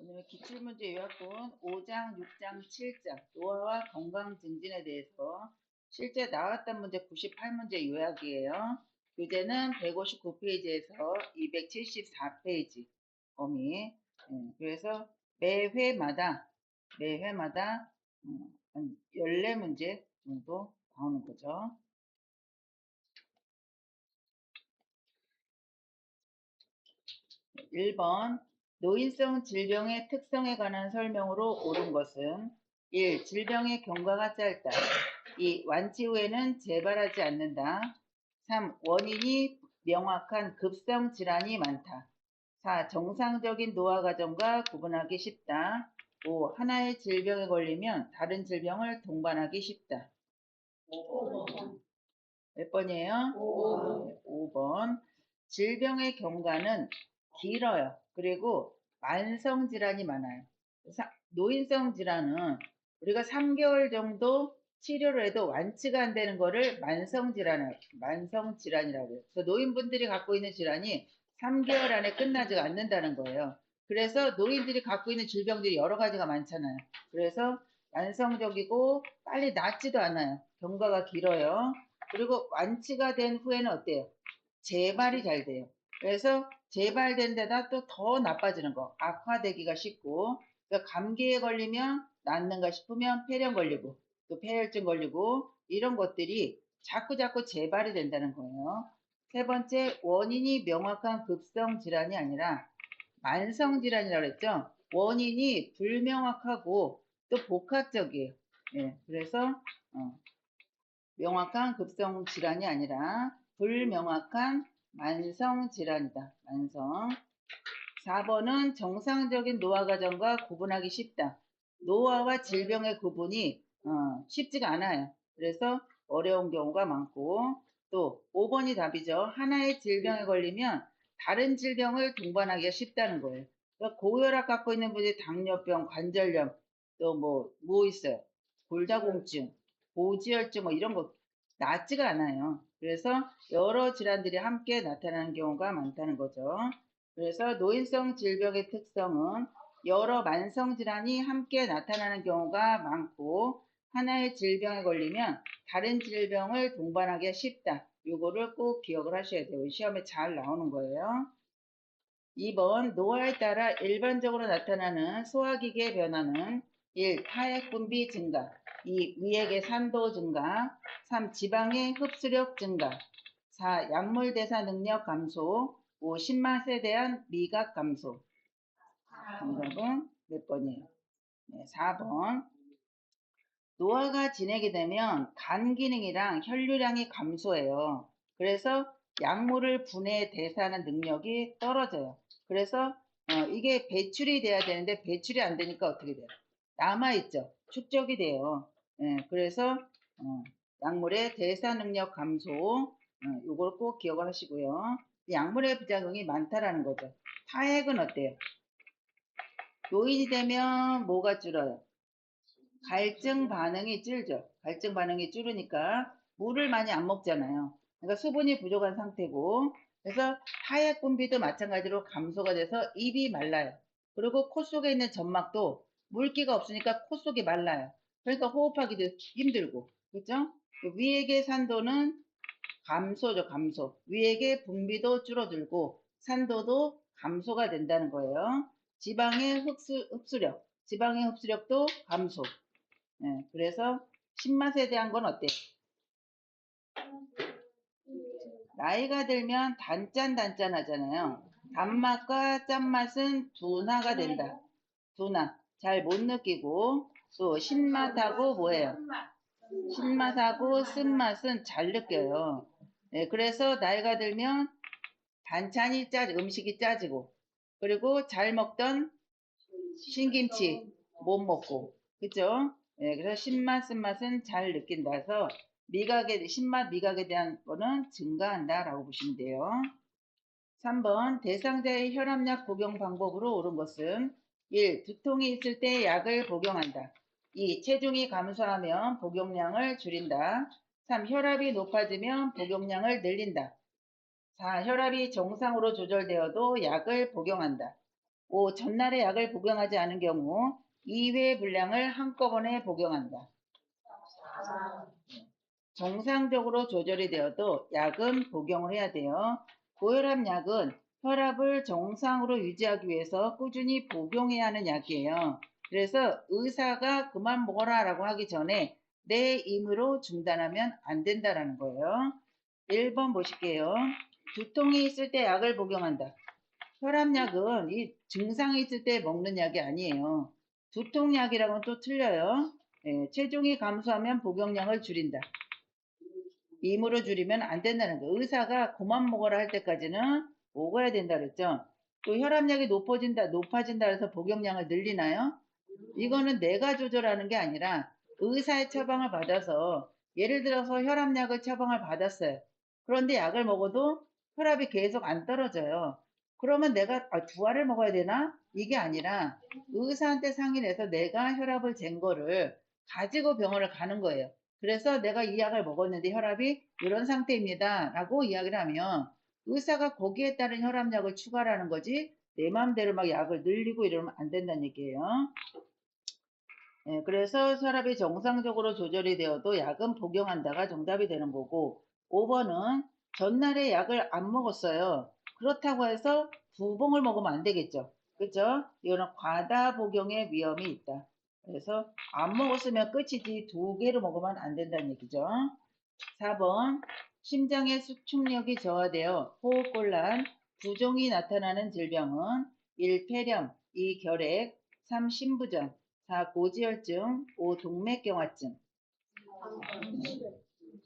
오늘 기출문제 요약본 5장, 6장, 7장 노화와 건강 증진에 대해서 실제 나왔던 문제 98문제 요약이에요. 교재는 159페이지에서 274페이지 범위. 그래서 매회마다 한 14문제 정도 나오는 거죠. 1번 노인성 질병의 특성에 관한 설명으로 옳은 것은 1. 질병의 경과가 짧다. 2. 완치 후에는 재발하지 않는다. 3. 원인이 명확한 급성 질환이 많다. 4. 정상적인 노화 과정과 구분하기 쉽다. 5. 하나의 질병에 걸리면 다른 질병을 동반하기 쉽다. 5번. 몇 번이에요? 5번. 5번. 질병의 경과는 길어요. 그리고 만성 질환이 많아요. 노인성 질환은 우리가 3개월 정도 치료를 해도 완치가 안 되는 거를 만성 질환이라고 해요. 그래서 노인분들이 갖고 있는 질환이 3개월 안에 끝나지가 않는다는 거예요. 그래서 노인들이 갖고 있는 질병들이 여러 가지가 많잖아요. 그래서 만성적이고 빨리 낫지도 않아요. 경과가 길어요. 그리고 완치가 된 후에는 어때요? 재발이 잘 돼요. 그래서 재발된 데다 또 더 나빠지는 거. 악화되기가 쉽고, 그러니까 감기에 걸리면 낫는가 싶으면 폐렴 걸리고, 또 폐혈증 걸리고, 이런 것들이 자꾸 재발이 된다는 거예요. 세 번째, 원인이 명확한 급성 질환이 아니라 만성 질환이라고 했죠. 원인이 불명확하고 또 복합적이에요. 그래서 명확한 급성 질환이 아니라 불명확한 만성 질환이다. 만성. 4번은 정상적인 노화 과정과 구분하기 쉽다. 노화와 질병의 구분이 쉽지가 않아요. 그래서 어려운 경우가 많고, 또 5번이 답이죠. 하나의 질병에 걸리면 다른 질병을 동반하기가 쉽다는 거예요. 그러니까 고혈압 갖고 있는 분이 당뇨병, 관절염, 또 뭐 있어요? 골다공증, 고지혈증 이런 거 낫지가 않아요. 그래서 여러 질환들이 함께 나타나는 경우가 많다는 거죠. 그래서 노인성 질병의 특성은 여러 만성 질환이 함께 나타나는 경우가 많고 하나의 질병에 걸리면 다른 질병을 동반하기가 쉽다. 이거를 꼭 기억을 하셔야 돼요. 시험에 잘 나오는 거예요. 2번 노화에 따라 일반적으로 나타나는 소화기계 변화는 1. 타액 분비 증가 2. 위액의 산도 증가 3. 지방의 흡수력 증가 4. 약물 대사 능력 감소 5. 신맛에 대한 미각 감소. 정답은 몇 번이에요? 네, 4번. 노화가 진행이 되면 간 기능이랑 혈류량이 감소해요. 그래서 약물을 분해 대사하는 능력이 떨어져요. 그래서 이게 배출이 돼야 되는데 배출이 안 되니까 어떻게 돼요? 남아있죠. 축적이 돼요. 그래서 약물의 대사 능력 감소 요걸 꼭 기억을 하시고요. 약물의 부작용이 많다라는 거죠. 타액은 어때요? 노인이 되면 뭐가 줄어요? 갈증 반응이 줄죠. 갈증 반응이 줄으니까 물을 많이 안 먹잖아요. 그러니까 수분이 부족한 상태고, 그래서 하약 분비도 마찬가지로 감소가 돼서 입이 말라요. 그리고 코 속에 있는 점막도 물기가 없으니까 코 속이 말라요. 그러니까 호흡하기도 힘들고, 그죠? 위액의 산도는 감소죠, 감소. 위액의 분비도 줄어들고, 산도도 감소가 된다는 거예요. 지방의 흡수력도 감소. 그래서 신맛에 대한 건 어때요? 나이가 들면 단짠하잖아요. 단맛과 짠맛은 둔화가 된다. 둔화. 잘 못 느끼고 또 신맛하고 뭐예요? 신맛하고 쓴맛은 잘 느껴요. 그래서 나이가 들면 음식이 짜지고 그리고 잘 먹던 신김치 못 먹고 그죠? 그래서 신맛, 쓴맛은 잘 느낀다서 신맛, 미각에 대한 거는 증가한다라고 보시면 돼요. 3번 대상자의 혈압약 복용 방법으로 옳은 것은 1. 두통이 있을 때 약을 복용한다. 2. 체중이 감소하면 복용량을 줄인다. 3. 혈압이 높아지면 복용량을 늘린다. 4. 혈압이 정상으로 조절되어도 약을 복용한다. 5. 전날의 약을 복용하지 않은 경우 2회 분량을 한꺼번에 복용한다. 정상적으로 조절이 되어도 약은 복용을 해야 돼요. 고혈압 약은 혈압을 정상으로 유지하기 위해서 꾸준히 복용해야 하는 약이에요. 그래서 의사가 그만 먹어라 라고 하기 전에 내 힘으로 중단하면 안 된다라는 거예요. 1번 보실게요. 두통이 있을 때 약을 복용한다. 혈압약은 이 증상이 있을 때 먹는 약이 아니에요. 두통약이랑은 또 틀려요. 체중이 감소하면 복용량을 줄인다. 임으로 줄이면 안 된다는 거. 의사가 그만 먹어라 할 때까지는 먹어야 된다 그랬죠. 또 혈압약이 높아진다 해서 복용량을 늘리나요? 이거는 내가 조절하는 게 아니라 의사의 처방을 받아서 예를 들어서 혈압약을 처방을 받았어요. 그런데 약을 먹어도 혈압이 계속 안 떨어져요. 그러면 내가 두 알을 먹어야 되나? 이게 아니라 의사한테 상의해서 내가 혈압을 잰 거를 가지고 병원을 가는 거예요. 그래서 내가 이 약을 먹었는데 혈압이 이런 상태입니다. 라고 이야기를 하면 의사가 거기에 따른 혈압약을 추가하는 거지 내 마음대로 막 약을 늘리고 이러면 안 된다는 얘기예요. 그래서 혈압이 정상적으로 조절이 되어도 약은 복용한다가 정답이 되는 거고 5번은 전날에 약을 안 먹었어요. 그렇다고 해서 두 봉을 먹으면 안 되겠죠. 그죠? 이거는 과다 복용의 위험이 있다. 그래서 안 먹었으면 끝이지 두 개를 먹으면 안 된다는 얘기죠. 4번 심장의 수축력이 저하되어 호흡곤란, 부종이 나타나는 질병은 1. 폐렴, 2. 결핵, 3. 심부전, 4. 고지혈증, 5. 동맥경화증.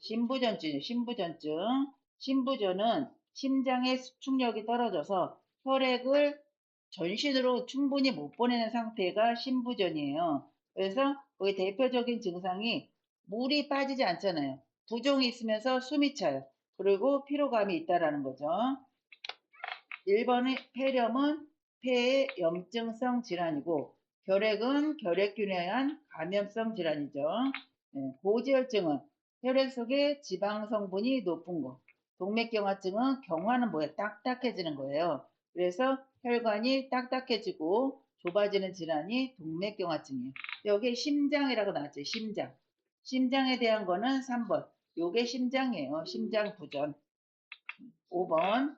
신부전증. 신부전은 심장의 수축력이 떨어져서 혈액을 전신으로 충분히 못 보내는 상태가 신부전이에요. 그래서 거기 대표적인 증상이 물이 빠지지 않잖아요. 부종이 있으면서 숨이 차요. 그리고 피로감이 있다라는 거죠. 1번의 폐렴은 폐의 염증성 질환이고 결핵은 결핵균에 의한 감염성 질환이죠. 고지혈증은 혈액 속에 지방 성분이 높은 거. 동맥경화증은 경화는 뭐예요? 딱딱해지는 거예요. 그래서 혈관이 딱딱해지고 좁아지는 질환이 동맥경화증이에요. 여기 심장이라고 나왔죠. 심장. 심장에 대한 거는 3번. 요게 심장이에요. 심장 부전. 5번.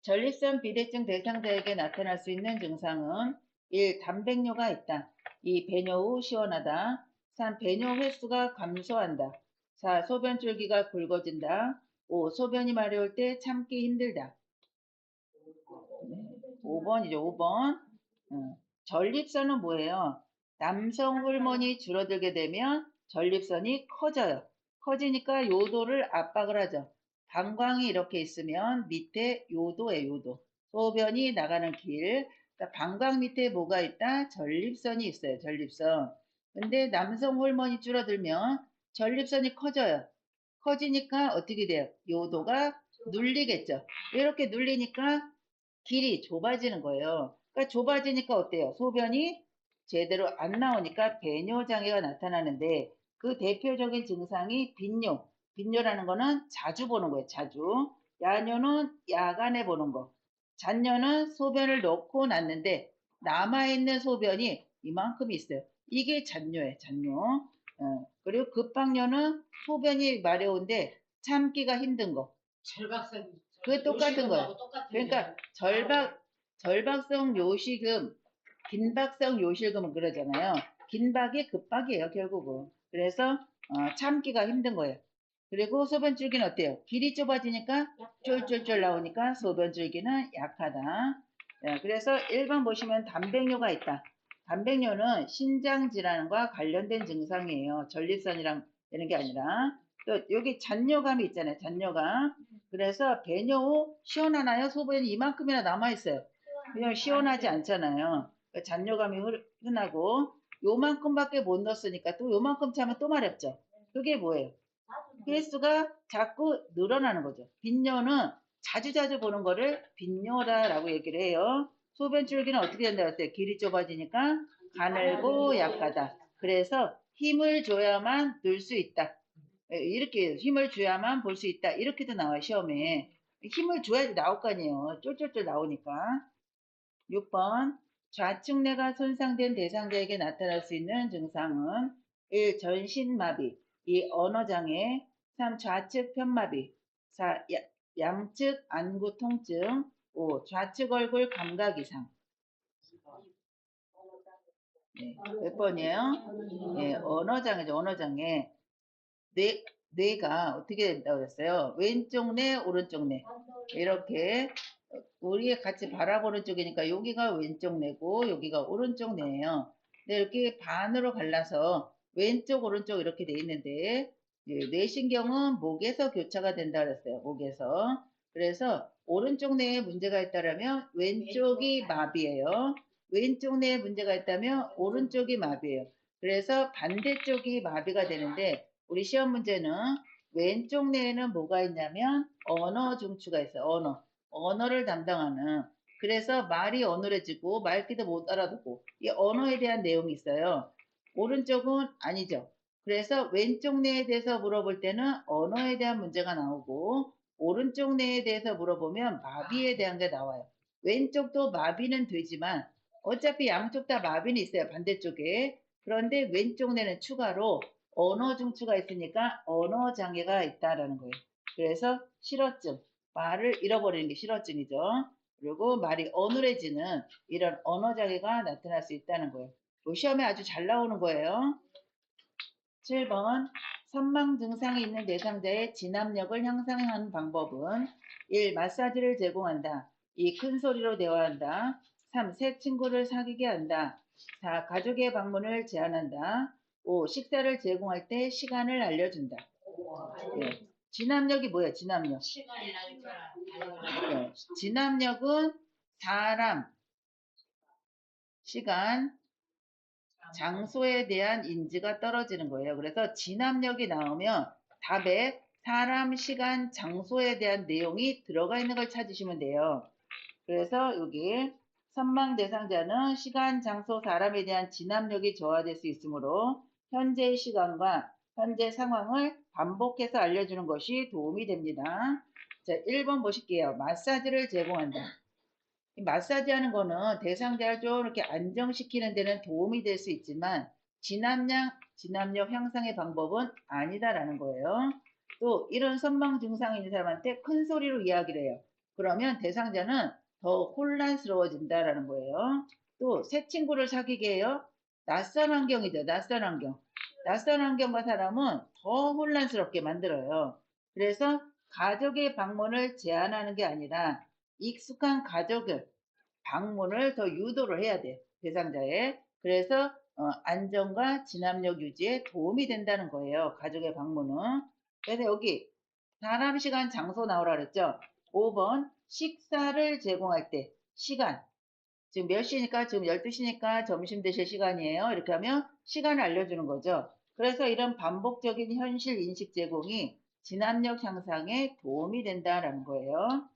전립선 비대증 대상자에게 나타날 수 있는 증상은 1. 단백뇨가 있다. 2. 배뇨 후 시원하다. 3. 배뇨 횟수가 감소한다. 4. 소변 줄기가 굵어진다. 5. 소변이 마려울 때 참기 힘들다. 5번이죠. 5번. 전립선은 뭐예요? 남성 호르몬이 줄어들게 되면 전립선이 커져요. 커지니까 요도를 압박을 하죠. 방광이 이렇게 있으면 밑에 요도예요. 요도. 소변이 나가는 길. 그러니까 방광 밑에 뭐가 있다? 전립선이 있어요. 전립선. 근데 남성 호르몬이 줄어들면 전립선이 커져요. 커지니까 어떻게 돼요? 요도가 눌리겠죠. 이렇게 눌리니까 길이 좁아지는 거예요. 그러니까 좁아지니까 어때요? 소변이 제대로 안 나오니까 배뇨 장애가 나타나는데 그 대표적인 증상이 빈뇨. 빈뇨라는 거는 자주 보는 거예요. 자주. 야뇨는 야간에 보는 거. 잔뇨는 소변을 넣고 났는데 남아있는 소변이 이만큼 있어요. 이게 잔뇨예요. 잔뇨. 그리고 급박뇨는 소변이 마려운데 참기가 힘든 거. 절박성. 그 똑같은 거예요. 그러니까 절박성 요실금, 긴박성 요실금은 그러잖아요. 긴박이 급박이에요, 결국은. 그래서 참기가 힘든 거예요. 그리고 소변 줄기는 어때요? 길이 좁아지니까 쫄쫄쫄 나오니까 소변 줄기는 약하다. 그래서 1번 보시면 단백뇨가 있다. 단백뇨는 신장 질환과 관련된 증상이에요. 전립선이랑 되는 게 아니라. 또 여기 잔뇨감이 있잖아요. 잔뇨감. 그래서 배뇨 후 시원하나요? 소변이 이만큼이나 남아있어요. 그냥 시원하지 않잖아요. 그러니까 잔뇨감이 흔하고 요만큼밖에 못 넣었으니까 또 요만큼 차면 또 마렵죠. 그게 뭐예요? 횟수가 자꾸 늘어나는 거죠. 빈뇨는 자주자주 보는 거를 빈뇨라라고 얘기를 해요. 소변 줄기는 어떻게 된다고 했어요? 길이 좁아지니까 가늘고 약하다. 그래서 힘을 줘야만 늘 수 있다. 이렇게 힘을 줘야만 볼 수 있다. 이렇게도 나와요, 시험에. 힘을 줘야지 나올 거 아니에요. 쫄쫄쫄 나오니까. 6번 좌측뇌가 손상된 대상자에게 나타날 수 있는 증상은 1. 전신마비 2. 언어장애 3. 좌측 편마비 4. 양측 안구 통증 5. 좌측 얼굴 감각 이상. 네, 몇 번이에요? 네, 언어장애죠. 언어장애. 뇌가 어떻게 된다고 그랬어요? 왼쪽 뇌, 오른쪽 뇌. 이렇게 우리 같이 바라보는 쪽이니까 여기가 왼쪽 뇌고 여기가 오른쪽 뇌예요. 근데 이렇게 반으로 갈라서 왼쪽, 오른쪽 이렇게 돼 있는데 뇌신경은 목에서 교차가 된다 그랬어요. 목에서. 그래서 오른쪽 뇌에 문제가 있다면 왼쪽이 마비예요. 왼쪽 뇌에 문제가 있다면 오른쪽이 마비예요. 그래서 반대쪽이 마비가 되는데 우리 시험 문제는 왼쪽 뇌에는 뭐가 있냐면 언어 중추가 있어요. 언어를 담당하는. 그래서 말이 어눌해지고 말귀도 못 알아듣고 이 언어에 대한 내용이 있어요. 오른쪽은 아니죠. 그래서 왼쪽 뇌에 대해서 물어볼 때는 언어에 대한 문제가 나오고 오른쪽 뇌에 대해서 물어보면 마비에 대한 게 나와요. 왼쪽도 마비는 되지만 어차피 양쪽 다 마비는 있어요. 반대쪽에. 그런데 왼쪽 뇌는 추가로 언어 중추가 있으니까 언어 장애가 있다라는 거예요. 그래서 실어증, 말을 잃어버리는 게 실어증이죠. 그리고 말이 어눌해지는 이런 언어 장애가 나타날 수 있다는 거예요. 시험에 아주 잘 나오는 거예요. 7번 선망 증상이 있는 대상자의 진압력을 향상하는 방법은 1. 마사지를 제공한다. 2. 큰 소리로 대화한다. 3. 새 친구를 사귀게 한다. 4. 가족의 방문을 제한한다. 5. 식사를 제공할 때 시간을 알려준다. 네. 진압력이 뭐예요? 진압력. 네. 진압력은 사람, 시간, 장소에 대한 인지가 떨어지는 거예요. 그래서 진압력이 나오면 답에 사람, 시간, 장소에 대한 내용이 들어가 있는 걸 찾으시면 돼요. 그래서 여기 선망 대상자는 시간, 장소, 사람에 대한 진압력이 저하될 수 있으므로 현재의 시간과 현재 상황을 반복해서 알려주는 것이 도움이 됩니다. 자, 1번 보실게요. 마사지를 제공한다. 마사지 하는 거는 대상자를 좀 이렇게 안정시키는 데는 도움이 될 수 있지만 진압력 향상의 방법은 아니다라는 거예요. 또 이런 선망 증상이 있는 사람한테 큰 소리로 이야기를 해요. 그러면 대상자는 더 혼란스러워진다라는 거예요. 또 새 친구를 사귀게 해요. 낯선 환경이죠. 낯선 환경. 낯선 환경과 사람은 더 혼란스럽게 만들어요. 그래서 가족의 방문을 제한하는 게 아니라 익숙한 가족을 방문을 더 유도를 해야 돼요. 대상자에. 그래서 안정과 진압력 유지에 도움이 된다는 거예요. 가족의 방문은. 그래서 여기 사람, 시간, 장소 나오라 그랬죠. 5번 식사를 제공할 때 시간. 지금 몇 시니까 지금 12시니까 점심 드실 시간이에요. 이렇게 하면 시간을 알려주는 거죠. 그래서 이런 반복적인 현실 인식 제공이 진압력 향상에 도움이 된다라는 거예요.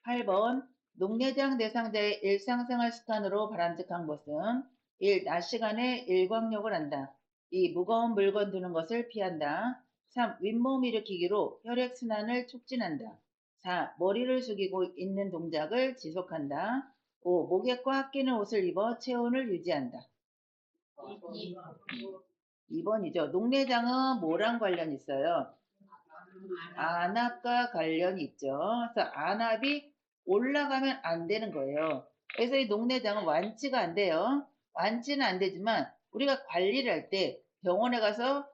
8번 녹내장 대상자의 일상생활 습관으로 바람직한 것은 1. 낮 시간에 일광욕을 한다. 2. 무거운 물건 두는 것을 피한다. 3. 윗몸 일으키기로 혈액순환을 촉진한다. 4. 머리를 숙이고 있는 동작을 지속한다. 5. 목에 꽉 끼는 옷을 입어 체온을 유지한다. 2번이죠. 녹내장은 뭐랑 관련이 있어요? 안압과 관련이 있죠. 그래서 안압이 올라가면 안 되는 거예요. 그래서 이 녹내장은 완치가 안 돼요. 완치는 안 되지만 우리가 관리를 할 때 병원에 가서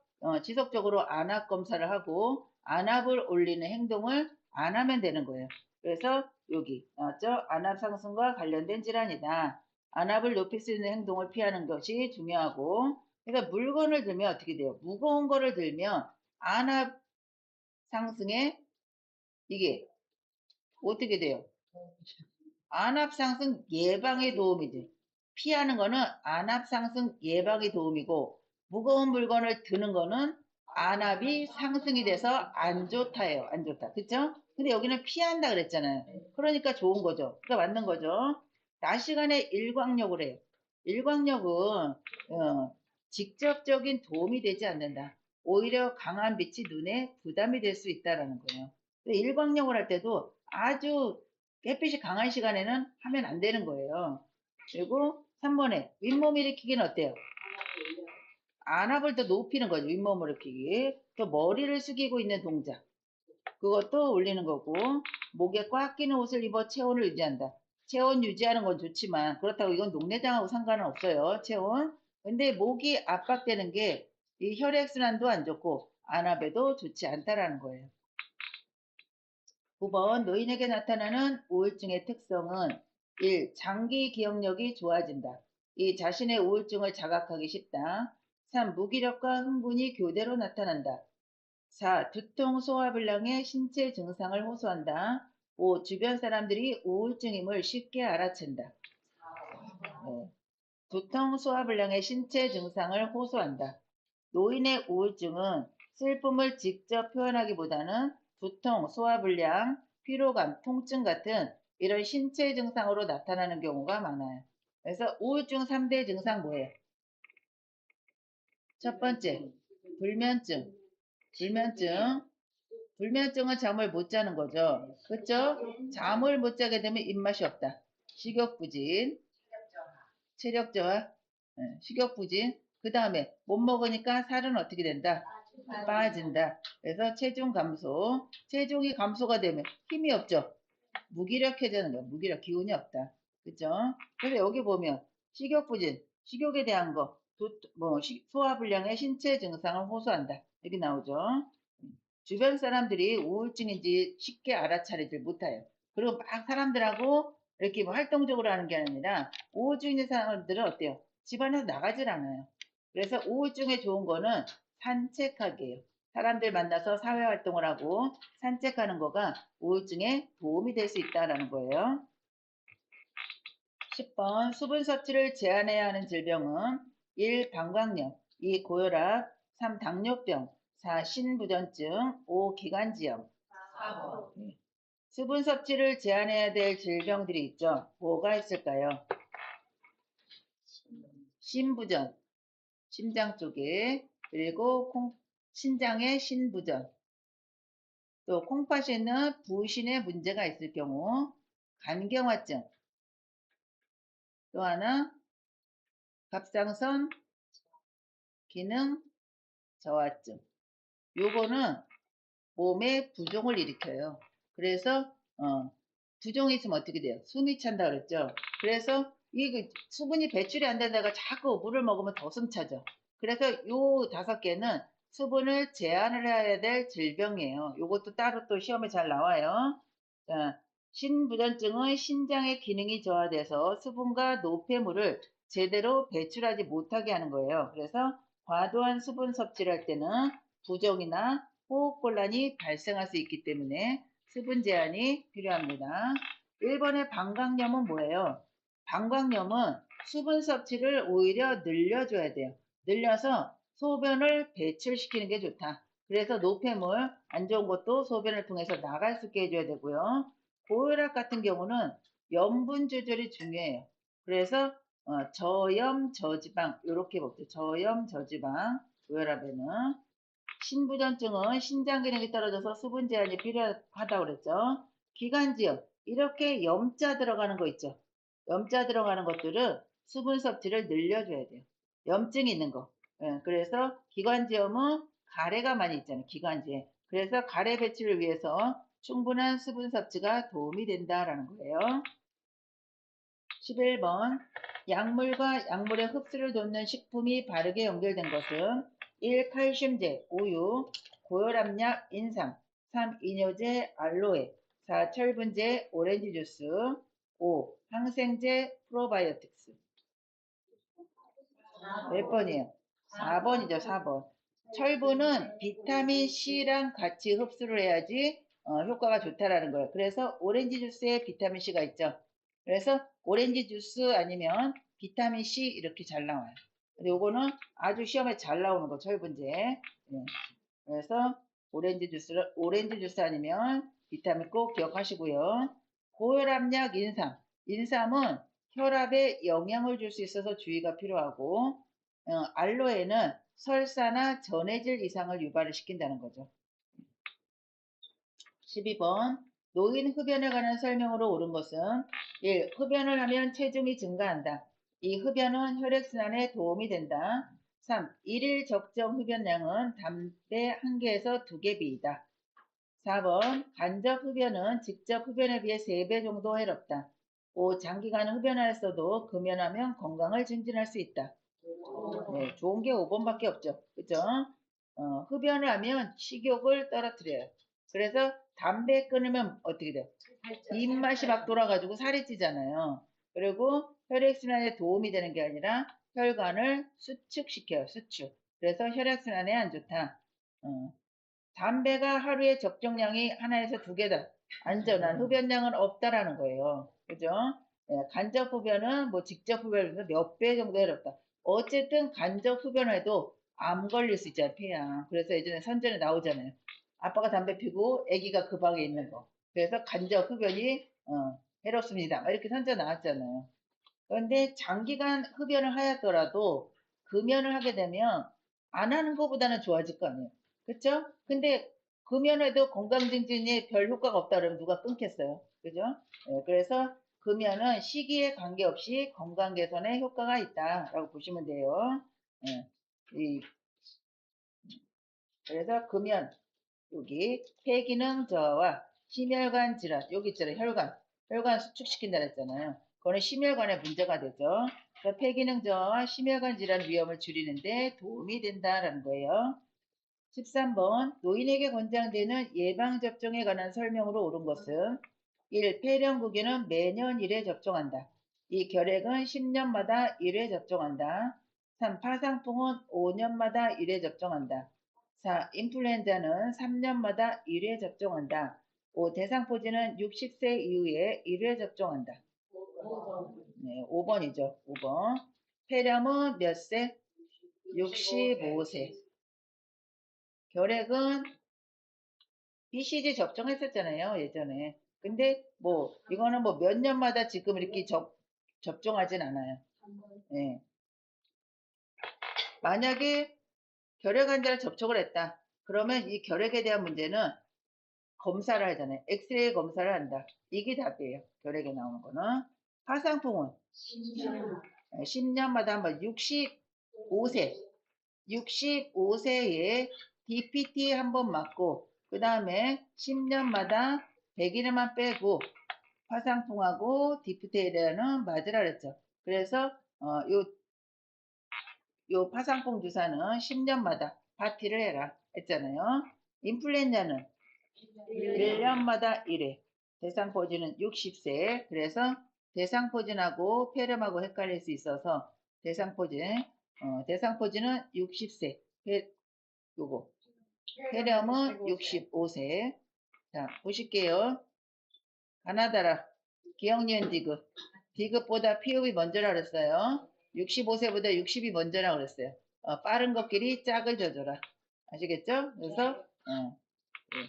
지속적으로 안압 검사를 하고 안압을 올리는 행동을 안 하면 되는 거예요. 그래서 여기 나왔죠? 안압 상승과 관련된 질환이다. 안압을 높일 수 있는 행동을 피하는 것이 중요하고 그러니까 물건을 들면 어떻게 돼요? 무거운 거를 들면 안압 상승에 이게 어떻게 돼요? 안압 상승 예방에 도움이 돼. 피하는 거는 안압 상승 예방에 도움이고 무거운 물건을 드는 거는 안압이 상승이 돼서 안 좋다예요. 안 좋다. 그쵸? 근데 여기는 피한다 그랬잖아요. 그러니까 좋은 거죠. 그러니까 맞는 거죠. 낮 시간에 일광욕을 해요. 일광욕은 직접적인 도움이 되지 않는다. 오히려 강한 빛이 눈에 부담이 될 수 있다라는 거예요. 일광욕을 할 때도 아주 햇빛이 강한 시간에는 하면 안 되는 거예요. 그리고 3번에 윗몸 일으키기는 어때요? 안압을 더 높이는 거죠. 윗몸 일으키기. 또 머리를 숙이고 있는 동작. 그것도 올리는 거고, 목에 꽉 끼는 옷을 입어 체온을 유지한다. 체온 유지하는 건 좋지만 그렇다고 이건 녹내장하고 상관은 없어요. 체온. 근데 목이 압박되는 게 이 혈액순환도 안 좋고 안압에도 좋지 않다라는 거예요. 9번 노인에게 나타나는 우울증의 특성은 1. 장기 기억력이 좋아진다. 2. 자신의 우울증을 자각하기 쉽다. 3. 무기력과 흥분이 교대로 나타난다. 4. 두통, 소화불량의 신체 증상을 호소한다. 5. 주변 사람들이 우울증임을 쉽게 알아챈다. 네. 두통, 소화불량의 신체 증상을 호소한다. 노인의 우울증은 슬픔을 직접 표현하기보다는 두통, 소화불량, 피로감, 통증 같은 이런 신체 증상으로 나타나는 경우가 많아요. 그래서 우울증 3대 증상 뭐예요? 첫 번째, 불면증. 불면증. 불면증은 잠을 못 자는 거죠. 그렇죠? 잠을 못 자게 되면 입맛이 없다. 식욕부진, 체력 저하, 식욕부진. 그 다음에 못 먹으니까 살은 어떻게 된다? 빠진다. 그래서 체중 감소. 체중이 감소가 되면 힘이 없죠. 무기력해지는 거야. 무기력, 기운이 없다. 그죠? 그래서 여기 보면 식욕부진, 식욕에 대한 거, 소화불량의 신체 증상을 호소한다. 여기 나오죠. 주변 사람들이 우울증인지 쉽게 알아차리질 못해요. 그리고 막 사람들하고 이렇게 뭐 활동적으로 하는 게 아니라 우울증 있는 사람들은 어때요? 집안에서 나가질 않아요. 그래서 우울증에 좋은 거는 산책하기예요. 사람들 만나서 사회활동을 하고 산책하는 거가 우울증에 도움이 될 수 있다는 거예요. 10번 수분 섭취를 제한해야 하는 질병은 1. 방광염, 2. 고혈압, 3. 당뇨병, 4. 신부전증, 5. 기관지염. 4번. 수분 섭취를 제한해야 될 질병들이 있죠. 뭐가 있을까요? 신부전, 심장 쪽에, 그리고 신장의 신부전, 또 콩팥에는 부신의 문제가 있을 경우, 간경화증, 또 하나 갑상선 기능 저하증. 요거는 몸에 부종을 일으켜요. 그래서 부종이 있으면 어떻게 돼요? 숨이 찬다 그랬죠. 그래서 이 수분이 배출이 안 된다가 자꾸 물을 먹으면 더 숨 차죠. 그래서 요 5개는 수분을 제한을 해야 될 질병이에요. 요것도 따로 또 시험에 잘 나와요. 자, 신부전증은 신장의 기능이 저하돼서 수분과 노폐물을 제대로 배출하지 못하게 하는 거예요. 그래서 과도한 수분 섭취를 할 때는 부종이나 호흡곤란이 발생할 수 있기 때문에 수분 제한이 필요합니다. 1번의 방광염은 뭐예요? 방광염은 수분 섭취를 오히려 늘려줘야 돼요. 늘려서 소변을 배출시키는 게 좋다. 그래서 노폐물, 안 좋은 것도 소변을 통해서 나갈 수 있게 해줘야 되고요. 고혈압 같은 경우는 염분 조절이 중요해요. 그래서 저염, 저지방 이렇게 볼게요. 저염, 저지방 고혈압에는 신부전증은 신장 기능이 떨어져서 수분 제한이 필요하다고 그랬죠. 기관지염 이렇게 염자 들어가는 거 있죠. 염자 들어가는 것들은 수분 섭취를 늘려줘야 돼요. 염증이 있는 거. 예, 그래서 기관지염은 가래가 많이 있잖아요. 기관지에. 그래서 가래 배출을 위해서 충분한 수분 섭취가 도움이 된다라는 거예요. 11번 약물과 약물의 흡수를 돕는 식품이 바르게 연결된 것은 1. 칼슘제, 우유, 고혈압약, 인삼, 3. 이뇨제, 알로에, 4. 철분제, 오렌지 주스, 5. 항생제, 프로바이오틱스. 몇 번이에요? 4번이죠, 4번. 철분은 비타민 C랑 같이 흡수를 해야지 효과가 좋다라는 거예요. 그래서 오렌지 주스에 비타민 C가 있죠. 그래서 오렌지 주스 아니면 비타민 C 이렇게 잘 나와요. 근데 요거는 아주 시험에 잘 나오는 거, 철분제. 예. 그래서 오렌지 주스 아니면 비타민 꼭 기억하시고요. 고혈압약 인삼. 인삼은 혈압에 영향을 줄 수 있어서 주의가 필요하고, 알로에는 설사나 전해질 이상을 유발을 시킨다는 거죠. 12번 노인 흡연에 관한 설명으로 옳은 것은 1. 흡연을 하면 체중이 증가한다. 2. 흡연은 혈액순환에 도움이 된다. 3. 일일 적정 흡연량은 담배 1개에서 2개 비이다. 4번 간접 흡연은 직접 흡연에 비해 3배 정도 해롭다. 5. 장기간 흡연하였어도 금연하면 건강을 증진할 수 있다. 네, 좋은 게 5번밖에 없죠. 그죠? 흡연을 하면 식욕을 떨어뜨려요. 그래서 담배 끊으면 어떻게 돼요? 입맛이 막 돌아가지고 살이 찌잖아요. 그리고 혈액순환에 도움이 되는 게 아니라 혈관을 수축시켜요. 수축. 그래서 혈액순환에 안 좋다. 어, 담배가 하루에 적정량이 하나에서 2개다. 안전한 흡연량은 없다라는 거예요. 그죠? 예, 간접 흡연은 뭐 직접 흡연에서 몇 배 정도 해롭다. 어쨌든 간접 흡연해도 암 걸릴 수 있잖아요, 폐암. 그래서 예전에 선전에 나오잖아요. 아빠가 담배 피고 아기가 그 방에 있는 거. 그래서 간접 흡연이 해롭습니다. 이렇게 선전 나왔잖아요. 그런데 장기간 흡연을 하였더라도 금연을 하게 되면 안 하는 것보다는 좋아질 거 아니에요. 그쵸? 근데 금연해도 건강증진에 별 효과가 없다 그러면 누가 끊겠어요. 그죠? 예, 그래서 금연은 시기에 관계없이 건강 개선에 효과가 있다라고 보시면 돼요. 예, 그래서 금연 여기 폐기능 저하와 심혈관 질환 여기 있잖아요. 혈관 수축시킨다 그랬잖아요. 그거는 심혈관에 문제가 되죠. 그래서 폐기능 저하와 심혈관 질환 위험을 줄이는데 도움이 된다라는 거예요. 13번 노인에게 권장되는 예방접종에 관한 설명으로 옳은 것은 1. 폐렴구기는 매년 1회 접종한다. 2. 결핵은 10년마다 1회 접종한다. 3. 파상풍은 5년마다 1회 접종한다. 4. 인플루엔자는 3년마다 1회 접종한다. 5. 대상포진은 60세 이후에 1회 접종한다. 네, 5번이죠. 5번. 폐렴은 몇 세? 65세. 결핵은 BCG 접종했었잖아요, 예전에. 근데 뭐 이거는 뭐 몇 년마다 지금 이렇게 접종하진 않아요. 예. 만약에 결핵 환자를 접촉을 했다. 그러면 이 결핵에 대한 문제는 검사를 하잖아요. 엑스레이 검사를 한다. 이게 답이에요. 결핵에 나오는 거는. 화상풍은 10년마다 한번 65세 65세에 DPT 한 번 맞고 그 다음에 10년마다 100일만 빼고 화상풍하고 DPT에 대한 맞으라 그랬죠. 그래서 요 파상풍 주사는 10년마다 파티를 해라 했잖아요. 인플루엔자는 1년마다 1회. 대상포진은 60세. 그래서 대상포진하고 폐렴하고 헷갈릴 수 있어서 대상포진은 60세. 요거. 폐렴은 65세. 자, 보실게요. 가나다라. 기억니은 디귿. 디귿보다 피읍이 먼저라 그랬어요. 65세보다 60이 먼저라 그랬어요. 빠른 것끼리 짝을 져줘라. 아시겠죠? 그래서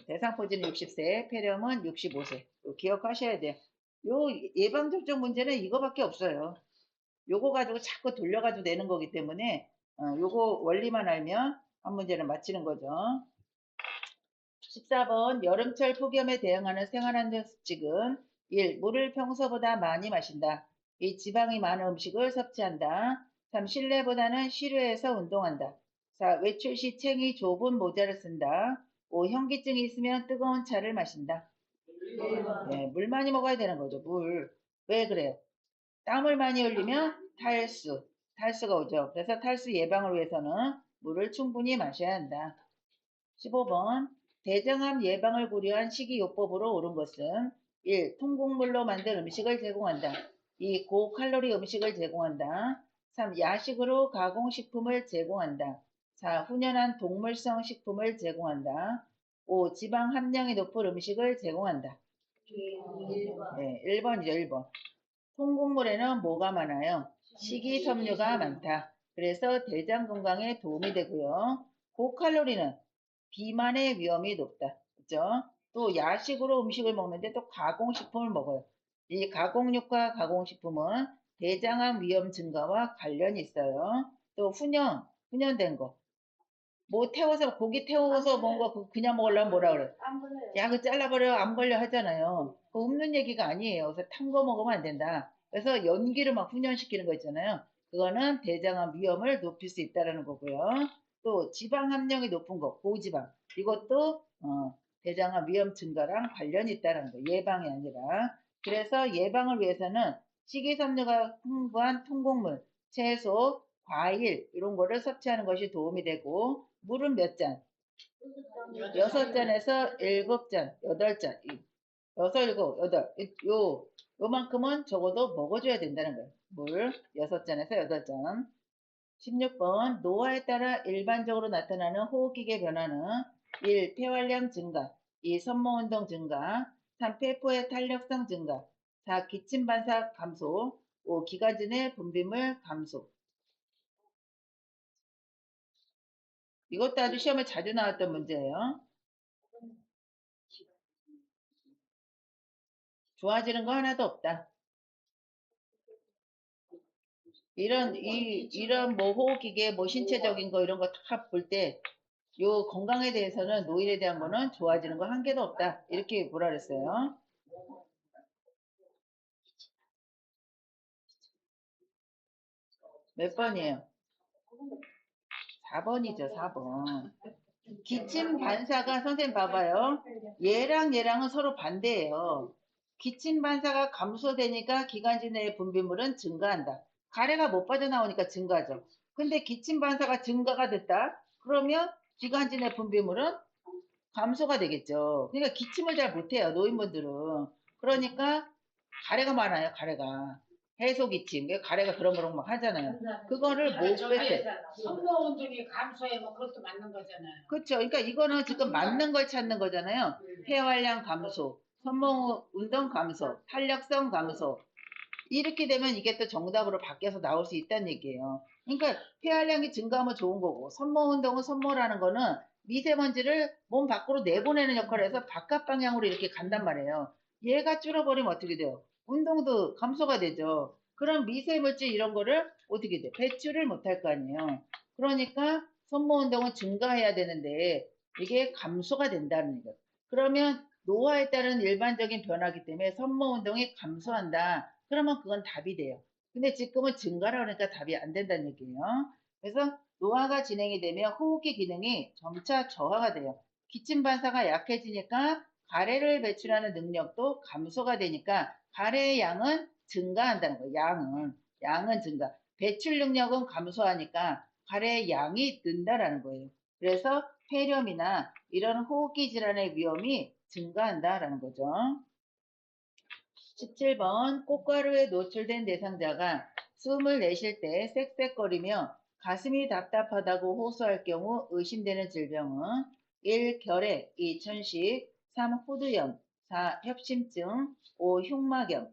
대상포진은 60세, 폐렴은 65세. 기억하셔야 돼요. 요 예방접종 문제는 이거밖에 없어요. 요거 가지고 자꾸 돌려가지고 내는 거기 때문에 요거 원리만 알면 한 문제는 맞히는 거죠. 14번 여름철 폭염에 대응하는 생활안전 수칙은 1. 물을 평소보다 많이 마신다. 2. 지방이 많은 음식을 섭취한다. 3. 실내보다는 실외에서 운동한다. 4. 외출 시 챙이 좁은 모자를 쓴다. 5. 현기증이 있으면 뜨거운 차를 마신다. 네, 물 많이 먹어야 되는 거죠. 물. 왜 그래요? 땀을 많이 흘리면 탈수가 오죠. 그래서 탈수 예방을 위해서는 물을 충분히 마셔야 한다. 15번 대장암 예방을 고려한 식이요법으로 옳은 것은 1. 통곡물로 만든 음식을 제공한다. 2. 고칼로리 음식을 제공한다. 3. 야식으로 가공식품을 제공한다. 4. 훈연한 동물성 식품을 제공한다. 5. 지방 함량이 높은 음식을 제공한다. 네, 1번이죠, 1번. 통곡물에는 뭐가 많아요? 식이섬유가 많다. 그래서 대장 건강에 도움이 되고요. 고칼로리는 비만의 위험이 높다. 그죠? 또 야식으로 음식을 먹는데 또 가공식품을 먹어요. 이 가공육과 가공식품은 대장암 위험 증가와 관련이 있어요. 또 훈연된 거. 뭐 태워서 고기 태워서 먹은 거 그냥 먹으려면 뭐라 그래? 안 걸려요. 야, 그 잘라버려 안 걸려 하잖아요. 그 없는 얘기가 아니에요. 그래서 탄 거 먹으면 안 된다. 그래서 연기를 막 훈련시키는 거 있잖아요. 그거는 대장암 위험을 높일 수 있다라는 거고요. 또 지방 함량이 높은 거, 고지방. 이것도 대장암 위험 증가랑 관련이 있다는 거. 예방이 아니라. 그래서 예방을 위해서는 식이섬유가 풍부한 통곡물, 채소, 과일 이런 거를 섭취하는 것이 도움이 되고 물은 몇 잔? 6잔에서 7잔, 8잔, 여섯, 일곱, 여덟, 요만큼은 적어도 먹어줘야 된다는 거예요. 물 6잔에서 8잔. 16번, 노화에 따라 일반적으로 나타나는 호흡기계 변화는 1. 폐활량 증가, 2. 손모운동 증가, 3. 폐포의 탄력성 증가, 4. 기침 반사 감소, 5. 기관지 분비물 감소. 이것도 아주 시험에 자주 나왔던 문제예요. 좋아지는 거 하나도 없다. 이런 뭐 호흡기계, 뭐 신체적인 거 이런 거 다 볼 때, 요 건강에 대해서는 노인에 대한 거는 좋아지는 거 한 개도 없다. 이렇게 뭐라 그랬어요. 몇 번이에요? 4번이죠, 4번. 기침 반사가 선생님 봐봐요. 얘랑은 서로 반대예요. 기침 반사가 감소되니까 기관지 내의 분비물은 증가한다. 가래가 못 빠져나오니까 증가죠. 근데 기침 반사가 증가가 됐다. 그러면 기관지 내 분비물은 감소가 되겠죠. 그러니까 기침을 잘 못해요, 노인분들은. 그러니까 가래가 많아요, 가래가. 해소 기침, 가래가 그런 막 하잖아요. 그거를 못 뺐대. 선거운동이 감소해 뭐 그것도 맞는 거잖아요. 그렇죠. 그러니까 이거는 지금 맞는 걸 찾는 거잖아요. 폐활량 감소, 손목 운동 감소, 탄력성 감소. 이렇게 되면 이게 또 정답으로 바뀌어서 나올 수 있다는 얘기예요. 그러니까 폐활량이 증가하면 좋은 거고, 손목 운동은 손모라는 거는 미세먼지를 몸 밖으로 내보내는 역할을 해서 바깥 방향으로 이렇게 간단 말이에요. 얘가 줄어버리면 어떻게 돼요? 운동도 감소가 되죠. 그럼 미세물질 이런 거를 어떻게 돼? 배출을 못할 거 아니에요. 그러니까 손모 운동은 증가해야 되는데 이게 감소가 된다는 얘기예요. 그러면 노화에 따른 일반적인 변화이기 때문에 손모 운동이 감소한다. 그러면 그건 답이 돼요. 근데 지금은 증가라 그러니까 답이 안 된다는 얘기예요. 그래서 노화가 진행이 되면 호흡기 기능이 점차 저하가 돼요. 기침 반사가 약해지니까 가래를 배출하는 능력도 감소가 되니까 가래의 양은 증가한다는 거예요. 양은 증가. 배출 능력은 감소하니까 가래의 양이 는다라는 거예요. 그래서 폐렴이나 이런 호흡기 질환의 위험이 증가한다라는 거죠. 17번 꽃가루에 노출된 대상자가 숨을 내쉴 때 쌕쌕거리며 가슴이 답답하다고 호소할 경우 의심되는 질병은 1. 결핵, 2. 천식, 3. 후두염, 4. 협심증, 5. 흉막염.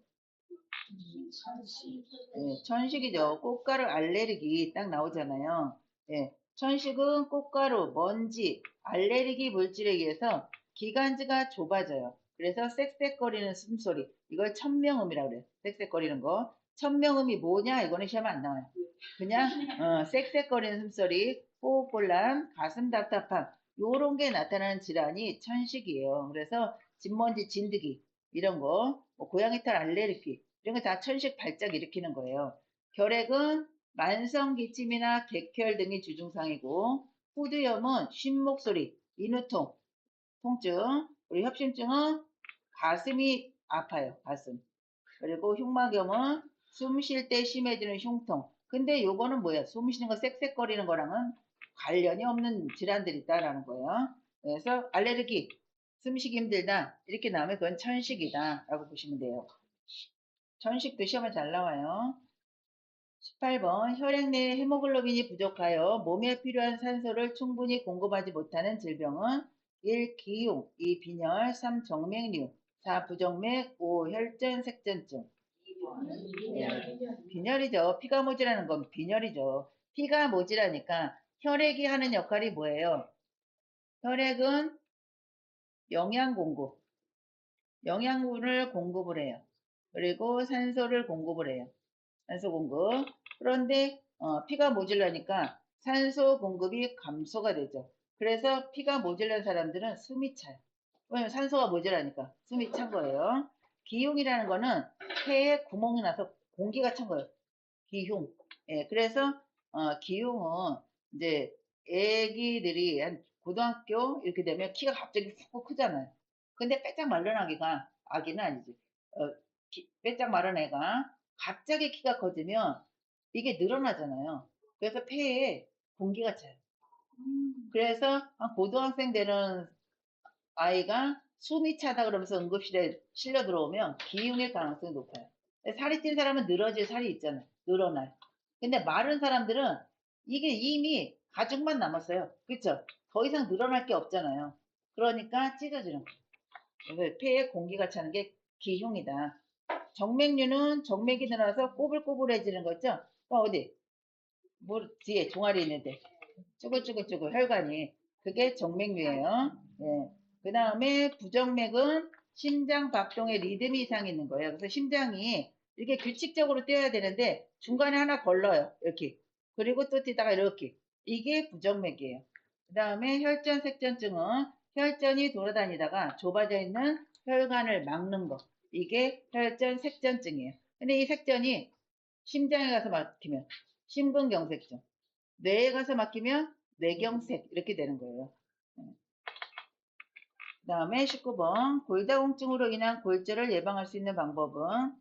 네, 천식이죠. 꽃가루 알레르기 딱 나오잖아요. 네, 천식은 꽃가루, 먼지, 알레르기 물질에 의해서 기관지가 좁아져요. 그래서 쌕쌕거리는 숨소리. 이걸 천명음이라고 그래요. 쌕쌕거리는 거. 천명음이 뭐냐? 이거는 시험에 안 나와요. 그냥 쌕쌕거리는 숨소리, 호흡곤란, 가슴 답답함 요런 게 나타나는 질환이 천식이에요. 그래서 진먼지, 진드기 이런 거, 뭐 고양이털 알레르기 이런 거 다 천식 발작 일으키는 거예요. 결핵은 만성 기침이나 객혈 등이 주증상이고 후두염은 쉰목소리, 인후통, 통증, 그리고 협심증은 가슴이 아파요. 가슴. 그리고 흉막염은 숨 쉴 때 심해지는 흉통. 근데 요거는 뭐야? 숨 쉬는 거 쌕쌕거리는 거랑은 관련이 없는 질환들이 있다라는 거예요. 그래서 알레르기, 숨쉬기 힘들다 이렇게 나오면 그건 천식이다 라고 보시면 돼요. 천식도 시험에 잘 나와요. 18번 혈액 내 헤모글로빈이 부족하여 몸에 필요한 산소를 충분히 공급하지 못하는 질병은 1. 기흉, 2. 빈혈, 3. 정맥류, 4. 부정맥, 5. 혈전, 색전증. 빈혈이죠. 피가 모자라는 건 빈혈이죠. 피가 모자라니까 혈액이 하는 역할이 뭐예요? 혈액은 영양 공급, 영양분을 공급을 해요. 그리고 산소를 공급을 해요. 산소 공급. 그런데 피가 모자라니까 산소 공급이 감소가 되죠. 그래서 피가 모자란 사람들은 숨이 차요. 왜냐면 산소가 모자라니까 숨이 찬 거예요. 기흉이라는 거는 폐에 구멍이 나서 공기가 찬 거예요. 기흉. 예, 그래서 기흉은 이제 애기들이 한 고등학교 이렇게 되면 키가 갑자기 훅 크잖아요. 근데 빼짝 마른 아기는 아니지. 빼짝 마른 애가 갑자기 키가 커지면 이게 늘어나잖아요. 그래서 폐에 공기가 차요. 그래서 한 고등학생 되는 아이가 숨이 차다 그러면서 응급실에 실려 들어오면 기흉일 가능성이 높아요. 살이 찐 사람은 늘어질 살이 있잖아요. 늘어나요. 근데 마른 사람들은 이게 이미 가죽만 남았어요. 그쵸? 더 이상 늘어날 게 없잖아요. 그러니까 찢어지는 거예요. 그래서 폐에 공기가 차는 게 기흉이다. 정맥류는 정맥이 늘어나서 꼬불꼬불해지는 거죠? 어디? 뒤에 종아리 있는데. 쭈글쭈글쭈글 혈관이. 그게 정맥류예요. 네. 그 다음에 부정맥은 심장 박동에 리듬이 이상이 있는 거예요. 그래서 심장이 이렇게 규칙적으로 뛰어야 되는데 중간에 하나 걸러요. 이렇게. 그리고 또 뛰다가 이렇게. 이게 부정맥이에요. 그 다음에 혈전 색전증은 혈전이 돌아다니다가 좁아져 있는 혈관을 막는 거. 이게 혈전 색전증이에요. 근데 이 색전이 심장에 가서 막히면 심근경색증. 뇌에 가서 막히면 뇌경색 이렇게 되는 거예요. 그 다음에 19번 골다공증으로 인한 골절을 예방할 수 있는 방법은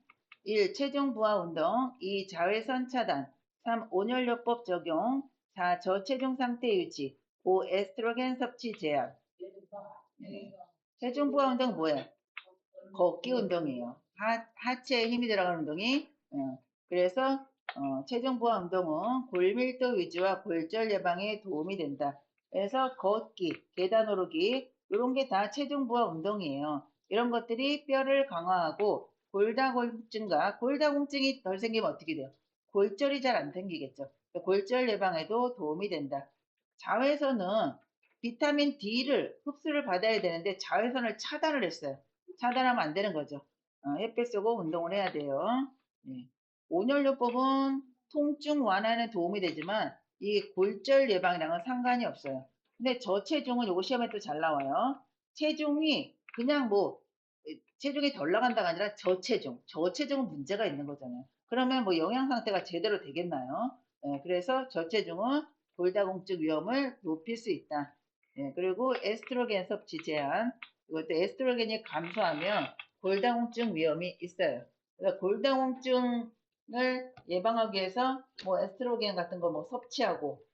1. 체중 부하 운동 2. 자외선 차단 3. 온열요법 적용 4. 저체중 상태 유지 5. 에스트로겐 섭취 제한. 체중 부하 운동 뭐예요? 걷기 운동이에요. 하체에 힘이 들어가는 운동이. 그래서 체중 부하 운동은 골밀도 유지와 골절 예방에 도움이 된다. 그래서 걷기, 계단 오르기 이런 게 다 체중 부하 운동이에요. 이런 것들이 뼈를 강화하고 골다공증이 덜 생기면 어떻게 돼요? 골절이 잘 안 생기겠죠. 골절 예방에도 도움이 된다. 자외선은 비타민 D를 흡수를 받아야 되는데 자외선을 차단을 했어요. 차단하면 안 되는 거죠. 햇볕 쏘고 운동을 해야 돼요. 네. 온열요법은 통증 완화에는 도움이 되지만 이 골절 예방이랑은 상관이 없어요. 근데 저체중은 요거 시험에 또 잘 나와요. 체중이 그냥 뭐 체중이 덜 나간다가 아니라 저체중은 문제가 있는 거잖아요. 그러면 뭐 영양 상태가 제대로 되겠나요? 그래서 저체중은 골다공증 위험을 높일 수 있다. 그리고 에스트로겐 섭취 제한. 이것도 에스트로겐이 감소하면 골다공증 위험이 있어요. 그래서 골다공증을 예방하기 위해서 뭐 에스트로겐 같은 거 뭐 섭취하고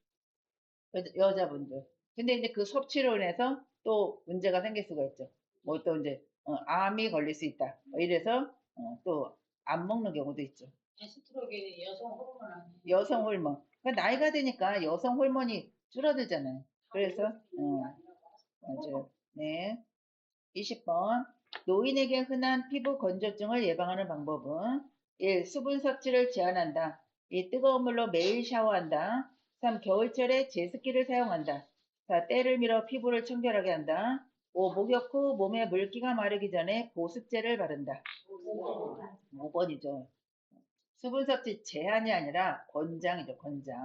여자분들. 근데 이제 그 섭취로 인해서 또 문제가 생길 수가 있죠. 뭐 또 이제 암이 걸릴 수 있다. 이래서 또 안 먹는 경우도 있죠. 에스트로겐이 여성 호르몬 아니에요? 여성 호르몬. 그러니까 나이가 드니까 여성 호르몬이 줄어들잖아요. 그래서 맞아요. 네. 20번. 노인에게 흔한 피부 건조증을 예방하는 방법은 1. 수분 섭취를 제한한다. 2. 뜨거운 물로 매일 샤워한다. 3. 겨울철에 제습기를 사용한다. 4. 때를 밀어 피부를 청결하게 한다. 5. 목욕 후 몸에 물기가 마르기 전에 보습제를 바른다. 5번이죠. 수분 섭취 제한이 아니라 권장이죠, 권장.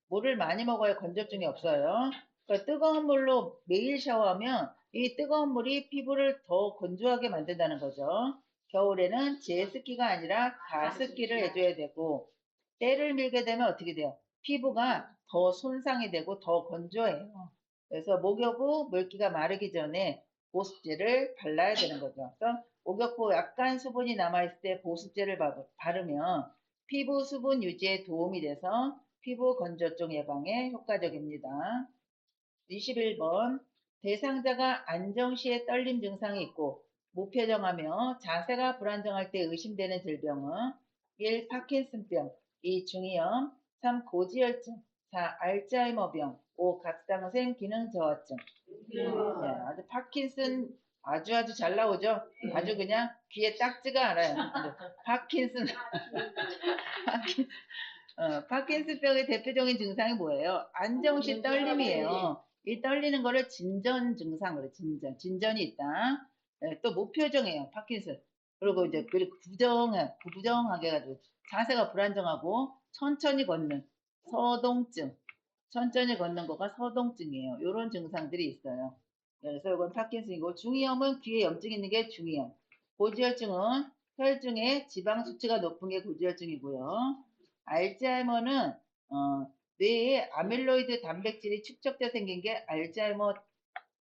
물을 많이 먹어야 건조증이 없어요. 그러니까 뜨거운 물로 매일 샤워하면 이 뜨거운 물이 피부를 더 건조하게 만든다는 거죠. 겨울에는 제습기가 아니라 가습기를 해줘야 되고, 때를 밀게 되면 어떻게 돼요? 피부가 더 손상이 되고 더 건조해요. 그래서 목욕 후 물기가 마르기 전에 보습제를 발라야 되는 거죠. 그래서 목욕 후 약간 수분이 남아있을 때 보습제를 바르면 피부 수분 유지에 도움이 돼서 피부 건조증 예방에 효과적입니다. 21번. 대상자가 안정 시에 떨림 증상이 있고 무표정하며 자세가 불안정할 때 의심되는 질병은 1. 파킨슨병 2. 중이염 3. 고지혈증 4. 알츠하이머병 5. 갑상생 기능 저하증. 네, 아주 파킨슨 아주 잘 나오죠. 아주 그냥 귀에 딱지가 알아요. 파킨슨 파킨슨병의 대표적인 증상이 뭐예요? 안정시 떨림이에요. 이 떨리는 거를 진전 증상 그래. 진전이 있다. 또 무표정해요. 파킨슨. 그리고 이제 부정하게 해가지고 자세가 불안정하고 천천히 걷는 서동증. 천천히 걷는 거가 서동증이에요. 이런 증상들이 있어요. 그래서 이건 파킨슨이고, 중이염은 귀에 염증이 있는 게 중이염. 고지혈증은 혈중에 지방 수치가 높은 게 고지혈증이고요. 알츠하이머는 뇌에 아밀로이드 단백질이 축적돼 생긴 게 알츠하이머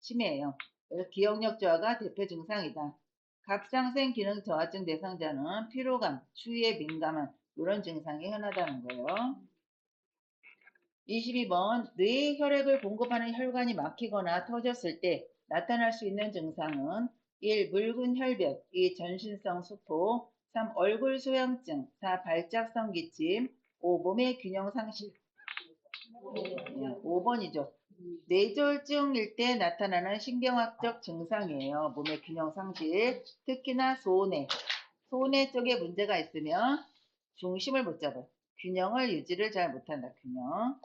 치매예요. 그래서 기억력 저하가 대표 증상이다. 갑상생 기능 저하증 대상자는 피로감, 추위에 민감한 이런 증상이 흔하다는 거예요. 22번 뇌에 혈액을 공급하는 혈관이 막히거나 터졌을 때 나타날 수 있는 증상은 1. 묽은 혈변, 2. 전신성 수포, 3. 얼굴 소형증, 4. 발작성 기침, 5. 몸의 균형 상실. 5번이죠. 뇌졸중일 때 나타나는 신경학적 증상이에요. 몸의 균형 상실, 특히나 소뇌. 소뇌 쪽에 문제가 있으면 중심을 못 잡아요. 균형을 유지를 잘 못한다. 균형.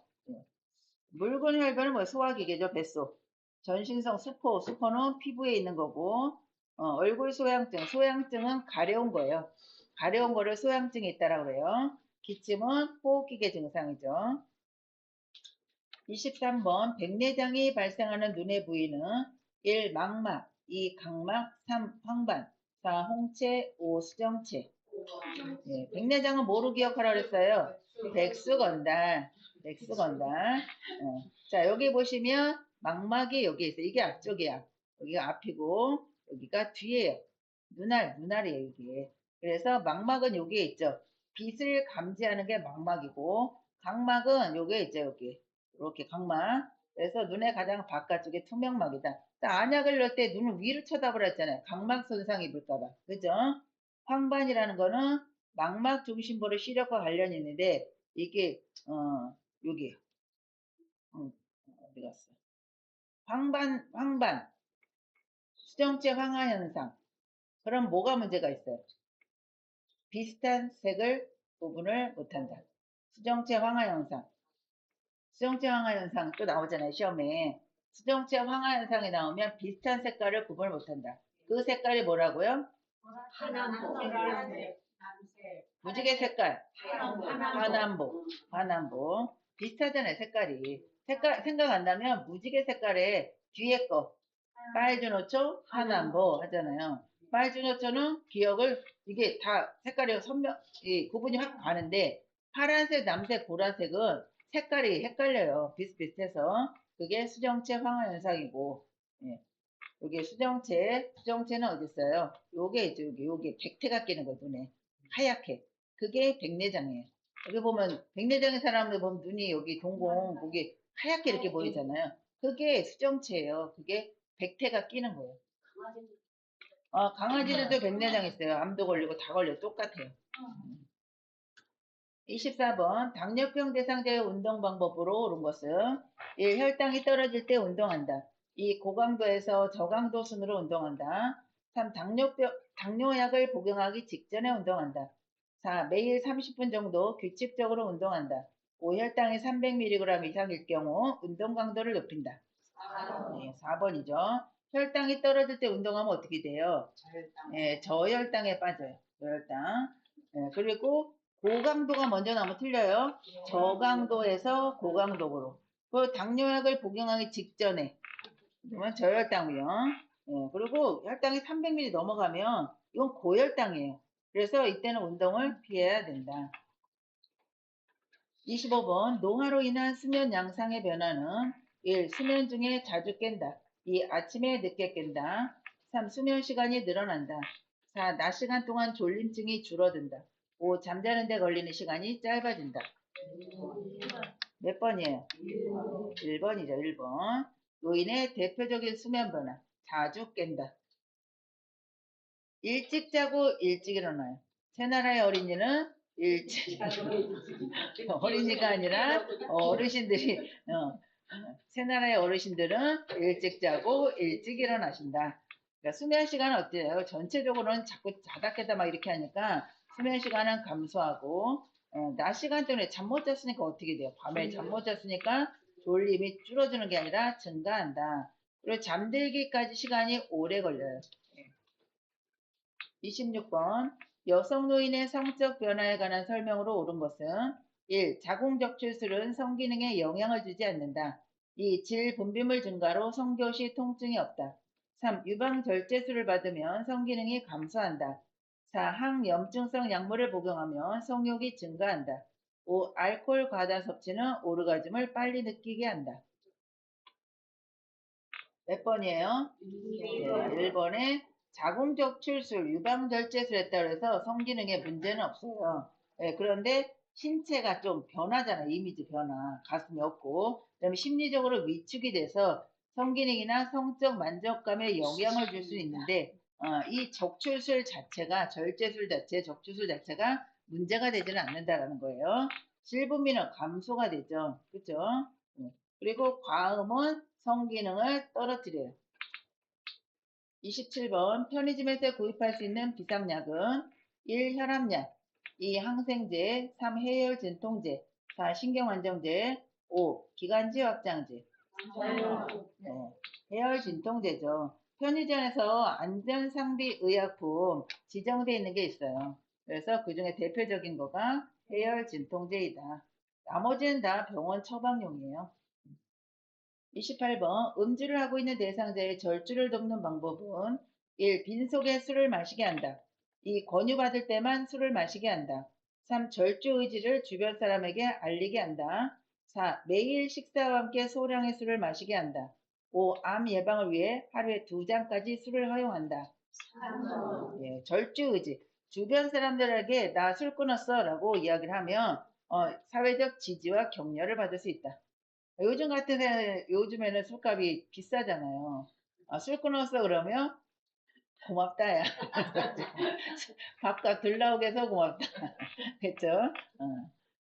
묽은 혈변은 뭐 소화기계죠. 뱃속. 전신성 수포. 수포는 피부에 있는 거고 얼굴 소양증. 소양증은 가려운 거예요. 가려운 거를 소양증이 있다라고 그래요. 기침은 호흡기계 증상이죠. 23번 백내장이 발생하는 눈의 부위는 1. 망막, 2. 각막, 3. 황반, 4. 홍채, 5. 수정체. 네, 백내장은 뭐로 기억하라고 그랬어요? 백수건달. 백수건달. 자, 여기 보시면 망막이 여기 있어요. 이게 앞쪽이야. 여기가 앞이고 여기가 뒤에요. 눈알이에요, 이게. 그래서 망막은 여기에 있죠. 빛을 감지하는 게 망막이고 각막은 여기에 있죠, 여기. 이렇게 각막. 그래서 눈의 가장 바깥쪽에 투명막이다. 자, 안약을 넣을 때 눈을 위로 쳐다보라 했잖아요. 각막 손상 입을까봐. 그죠? 황반이라는 거는 망막 중심부로 시력과 관련이 있는데 이게 여기 어디 갔어? 황반 수정체 황화 현상. 그럼 뭐가 문제가 있어요? 비슷한 색을 구분을 못한다. 수정체 황화 현상. 수정체 황화 현상 또 나오잖아요, 시험에. 수정체 황화 현상이 나오면 비슷한 색깔을 구분을 못한다. 그 색깔이 뭐라고요? 무지개 색깔. 반환보. 비슷하잖아요, 색깔이. 생각 안 나면 무지개 색깔에 뒤에 거. 빨주노초, 환환보 하잖아요. 빨주노초는 기억을, 이게 다 색깔이 구분이 확 가는데, 파란색, 남색, 보라색은 색깔이 헷갈려요. 비슷비슷해서. 그게 수정체 황화 현상이고, 예. 요게 수정체는 어디 있어요? 요게 있죠, 요게 백태가 끼는 거, 눈에. 하얗게. 그게 백내장이에요. 여기 보면, 백내장인 사람들 보면 눈이 여기 동공, 거기 하얗게 이렇게 보이잖아요. 그게 수정체예요. 그게 백태가 끼는 거예요. 강아지들도 백내장 있어요. 암도 걸리고 다 걸려. 똑같아요. 24번 당뇨병 대상자의 운동 방법으로 옳은 것은 1. 혈당이 떨어질 때 운동한다. 2. 고강도에서 저강도 순으로 운동한다. 3. 당뇨약을 복용하기 직전에 운동한다. 4. 매일 30분 정도 규칙적으로 운동한다. 5. 혈당이 300mg 이상일 경우 운동 강도를 높인다. 네, 4번이죠. 혈당이 떨어질 때 운동하면 어떻게 돼요? 저혈당에 빠져요. 저혈당. 그리고 고강도가 먼저 나오면 틀려요. 저강도에서 고강도로. 그 당뇨약을 복용하기 직전에. 그러면 저혈당이요. 그리고 혈당이 300mg 넘어가면 이건 고혈당이에요. 그래서 이때는 운동을 피해야 된다. 25번 농화로 인한 수면 양상의 변화는 1. 수면 중에 자주 깬다. 2. 아침에 늦게 깬다. 3. 수면 시간이 늘어난다. 4. 낮 시간 동안 졸림증이 줄어든다. 5. 잠자는 데 걸리는 시간이 짧아진다. 몇 번이에요? 1번이죠. 1번. 노인의 대표적인 수면 변화. 자주 깬다. 일찍 자고 일찍 일어나요. 새나라의 어린이는 일찍 어린이가 아니라 어르신들이 새나라의 어르신들은 일찍 자고 일찍 일어나신다. 그러니까 수면 시간은 어때요? 전체적으로는 자꾸 자다 깨다 막 이렇게 하니까 수면 시간은 감소하고 낮 시간 때문에 잠 못 잤으니까 어떻게 돼요? 밤에 잠 못 잤으니까 졸림이 줄어드는 게 아니라 증가한다. 그리고 잠들기까지 시간이 오래 걸려요. 26번 여성 노인의 성적 변화에 관한 설명으로 옳은 것은 1. 자궁적출술은 성기능에 영향을 주지 않는다. 2. 질 분비물 증가로 성교시 통증이 없다. 3. 유방절제술을 받으면 성기능이 감소한다. 4. 항염증성 약물을 복용하면 성욕이 증가한다. 5. 알코올 과다 섭취는 오르가즘을 빨리 느끼게 한다. 몇 번이에요? 1번에 자궁적출술, 유방절제술 했다고 해서 성기능에 문제는 없어요. 그런데 신체가 좀 변하잖아. 이미지 변화. 가슴이 없고. 그다음에 심리적으로 위축이 돼서 성기능이나 성적 만족감에 영향을 줄 수 있는데 이 적출술 자체가 절제술 자체, 적출술 자체가 문제가 되지는 않는다라는 거예요. 질분비는 감소가 되죠. 그죠? 그리고 과음은 성기능을 떨어뜨려요. 27번 편의점에서 구입할 수 있는 비상약은 1. 혈압약, 2. 항생제, 3. 해열 진통제, 4. 신경안정제, 5. 기관지 확장제. 해열 진통제죠. 편의점에서 안전상비 의약품 지정되어 있는 게 있어요. 그래서 그 중에 대표적인 거가 해열 진통제이다. 나머지는 다 병원 처방용이에요. 28번 음주를 하고 있는 대상자의 절주를 돕는 방법은 1. 빈속에 술을 마시게 한다. 2. 권유받을 때만 술을 마시게 한다. 3. 절주 의지를 주변 사람에게 알리게 한다. 4. 매일 식사와 함께 소량의 술을 마시게 한다. 5. 암 예방을 위해 하루에 2잔까지 술을 허용한다. 절주 의지. 주변 사람들에게 나 술 끊었어 라고 이야기를 하면 사회적 지지와 격려를 받을 수 있다. 요즘 같은 요즘에는 술값이 비싸잖아요. 술 끊었어 그러면 고맙다 야. 밥값 덜 나오게 해서 고맙다. 그렇죠?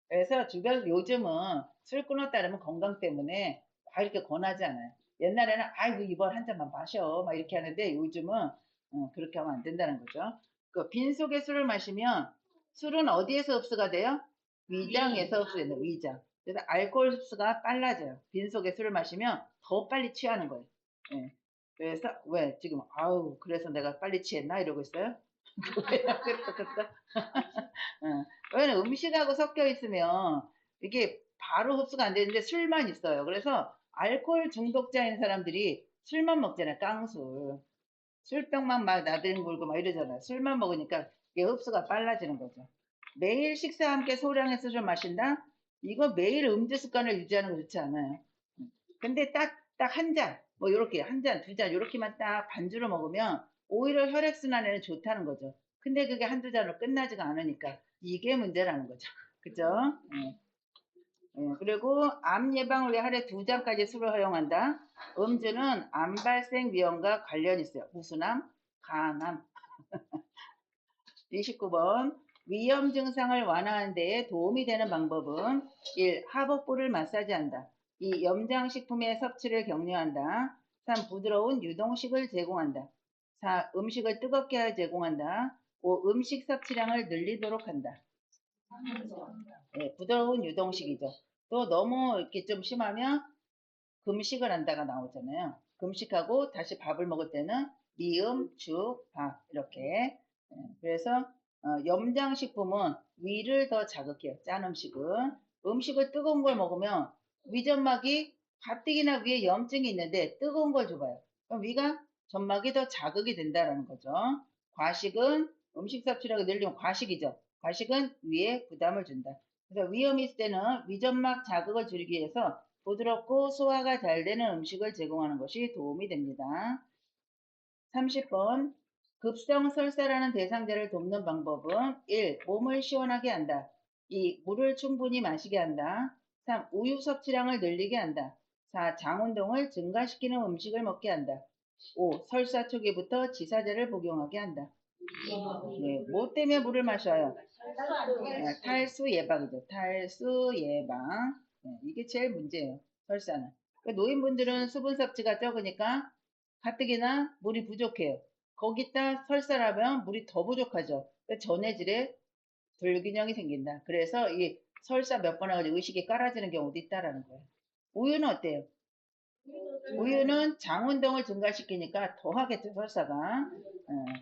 그래서 주변 요즘은 술 끊었다 그러면 건강 때문에 막 이렇게 권하지 않아요. 옛날에는 아이고 이번 한 잔만 마셔 막 이렇게 하는데 요즘은 그렇게 하면 안 된다는 거죠. 그 빈속에 술을 마시면 술은 어디에서 흡수가 돼요? 위장에서 흡수되는 위장. 그래서 알코올 흡수가 빨라져요. 빈속에 술을 마시면 더 빨리 취하는 거예요. 예. 그래서 왜 지금 아우 그래서 내가 빨리 취했나 이러고 있어요? 그랬어. 왜냐면 음식하고 섞여 있으면 이게 바로 흡수가 안 되는데 술만 있어요. 그래서 알코올 중독자인 사람들이 술만 먹잖아요. 깡술. 술병만 막 나들굴고 막 이러잖아요. 술만 먹으니까 이게 흡수가 빨라지는 거죠. 매일 식사와 함께 소량의 술을 마신다? 이거 매일 음주 습관을 유지하는 거 좋지 않아요. 근데 딱 한 잔, 뭐 요렇게 한 잔, 두 잔, 요렇게만 딱 반주로 먹으면 오히려 혈액순환에는 좋다는 거죠. 근데 그게 한두 잔으로 끝나지가 않으니까 이게 문제라는 거죠. 그죠? 그리고 암 예방을 위해 하루에 2잔까지 술을 허용한다. 음주는 암 발생 위험과 관련이 있어요. 우수암, 간암. 29번 위험 증상을 완화하는 데에 도움이 되는 방법은 1. 하복부를 마사지한다. 2. 염장식품의 섭취를 격려한다. 3. 부드러운 유동식을 제공한다. 4. 음식을 뜨겁게 하여 제공한다. 5. 음식 섭취량을 늘리도록 한다. 부드러운 유동식이죠. 또 너무 이렇게 좀 심하면 금식을 한다가 나오잖아요. 금식하고 다시 밥을 먹을 때는 미음, 죽, 밥 이렇게. 그래서 염장식품은 위를 더 자극해요. 짠 음식은. 음식을 뜨거운 걸 먹으면 위점막이 가뜩이나 위에 염증이 있는데 뜨거운 걸 줘봐요. 그럼 위가 점막이 더 자극이 된다는 거죠. 과식은 음식 섭취량을 늘리면 과식이죠. 과식은 위에 부담을 준다. 그래서 위험이 있을 때는 위점막 자극을 줄이기 위해서 부드럽고 소화가 잘 되는 음식을 제공하는 것이 도움이 됩니다. 30번 급성 설사라는 대상자를 돕는 방법은 1. 몸을 시원하게 한다. 2. 물을 충분히 마시게 한다. 3. 우유 섭취량을 늘리게 한다. 4. 장운동을 증가시키는 음식을 먹게 한다. 5. 설사 초기부터 지사제를 복용하게 한다. 뭐 때문에 물을 마셔요? 탈수 예방이죠. 탈수 예방. 이게 제일 문제예요. 설사는. 노인분들은 수분 섭취가 적으니까 가뜩이나 물이 부족해요. 거기다 설사라면 물이 더 부족하죠. 전해질에 불균형이 생긴다. 그래서 이 설사 몇 번 해가지고 의식이 깔아지는 경우도 있다라는 거예요. 우유는 어때요? 우유는 장운동을 증가시키니까 더 하겠죠, 설사가.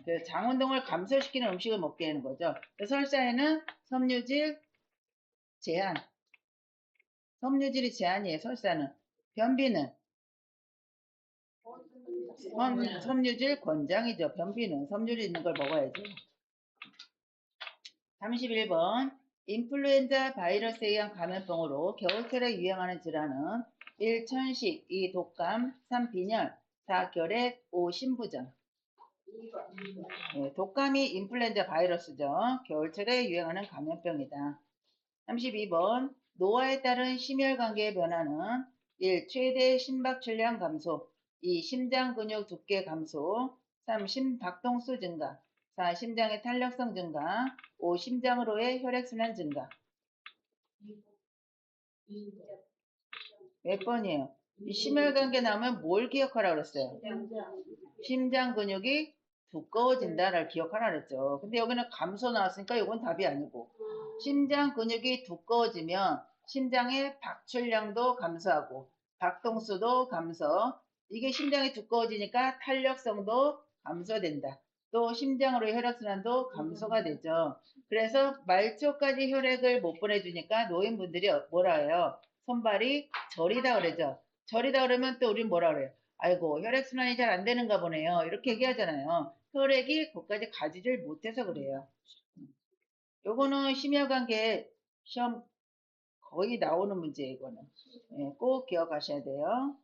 그 장운동을 감소시키는 음식을 먹게 되는 거죠. 설사에는 섬유질 제한, 섬유질이 제한이에요. 설사는. 변비는 섬유질 권장이죠. 변비는 섬유질 있는 걸 먹어야죠. 31번 인플루엔자 바이러스에 의한 감염병으로 겨울철에 유행하는 질환은 1. 천식, 2. 독감, 3. 빈혈, 4. 결핵, 5. 신부전. 네, 독감이 인플루엔자 바이러스죠. 겨울철에 유행하는 감염병이다. 32번 노화에 따른 심혈관계의 변화는 1. 최대 심박출량 감소, 2. 심장 근육 두께 감소, 3. 심박동수 증가, 4. 심장의 탄력성 증가, 5. 심장으로의 혈액순환 증가. 몇 번이에요? 이 심혈관계 나오면 뭘 기억하라 그랬어요? 심장 근육이 두꺼워진다를 기억하라 그랬죠. 근데 여기는 감소 나왔으니까 이건 답이 아니고 심장 근육이 두꺼워지면 심장의 박출량도 감소하고 박동수도 감소. 이게 심장이 두꺼워지니까 탄력성도 감소된다. 또 심장으로 혈액순환도 감소가 되죠. 그래서 말초까지 혈액을 못 보내주니까 노인분들이 뭐라 해요? 손발이 저리다 그러죠. 저리다 그러면 또 우린 뭐라 그래요? 아이고 혈액순환이 잘 안 되는가 보네요. 이렇게 얘기하잖아요. 혈액이 거기까지 가지를 못해서 그래요. 요거는 심혈관계 시험 거의 나오는 문제예요. 이거는 꼭 기억하셔야 돼요.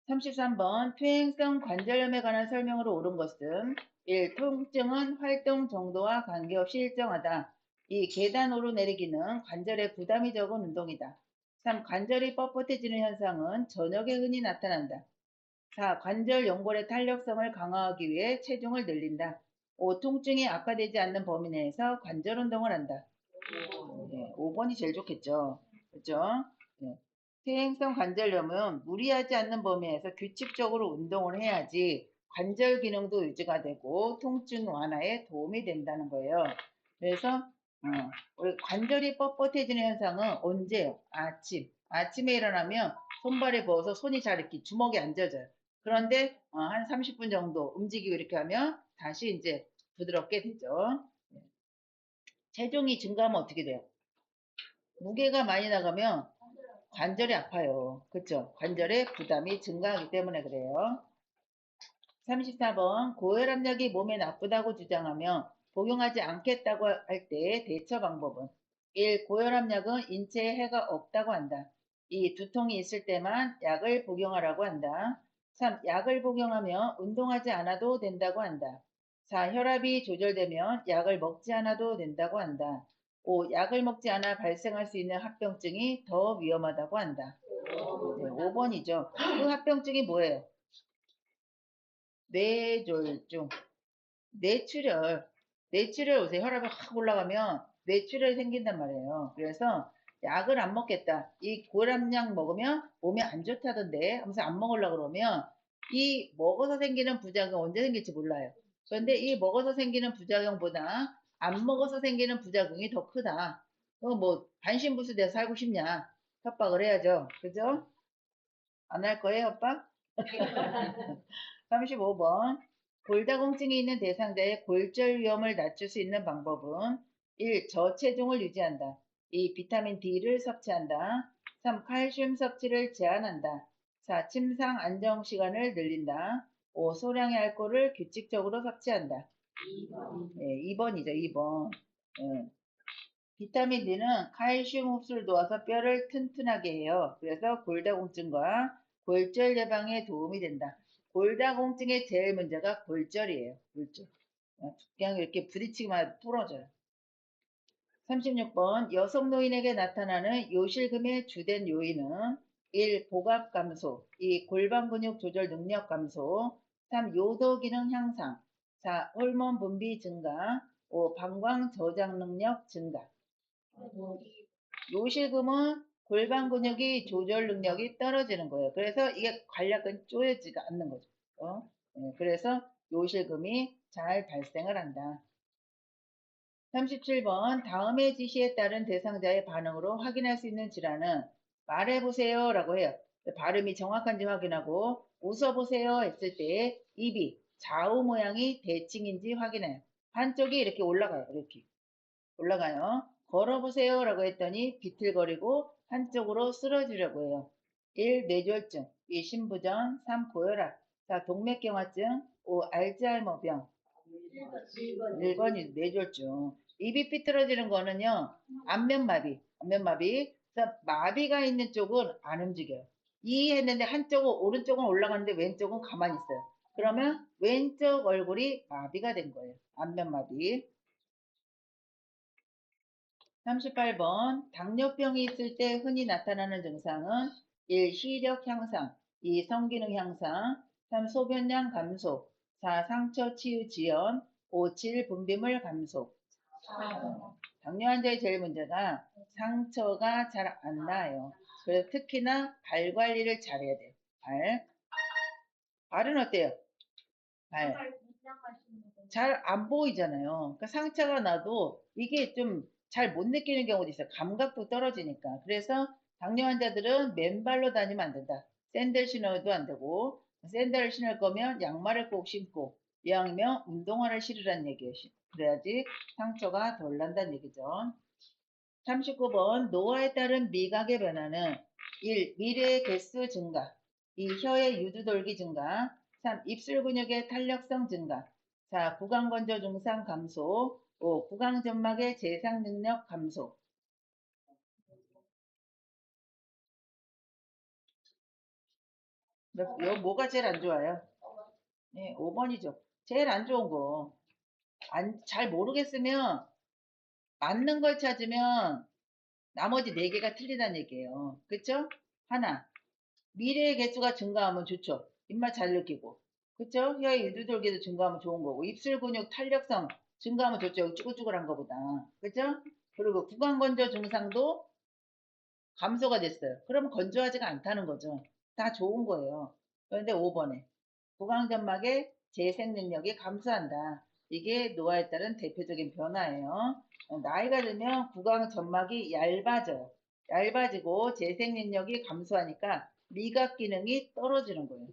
33번 퇴행성 관절염에 관한 설명으로 옳은 것은 1. 통증은 활동 정도와 관계없이 일정하다. 2. 계단 오르내리기는 관절에 부담이 적은 운동이다. 3. 관절이 뻣뻣해지는 현상은 저녁에 흔히 나타난다. 4. 관절 연골의 탄력성을 강화하기 위해 체중을 늘린다. 5. 통증이 악화되지 않는 범위 내에서 관절 운동을 한다. 5번이 제일 좋겠죠. 그렇죠? 네. 퇴행성 관절염은 무리하지 않는 범위에서 규칙적으로 운동을 해야지 관절 기능도 유지가 되고 통증 완화에 도움이 된다는 거예요. 그래서 우리 관절이 뻣뻣해지는 현상은 언제요? 아침에 일어나면 손발이 부어서 손이 잘 이렇게 주먹이 안 젖어요. 그런데 한 30분 정도 움직이고 이렇게 하면 다시 이제 부드럽게 되죠. 체중이 증가하면 어떻게 돼요? 무게가 많이 나가면 관절이 아파요. 그렇죠? 관절에 부담이 증가하기 때문에 그래요. 34번 고혈압약이 몸에 나쁘다고 주장하며 복용하지 않겠다고 할 때 대처 방법은 1. 고혈압약은 인체에 해가 없다고 한다. 2. 두통이 있을 때만 약을 복용하라고 한다. 3. 약을 복용하며 운동하지 않아도 된다고 한다. 4. 혈압이 조절되면 약을 먹지 않아도 된다고 한다. 5. 약을 먹지 않아 발생할 수 있는 합병증이 더 위험하다고 한다. 네, 5번이죠. 그 합병증이 뭐예요? 뇌졸중, 뇌출혈. 뇌출혈 요새 혈압이 확 올라가면 뇌출혈이 생긴단 말이에요. 그래서 약을 안 먹겠다. 이 고혈압약 먹으면 몸에 안 좋다던데 하면서 안 먹으려고 그러면 이 먹어서 생기는 부작용 언제 생길지 몰라요. 그런데 이 먹어서 생기는 부작용보다 안 먹어서 생기는 부작용이 더 크다. 뭐 반신부수 돼서 살고 싶냐? 협박을 해야죠. 그죠? 안 할 거예요, 협박? 35번 골다공증이 있는 대상자의 골절 위험을 낮출 수 있는 방법은 1. 저체중을 유지한다. 2. 비타민 D를 섭취한다. 3. 칼슘 섭취를 제한한다. 4. 침상 안정 시간을 늘린다. 5. 소량의 알코올을 규칙적으로 섭취한다. 2번이죠. 2번. 비타민 D는 칼슘 흡수를 도와서 뼈를 튼튼하게 해요. 그래서 골다공증과 골절 예방에 도움이 된다. 골다공증의 제일 문제가 골절이에요. 골절. 그냥 이렇게 부딪히기만 부러져요. 36번 여성 노인에게 나타나는 요실금의 주된 요인은 1. 복압 감소, 2. 골반 근육 조절 능력 감소, 3. 요도 기능 향상, 4. 호르몬 분비 증가, 5. 방광 저장 능력 증가. 요실금은 골반 근육이 조절 능력이 떨어지는 거예요. 그래서 이게 관략은 쪼여지가 않는 거죠. 그래서 요실금이 잘 발생을 한다. 37번 다음의 지시에 따른 대상자의 반응으로 확인할 수 있는 질환은 말해보세요 라고 해요. 발음이 정확한지 확인하고 웃어보세요 했을 때 입이 좌우 모양이 대칭인지 확인해요. 한쪽이 이렇게 올라가요. 이렇게 올라가요. 걸어보세요 라고 했더니 비틀거리고 한쪽으로 쓰러지려고 해요. 1. 뇌졸중, 2. 신부전, 3. 고혈압, 4. 동맥경화증, 5. 알츠하이머병, 1번이 뇌졸중. 입이 삐뚤어지는 거는요, 안면마비. 그래서 마비가 있는 쪽은 안 움직여요. 이 했는데 한쪽은 오른쪽은 올라가는데 왼쪽은 가만히 있어요. 그러면 왼쪽 얼굴이 마비가 된 거예요. 안면마비. 38번 당뇨병이 있을 때 흔히 나타나는 증상은 1. 시력 향상, 2. 성기능 향상, 3. 소변량 감소, 4. 상처 치유 지연, 5. 질 분비물 감소. 당뇨 환자의 제일 문제가 상처가 잘 안 나요. 그래서 특히나 발 관리를 잘해야 돼요. 발은 어때요? 발. 잘 안 보이잖아요. 그러니까 상처가 나도 이게 좀 잘 못 느끼는 경우도 있어요. 감각도 떨어지니까. 그래서 당뇨 환자들은 맨발로 다니면 안 된다. 샌들 신어도 안 되고, 샌들을 신을 거면 양말을 꼭 신고, 이왕이면 운동화를 신으라는 얘기예요. 그래야지 상처가 덜 난다는 얘기죠. 39번 노화에 따른 미각의 변화는 1. 미래의 개수 증가, 2. 혀의 유두돌기 증가, 3. 입술 근육의 탄력성 증가, 4. 구강건조 증상 감소, 5. 구강점막의 재상 능력 감소. 뭐가 제일 안 좋아요? 네, 5번이죠. 제일 안 좋은 거. 잘 모르겠으면 맞는 걸 찾으면 나머지 4개가 틀리다는 얘기예요. 그쵸? 하나. 미래의 개수가 증가하면 좋죠. 입맛 잘 느끼고. 그쵸? 혀의 유두돌기도 증가하면 좋은 거고. 입술 근육 탄력성 증가하면 좋죠. 쭈글쭈글한 거보다. 그쵸? 그리고 구강건조 증상도 감소가 됐어요. 그러면 건조하지가 않다는 거죠. 다 좋은 거예요. 그런데 5번에 구강점막의 재생 능력이 감소한다. 이게 노화에 따른 대표적인 변화예요. 나이가 들면 구강점막이 얇아져요. 얇아지고 재생 능력이 감소하니까 미각 기능이 떨어지는 거예요.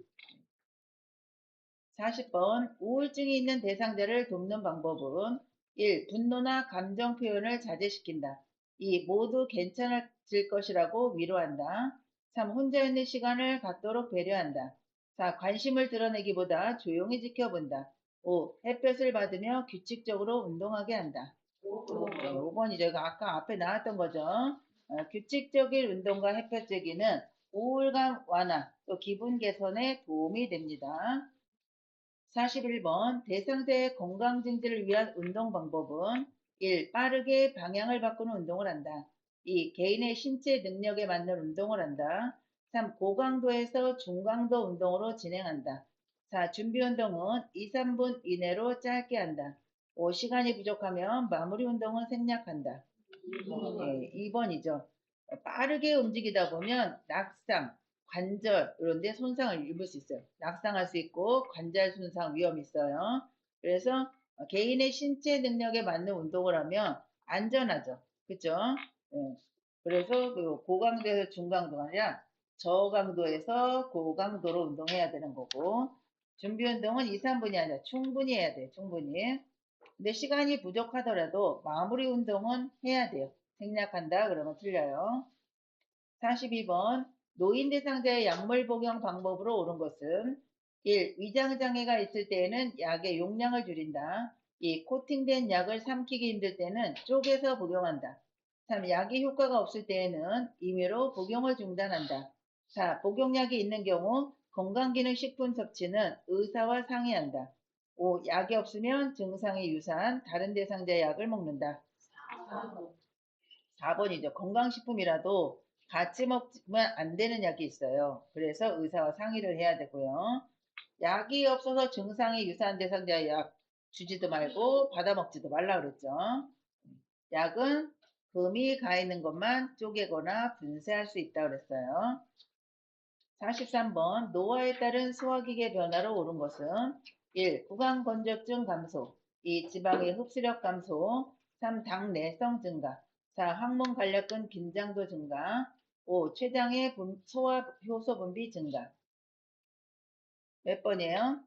40번 우울증이 있는 대상자를 돕는 방법은 1. 분노나 감정 표현을 자제시킨다. 2. 모두 괜찮아질 것이라고 위로한다. 3. 혼자 있는 시간을 갖도록 배려한다. 4. 관심을 드러내기보다 조용히 지켜본다. 5. 햇볕을 받으며 규칙적으로 운동하게 한다. 5번이죠. 아까 앞에 나왔던 거죠. 규칙적인 운동과 햇볕 쬐기는 우울감 완화, 또 기분 개선에 도움이 됩니다. 41번 대상자의 건강 증진을 위한 운동 방법은 1. 빠르게 방향을 바꾸는 운동을 한다. 2. 개인의 신체 능력에 맞는 운동을 한다. 3. 고강도에서 중강도 운동으로 진행한다. 4. 준비 운동은 2, 3분 이내로 짧게 한다. 5. 시간이 부족하면 마무리 운동은 생략한다. 2번이죠. 빠르게 움직이다 보면 낙상, 관절 이런 데 손상을 입을 수 있어요. 낙상할 수 있고 관절 손상 위험이 있어요. 그래서 개인의 신체 능력에 맞는 운동을 하면 안전하죠. 그죠? 예. 그래서 그 고강도에서 중강도가 아니라 저강도에서 고강도로 운동해야 되는 거고 준비 운동은 2, 3분이 아니라 충분히 해야 돼요. 충분히. 근데 시간이 부족하더라도 마무리 운동은 해야 돼요. 생략한다 그러면 틀려요. 42번 노인 대상자의 약물 복용 방법으로 옳은 것은 1. 위장장애가 있을 때에는 약의 용량을 줄인다. 2. 코팅된 약을 삼키기 힘들 때는 쪼개서 복용한다. 3. 약이 효과가 없을 때에는 임의로 복용을 중단한다. 4. 복용약이 있는 경우 건강기능식품 섭취는 의사와 상의한다. 5. 약이 없으면 증상이 유사한 다른 대상자의 약을 먹는다. 4번이죠. 건강식품이라도 같이 먹으면 안 되는 약이 있어요. 그래서 의사와 상의를 해야 되고요. 약이 없어서 증상이 유사한 대상자의 약 주지도 말고 받아 먹지도 말라 그랬죠. 약은 금이 가 있는 것만 쪼개거나 분쇄할 수 있다 그랬어요. 43번 노화에 따른 소화기계 변화로 옳은 것은 1. 구강건조증 감소, 2. 지방의 흡수력 감소, 3. 당내성 증가, 4. 항문 간략근 긴장도 증가, 5. 췌장의 소화 효소 분비 증가. 몇 번이에요?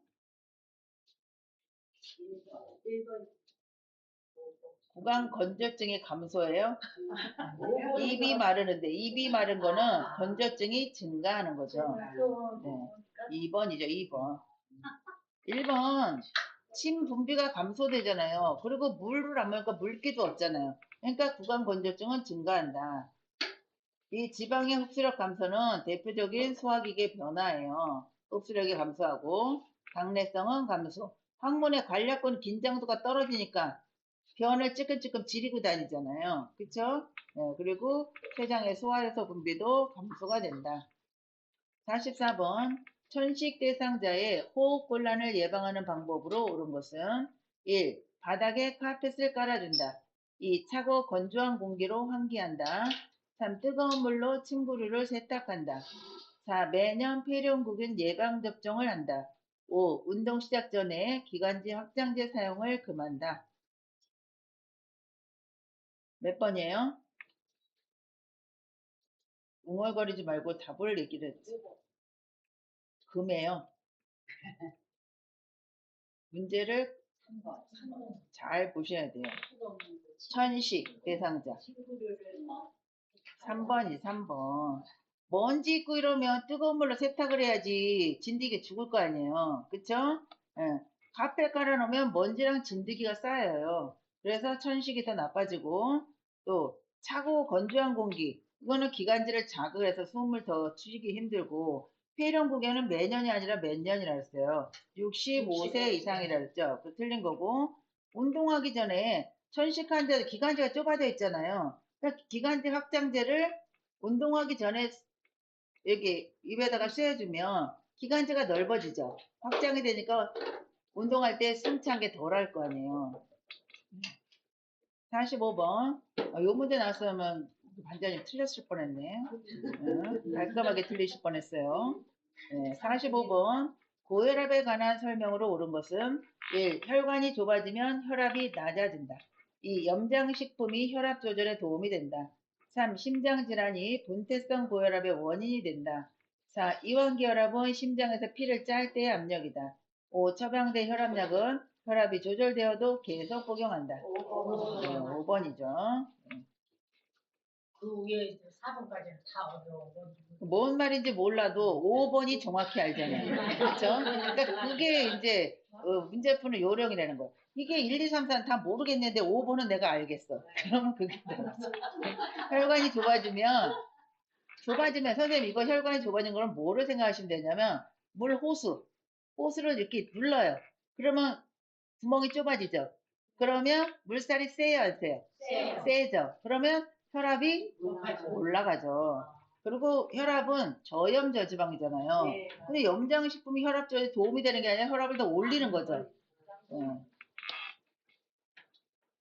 구강 건조증이 감소해요? 입이 마르는데 입이 마른 거는 건조증이 증가하는 거죠. 네. 2번이죠. 2번. 1번 침 분비가 감소되잖아요. 그리고 물을 안 먹으니까 물기도 없잖아요. 그러니까 구강 건조증은 증가한다. 이 지방의 흡수력 감소는 대표적인 소화기계 변화예요. 흡수력이 감소하고 당내성은 감소. 항문의 관략근 긴장도가 떨어지니까 변을 찌끔찌끔 지리고 다니잖아요. 그쵸? 네, 그리고 췌장의 소화효소 분비도 감소가 된다. 44번 천식 대상자의 호흡곤란을 예방하는 방법으로 옳은 것은 1. 바닥에 카펫을 깔아준다. 2. 차고 건조한 공기로 환기한다. 3. 뜨거운 물로 침구류를 세탁한다. 4. 매년 폐렴구균 예방접종을 한다. 5. 운동 시작 전에 기관지 확장제 사용을 금한다. 몇 번이에요? 웅얼거리지 말고 답을 얘기를 했지. 금해요. 문제를 잘 보셔야 돼요. 천식 대상자 3번이 3번. 먼지 있고 이러면 뜨거운 물로 세탁을 해야지 진드기 죽을 거 아니에요. 그쵸? 예. 카페 깔아놓으면 먼지랑 진드기가 쌓여요. 그래서 천식이 더 나빠지고 또 차고 건조한 공기 이거는 기관지를 자극해서 숨을 더 쉬기 힘들고 폐렴국에는 매년이 아니라 몇 년이라 했어요. 65세 이상이라 했죠. 그 틀린 거고 운동하기 전에 천식 환자 기관지가 좁아져 있잖아요. 그러니까 기관지 확장제를 운동하기 전에 여기 입에다가 쐬어주면 기관지가 넓어지죠. 확장이 되니까 운동할 때 숨찬 게 덜 할 거 아니에요. 45번. 요 문제 나왔으면 반장님 틀렸을 뻔했네. 깔끔하게 틀리실 뻔했어요. 네, 45번. 고혈압에 관한 설명으로 옳은 것은 1. 혈관이 좁아지면 혈압이 낮아진다. 2. 염장식품이 혈압 조절에 도움이 된다. 3. 심장질환이 분태성 고혈압의 원인이 된다. 4. 이완기혈압은 심장에서 피를 짤 때의 압력이다. 5. 처방된 혈압약은 혈압이 조절되어도 계속 복용한다. 5번이죠. 그 위에 4번까지는 다 어려워. 뭔 말인지 몰라도 5번이 정확히 알잖아요. 그렇죠? 그러니까 그게 이제 문제 푸는 요령이라는 거예요. 이게 1, 2, 3, 4는 다 모르겠는데 5번은 내가 알겠어. 그러면 그게 되겠죠. 혈관이 좁아지면 선생님 이거 혈관이 좁아진 거는 뭐를 생각하시면 되냐면 물 호수를 이렇게 눌러요. 그러면 구멍이 좁아지죠. 그러면 물살이 세요, 안 세요? 세죠. 그러면 혈압이 올라가죠. 그리고 혈압은 저염저지방이잖아요. 근데 염장식품이 혈압 조절에 도움이 되는 게 아니라 혈압을 더 올리는 거죠.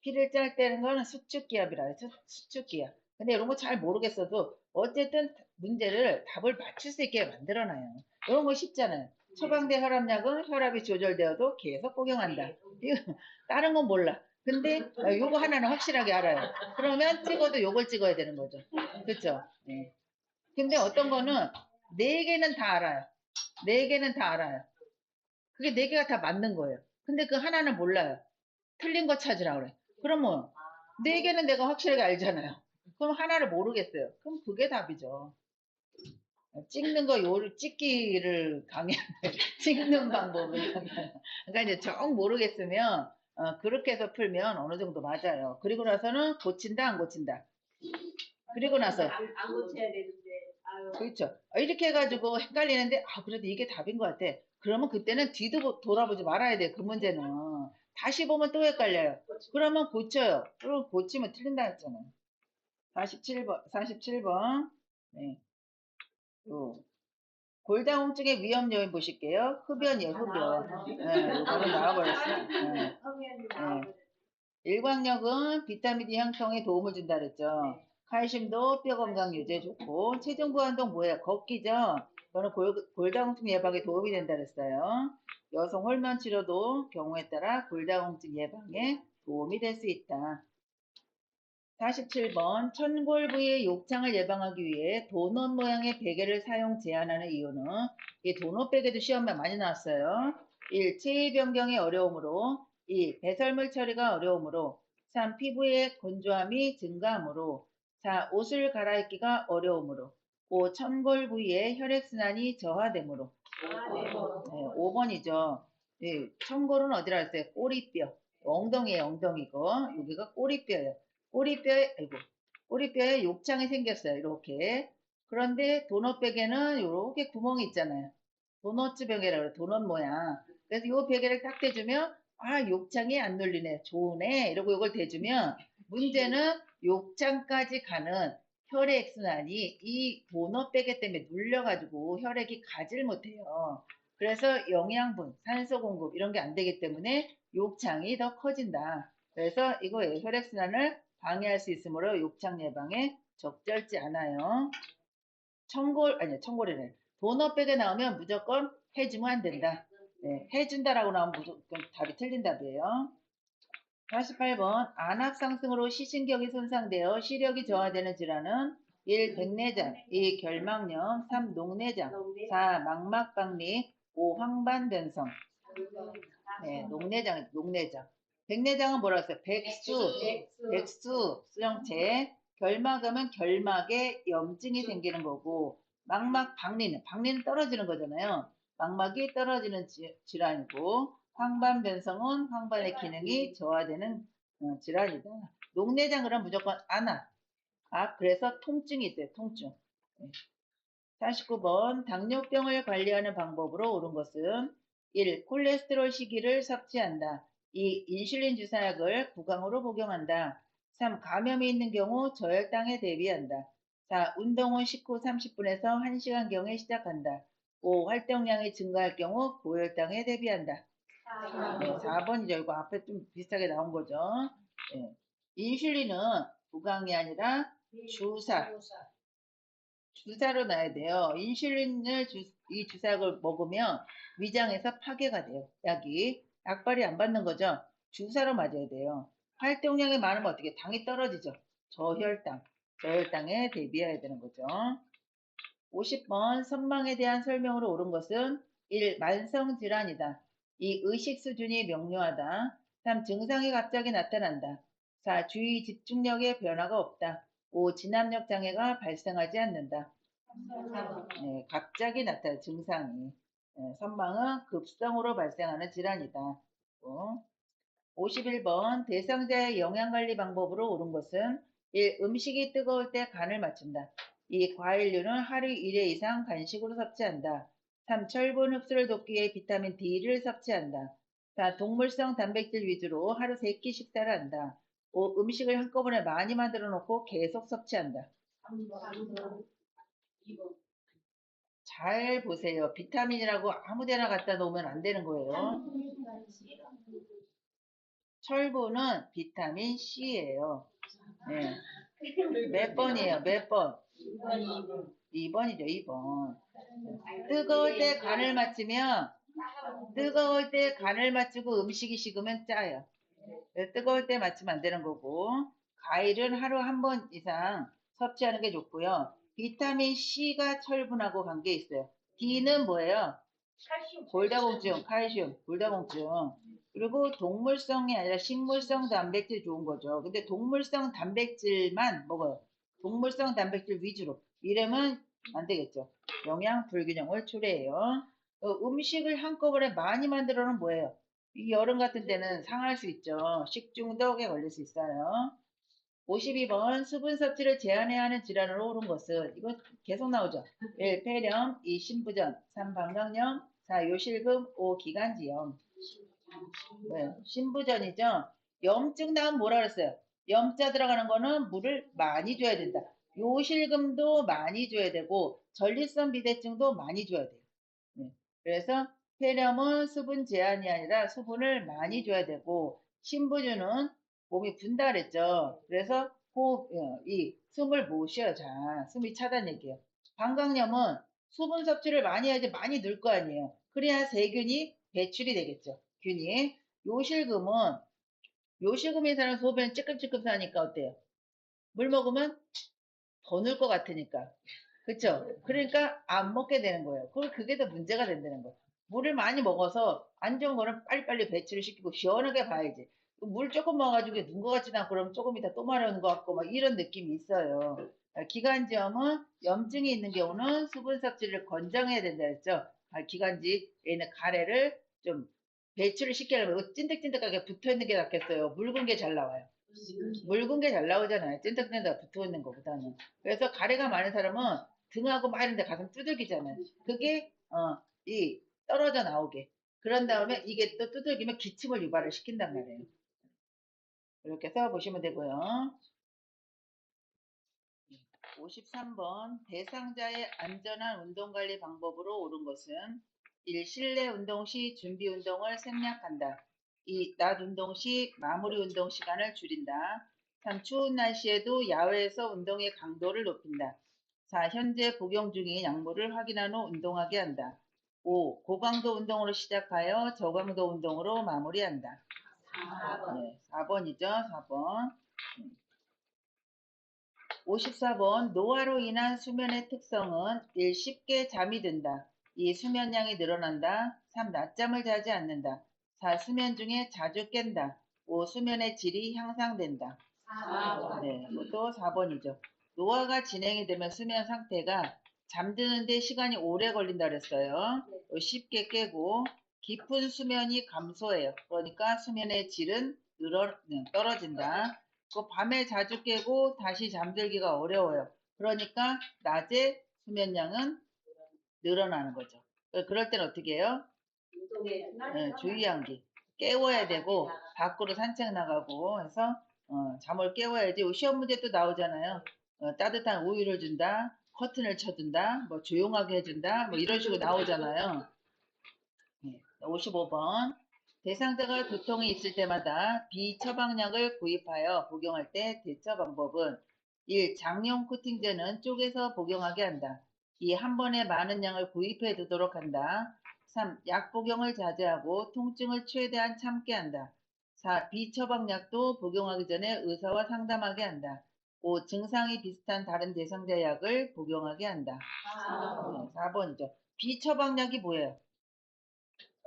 피를 짤 때는 거는 수축기압이라 해서 수축기압. 근데 이런 거 잘 모르겠어도 어쨌든 문제를 답을 맞출 수 있게 만들어놔요. 이런 거 쉽잖아요. 처방된 혈압약은 혈압이 조절되어도 계속 복용한다. 다른 건 몰라. 근데 요거 하나는 확실하게 알아요. 그러면 찍어도 요걸 찍어야 되는 거죠. 그렇죠? 네. 근데 어떤 거는 네 개는 다 알아요. 네 개는 다 알아요. 그게 네 개가 다 맞는 거예요. 근데 그 하나는 몰라요. 틀린 거 찾으라 그래. 그러면 네 개는 내가 확실하게 알잖아요. 그럼 하나를 모르겠어요. 그럼 그게 답이죠. 찍는 거 찍기를 찍는 방법을 그러니까 이제 정 모르겠으면 그렇게 해서 풀면 어느 정도 맞아요. 그리고 나서는 고친다 안 고친다. 그리고 나서 안 고쳐야 되는데. 아유. 그렇죠. 이렇게 해가지고 헷갈리는데 그래도 이게 답인 것 같아. 그러면 그때는 뒤도 돌아보지 말아야 돼. 그 문제는 다시 보면 또 헷갈려요. 그러면 고쳐요. 그럼 고치면 틀린다 했잖아요. 47번. 네. 골다공증의 위험 요인 보실게요. 흡연이에요, 흡연. 네, 이거는 나와버렸어요. 네. 일광역은 비타민 D 형성에 도움을 준다 그랬죠. 칼슘도 뼈 건강 유지에 좋고, 체중 부활동 뭐예요? 걷기죠. 이거는 골다공증 예방에 도움이 된다 그랬어요. 여성 호르몬 치료도 경우에 따라 골다공증 예방에 도움이 될 수 있다. 47번 천골 부위의 욕창을 예방하기 위해 도넛 모양의 베개를 사용 제한하는 이유는 이 도넛 베개도 시험에 많이 나왔어요. 1. 체위 변경이 어려움으로 2. 배설물 처리가 어려움으로 3. 피부의 건조함이 증가하므로. 4. 옷을 갈아입기가 어려우므로. 5. 천골 부위의 혈액순환이 저하되므로. 네, 5번이죠. 네, 천골은 어디라 했어요? 꼬리뼈. 엉덩이에요, 엉덩이고. 여기가 꼬리뼈예요. 꼬리뼈에, 아이고, 꼬리뼈에 욕창이 생겼어요. 이렇게. 그런데 도넛백에는 이렇게 구멍이 있잖아요. 도넛 벽이라고 그래, 도넛 모양. 그래서 이 베개를 딱 대주면, 아, 욕창이 안 눌리네. 좋으네. 이러고 이걸 대주면, 문제는 욕창까지 가는 혈액순환이 이 도넛 베개 때문에 눌려가지고 혈액이 가질 못해요. 그래서 영양분, 산소 공급 이런 게 안 되기 때문에 욕창이 더 커진다. 그래서 이거예요. 혈액순환을 방해할 수 있으므로 욕창 예방에 적절치 않아요. 청골, 아니, 청골이래. 도넛백에 나오면 무조건 해주면 안 된다. 네, 해준다라고 나오면 무조건 답이 틀린 답이에요. 48번. 안압 상승으로 시신경이 손상되어 시력이 저하되는 질환은 1. 백내장, 2. 결막염, 3. 녹내장, 4. 망막박리, 5. 황반변성. 네, 녹내장. 백내장은 뭐라 했어요? 백수, 수정체. 결막염은 결막에 염증이 생기는 거고, 박리는 떨어지는 거잖아요. 망막이 떨어지는 질환이고, 황반변성은 황반의 기능이 저하되는 질환이다. 녹내장은 무조건 안압. 그래서 통증이 있어요, 통증. 네. 49번. 당뇨병을 관리하는 방법으로 옳은 것은 1. 콜레스테롤 시기를 섭취한다. 2. 인슐린 주사약을 구강으로 복용한다. 3. 감염이 있는 경우 저혈당에 대비한다. 4. 운동 후 식후 30분에서 1시간경에 시작한다. 5. 활동량이 증가할 경우 고혈당에 대비한다. 네, 4번이죠. 이거 앞에 좀 비슷하게 나온 거죠. 네. 인슐린은 구강이 아니라 주사로 놔야 돼요. 인슐린을 이 주사약을 먹으면 위장에서 파괴가 돼요. 약이. 약발이 안 받는 거죠. 주사로 맞아야 돼요. 활동량이 많으면 어떻게? 당이 떨어지죠. 저혈당에 대비해야 되는 거죠. 50번. 선망에 대한 설명으로 옳은 것은 1. 만성질환이다. 2. 의식 수준이 명료하다. 3. 증상이 갑자기 나타난다. 4. 주의 집중력에 변화가 없다. 5. 진압력 장애가 발생하지 않는다. 네, 갑자기 나타난 증상이. 네, 선망은 급성으로 발생하는 질환이다. 51번. 대상자의 영양관리 방법으로 옳은 것은 1. 음식이 뜨거울 때 간을 맞춘다. 2. 과일류는 하루 1회 이상 간식으로 섭취한다. 3. 철분 흡수를 돕기 위해 비타민 D를 섭취한다. 4. 동물성 단백질 위주로 하루 3끼 식사를 한다. 5. 음식을 한꺼번에 많이 만들어 놓고 계속 섭취한다. 잘 보세요. 비타민이라고 아무데나 갖다 놓으면 안 되는 거예요. 철분은 비타민 C예요. 네. 몇 번이에요? 몇 번? 2번이죠, 2번. 뜨거울 때 간을 맞추고 음식이 식으면 짜요. 뜨거울 때 맞추면 안 되는 거고, 과일은 하루 한 번 이상 섭취하는 게 좋고요. 비타민 C가 철분하고 관계 있어요. D는 뭐예요? 골다공증, 칼슘, 골다공증. 그리고 동물성이 아니라 식물성 단백질 좋은 거죠. 근데 동물성 단백질만 먹어요. 동물성 단백질 위주로. 이러면 안 되겠죠. 영양 불균형을 초래해요. 음식을 한꺼번에 많이 만들어는 뭐예요? 이 여름 같은 때는 상할 수 있죠. 식중독에 걸릴 수 있어요. 52번. 수분 섭취를 제한해야 하는 질환으로 옳은 것은, 이거 계속 나오죠. 1. 폐렴, 2. 신부전, 3. 방광염, 4. 요실금, 5. 기관지염. 네, 신부전이죠. 염증 나면 뭐라 그랬어요? 염자 들어가는 거는 물을 많이 줘야 된다. 요실금도 많이 줘야 되고 전립선 비대증도 많이 줘야 돼요. 네, 그래서 폐렴은 수분 제한이 아니라 수분을 많이 줘야 되고, 신부전은 몸이 분다 그랬죠. 그래서 이 숨을 못 쉬어요. 자, 숨이 차단 얘기예요. 방광염은 수분 섭취를 많이 해야지 많이 늘 거 아니에요. 그래야 세균이 배출이 되겠죠. 균이. 요실금은 요실금이 사는 소변 찌끔찌끔 사니까 어때요? 물 먹으면 더 넣을 것 같으니까. 그쵸? 그러니까 안 먹게 되는 거예요. 그게 더 문제가 된다는 거예요. 물을 많이 먹어서 안 좋은 거는 빨리빨리 배출을 시키고 시원하게 봐야지. 물 조금 먹어가지고 눈 것 같지도 않고 그러면 조금 이따 또 마려운 것 같고 막 이런 느낌이 있어요. 기관지염은 염증이 있는 경우는 수분 섭취를 권장해야 된다 했죠. 기관지 얘는 가래를 좀 배출을 시키려면 이거 찐득찐득하게 붙어 있는 게 낫겠어요. 묽은 게 잘 나와요. 묽은 게 잘 나오잖아요. 찐득찐득 붙어 있는 것보다는. 그래서 가래가 많은 사람은 등하고 막 이런 데 가슴 두들기잖아요. 그게 이 떨어져 나오게. 그런 다음에 이게 또 두들기면 기침을 유발을 시킨단 말이에요. 이렇게 써보시면 되고요. 53번 대상자의 안전한 운동관리 방법으로 옳은 것은 1. 실내 운동 시 준비 운동을 생략한다. 2. 낮 운동 시 마무리 운동 시간을 줄인다. 3. 추운 날씨에도 야외에서 운동의 강도를 높인다. 4. 현재 복용 중인 약물을 확인한 후 운동하게 한다. 5. 고강도 운동으로 시작하여 저강도 운동으로 마무리한다. 4번. 네, 4번이죠. 4번. 54번 노화로 인한 수면의 특성은 1. 쉽게 잠이 든다. 2. 수면량이 늘어난다. 3. 낮잠을 자지 않는다. 4. 수면 중에 자주 깬다. 5. 수면의 질이 향상된다. 4번. 네, 이것도 4번이죠. 노화가 진행이 되면 수면 상태가 잠드는데 시간이 오래 걸린다 그랬어요. 쉽게 깨고 깊은 수면이 감소해요. 그러니까 수면의 질은 떨어진다. 그 밤에 자주 깨고 다시 잠들기가 어려워요. 그러니까 낮에 수면량은 늘어나는 거죠. 그럴 땐 어떻게 해요? 주의한기. 깨워야 되고 밖으로 산책 나가고 해서 잠을 깨워야지. 시험 문제 또 나오잖아요. 따뜻한 우유를 준다, 커튼을 쳐준다, 뭐 조용하게 해준다, 뭐 이런 식으로 나오잖아요. 55번 대상자가 두통이 있을 때마다 비처방약을 구입하여 복용할 때 대처 방법은 1. 장용 코팅제는 쪼개서 복용하게 한다. 2. 한 번에 많은 양을 구입해 두도록 한다. 3. 약 복용을 자제하고 통증을 최대한 참게 한다. 4. 비처방약도 복용하기 전에 의사와 상담하게 한다. 5. 증상이 비슷한 다른 대상자 약을 복용하게 한다. 4번이죠. 비처방약이 뭐예요?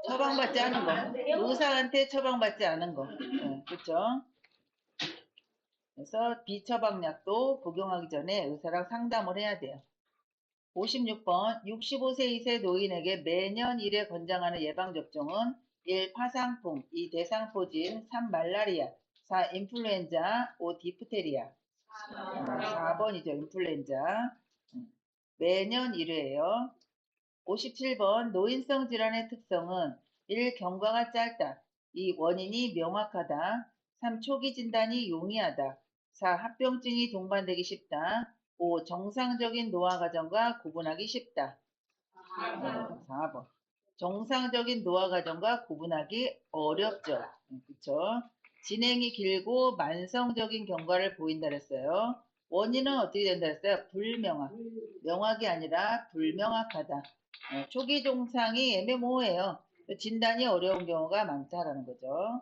처방받지 않은 거. 의사한테 처방받지 않은 거. 그렇죠? 그래서 비처방약도 복용하기 전에 의사랑 상담을 해야 돼요. 56번 65세 이세 노인에게 매년 1회 권장하는 예방접종은 1. 파상풍, 2. 대상포진, 3. 말라리아, 4. 인플루엔자, 5. 디프테리아. 4번이죠. 인플루엔자. 매년 1회예요. 57번 노인성 질환의 특성은 1. 경과가 짧다. 2. 원인이 명확하다. 3. 초기 진단이 용이하다. 4. 합병증이 동반되기 쉽다. 5. 정상적인 노화 과정과 구분하기 쉽다. 4번. 정상적인 노화 과정과 구분하기 어렵죠. 그렇죠? 진행이 길고 만성적인 경과를 보인다 그랬어요. 원인은 어떻게 된다 그랬어요? 불명확. 명확이 아니라 불명확하다. 초기 증상이 애매모호해요. 진단이 어려운 경우가 많다라는 거죠.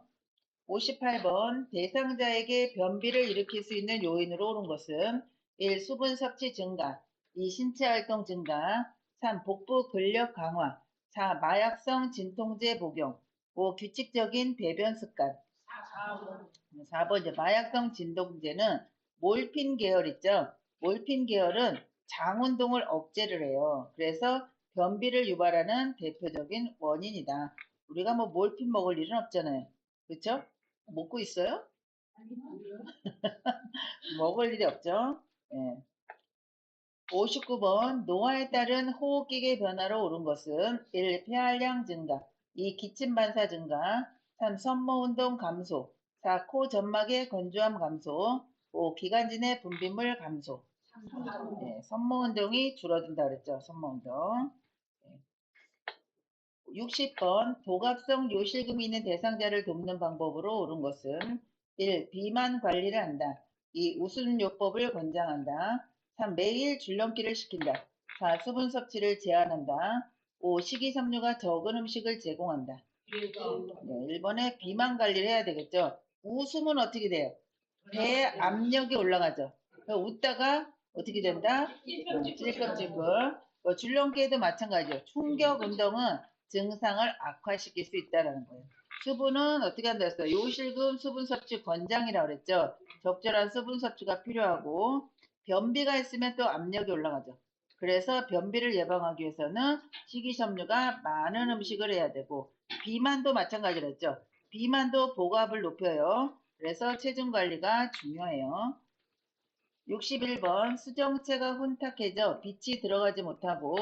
58번 대상자에게 변비를 일으킬 수 있는 요인으로 오른 것은 1. 수분 섭취 증가, 2. 신체 활동 증가, 3. 복부 근력 강화, 4. 마약성 진통제 복용, 5. 규칙적인 배변 습관. 4번 이제 마약성 진통제는 몰핀 계열 있죠. 몰핀 계열은 장 운동을 억제를 해요. 그래서 변비를 유발하는 대표적인 원인이다. 우리가 뭐 몰핀 먹을 일은 없잖아요. 그렇죠? 먹고 있어요? 먹을 일이 없죠. 예. 59번 노화에 따른 호흡기계 변화로 오른 것은 1. 폐활량 증가, 2. 기침 반사 증가, 3. 섬모운동 감소, 4. 코 점막의 건조함 감소, 5. 기관지 내 분비물 감소. 섬모운동이 줄어든다 그랬죠. 섬모운동. 60번 도갑성 요실금이 있는 대상자를 돕는 방법으로 옳은 것은 1. 비만 관리를 한다. 2. 우순요법을 권장한다. 3. 매일 줄넘기를 시킨다. 4. 수분 섭취를 제한한다. 5. 식이섬유가 적은 음식을 제공한다. 1번에 비만 관리를 해야 되겠죠. 웃으면 어떻게 돼요? 배 압력이 올라가죠. 웃다가 어떻게 된다? 찔끔찔끔. 줄넘기에도 마찬가지예요. 충격 운동은 증상을 악화시킬 수 있다는 거예요. 수분은 어떻게 한다 했어요? 요실금 수분 섭취 권장이라고 그랬죠. 적절한 수분 섭취가 필요하고 변비가 있으면 또 압력이 올라가죠. 그래서 변비를 예방하기 위해서는 식이섬유가 많은 음식을 해야 되고 비만도 마찬가지로 했죠. 비만도 복압을 높여요. 그래서 체중 관리가 중요해요. 61번 수정체가 혼탁해져 빛이 들어가지 못하고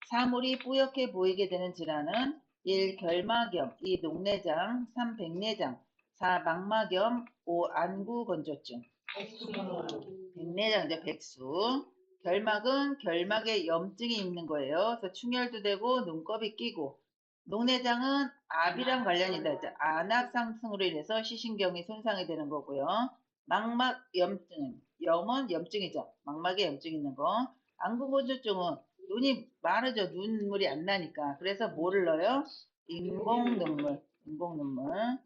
사물이 뿌옇게 보이게 되는 질환은 1. 결막염, 2. 녹내장, 3. 백내장, 4. 망막염, 5. 안구건조증. 백내장이죠, 백수. 결막은 결막에 염증이 있는 거예요. 그래서 충혈도 되고 눈곱이 끼고. 녹내장은 압이랑 관련이 있다. 안압 상승으로 인해서 시신경이 손상이 되는 거고요. 망막 염증, 염은 염증이죠. 망막에 염증 있는 거. 안구건조증은 눈이 마르죠. 눈물이 안 나니까. 그래서 뭐를 넣어요? 인공눈물. 인공눈물.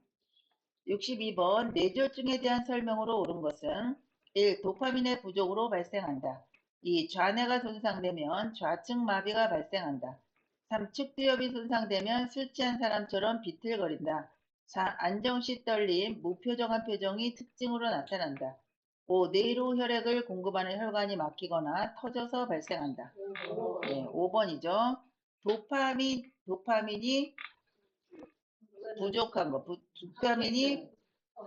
62번 뇌졸중에 대한 설명으로 옳은 것은 1. 도파민의 부족으로 발생한다. 2. 좌뇌가 손상되면 좌측 마비가 발생한다. 3. 측두엽이 손상되면 술 취한 사람처럼 비틀거린다. 4. 안정시 떨림, 무표정한 표정이 특징으로 나타난다. 5. 뇌로 혈액을 공급하는 혈관이 막히거나 터져서 발생한다. 네, 5번이죠. 도파민이 부족한 거, 도파민이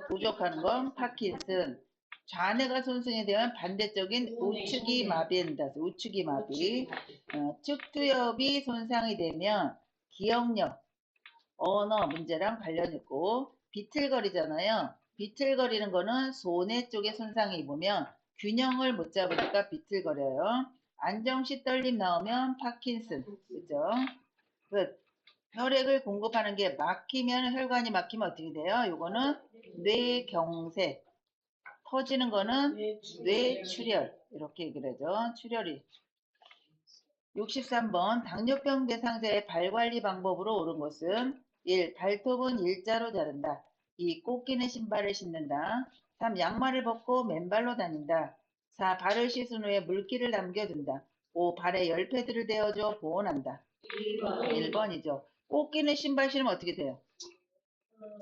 부족한 건 파킨슨. 좌뇌가 손상이 되면 반대적인 우측이 마비된다. 우측이 마비. 측두엽이 손상이 되면 기억력, 언어 문제랑 관련 있고 비틀거리잖아요. 비틀거리는 거는 소뇌 쪽에 손상이 입으면 균형을 못 잡으니까 비틀거려요. 안정시 떨림 나오면 파킨슨. 그죠? 혈액을 공급하는 게 막히면 혈관이 막히면 어떻게 돼요? 요거는 뇌경색. 터지는 거는 뇌출혈. 이렇게 얘기를 하죠. 출혈이. 63번 당뇨병 대상자의 발관리 방법으로 옳은 것은 1. 발톱은 일자로 자른다. 2. 꼭 끼는 신발을 신는다. 3. 양말을 벗고 맨발로 다닌다. 4. 발을 씻은 후에 물기를 남겨둔다. 5. 발에 열패들을 대어줘 보온한다. 1번이죠. 꼭 끼는 신발 신으면 어떻게 돼요?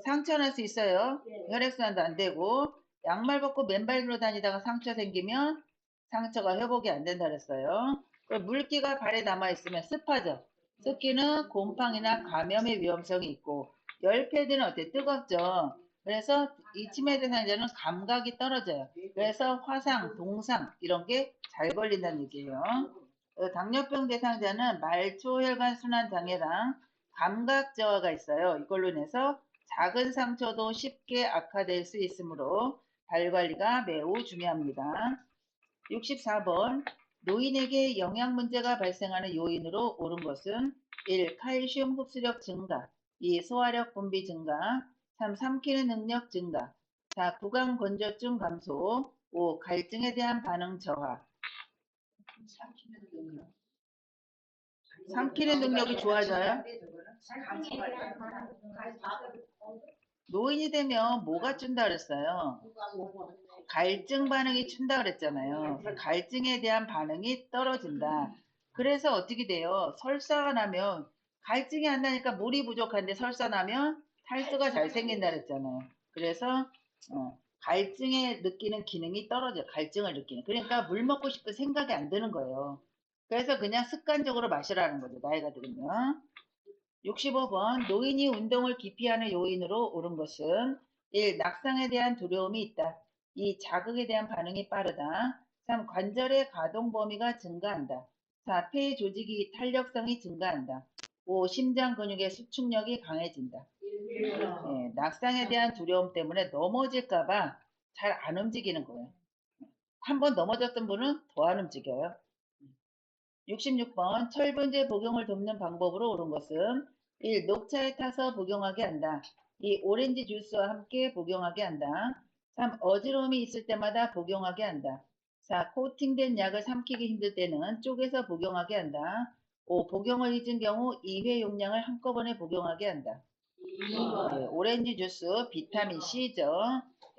상처 날 수 있어요. 혈액순환도 안 되고 양말 벗고 맨발로 다니다가 상처 생기면 상처가 회복이 안 된다 그랬어요. 물기가 발에 남아 있으면 습하죠. 습기는 곰팡이나 감염의 위험성이 있고 열패들은 어때? 뜨겁죠. 그래서 이 치매 대상자는 감각이 떨어져요. 그래서 화상, 동상 이런 게 잘 걸린다는 얘기예요. 당뇨병 대상자는 말초혈관 순환 장애랑 감각 저하가 있어요. 이걸로 인해서 작은 상처도 쉽게 악화될 수 있으므로 발 관리가 매우 중요합니다. 64번 노인에게 영양 문제가 발생하는 요인으로 옳은 것은 1. 칼슘 흡수력 증가, 2. 소화력 분비 증가, 3. 삼키는 능력 증가, 4. 구강 건조증 감소, 5. 갈증에 대한 반응 저하. 삼키는 능력이 좋아져요? 노인이 되면 뭐가 춘다 그랬어요? 갈증 반응이 춘다 그랬잖아요. 그래서 갈증에 대한 반응이 떨어진다. 그래서 어떻게 돼요? 설사가 나면 갈증이 안 나니까 물이 부족한데 설사 나면 탈수가 잘 생긴다 그랬잖아요. 그래서 갈증에 느끼는 기능이 떨어져요. 갈증을 느끼는. 그러니까 물 먹고 싶은 생각이 안 드는 거예요. 그래서 그냥 습관적으로 마시라는 거죠. 나이가 들으면. 65번 노인이 운동을 기피하는 요인으로 옳은 것은 1. 낙상에 대한 두려움이 있다. 2. 자극에 대한 반응이 빠르다. 3. 관절의 가동 범위가 증가한다. 4. 폐 조직이 탄력성이 증가한다. 5. 심장 근육의 수축력이 강해진다. 네, 낙상에 대한 두려움 때문에 넘어질까봐 잘 안 움직이는 거예요. 한번 넘어졌던 분은 더 안 움직여요. 66번 철분제 복용을 돕는 방법으로 옳은 것은 1. 녹차에 타서 복용하게 한다. 2. 오렌지 주스와 함께 복용하게 한다. 3. 어지러움이 있을 때마다 복용하게 한다. 4. 코팅된 약을 삼키기 힘들 때는 쪼개서 복용하게 한다. 5. 복용을 잊은 경우 2회 용량을 한꺼번에 복용하게 한다. 네, 오렌지 주스 비타민 C죠.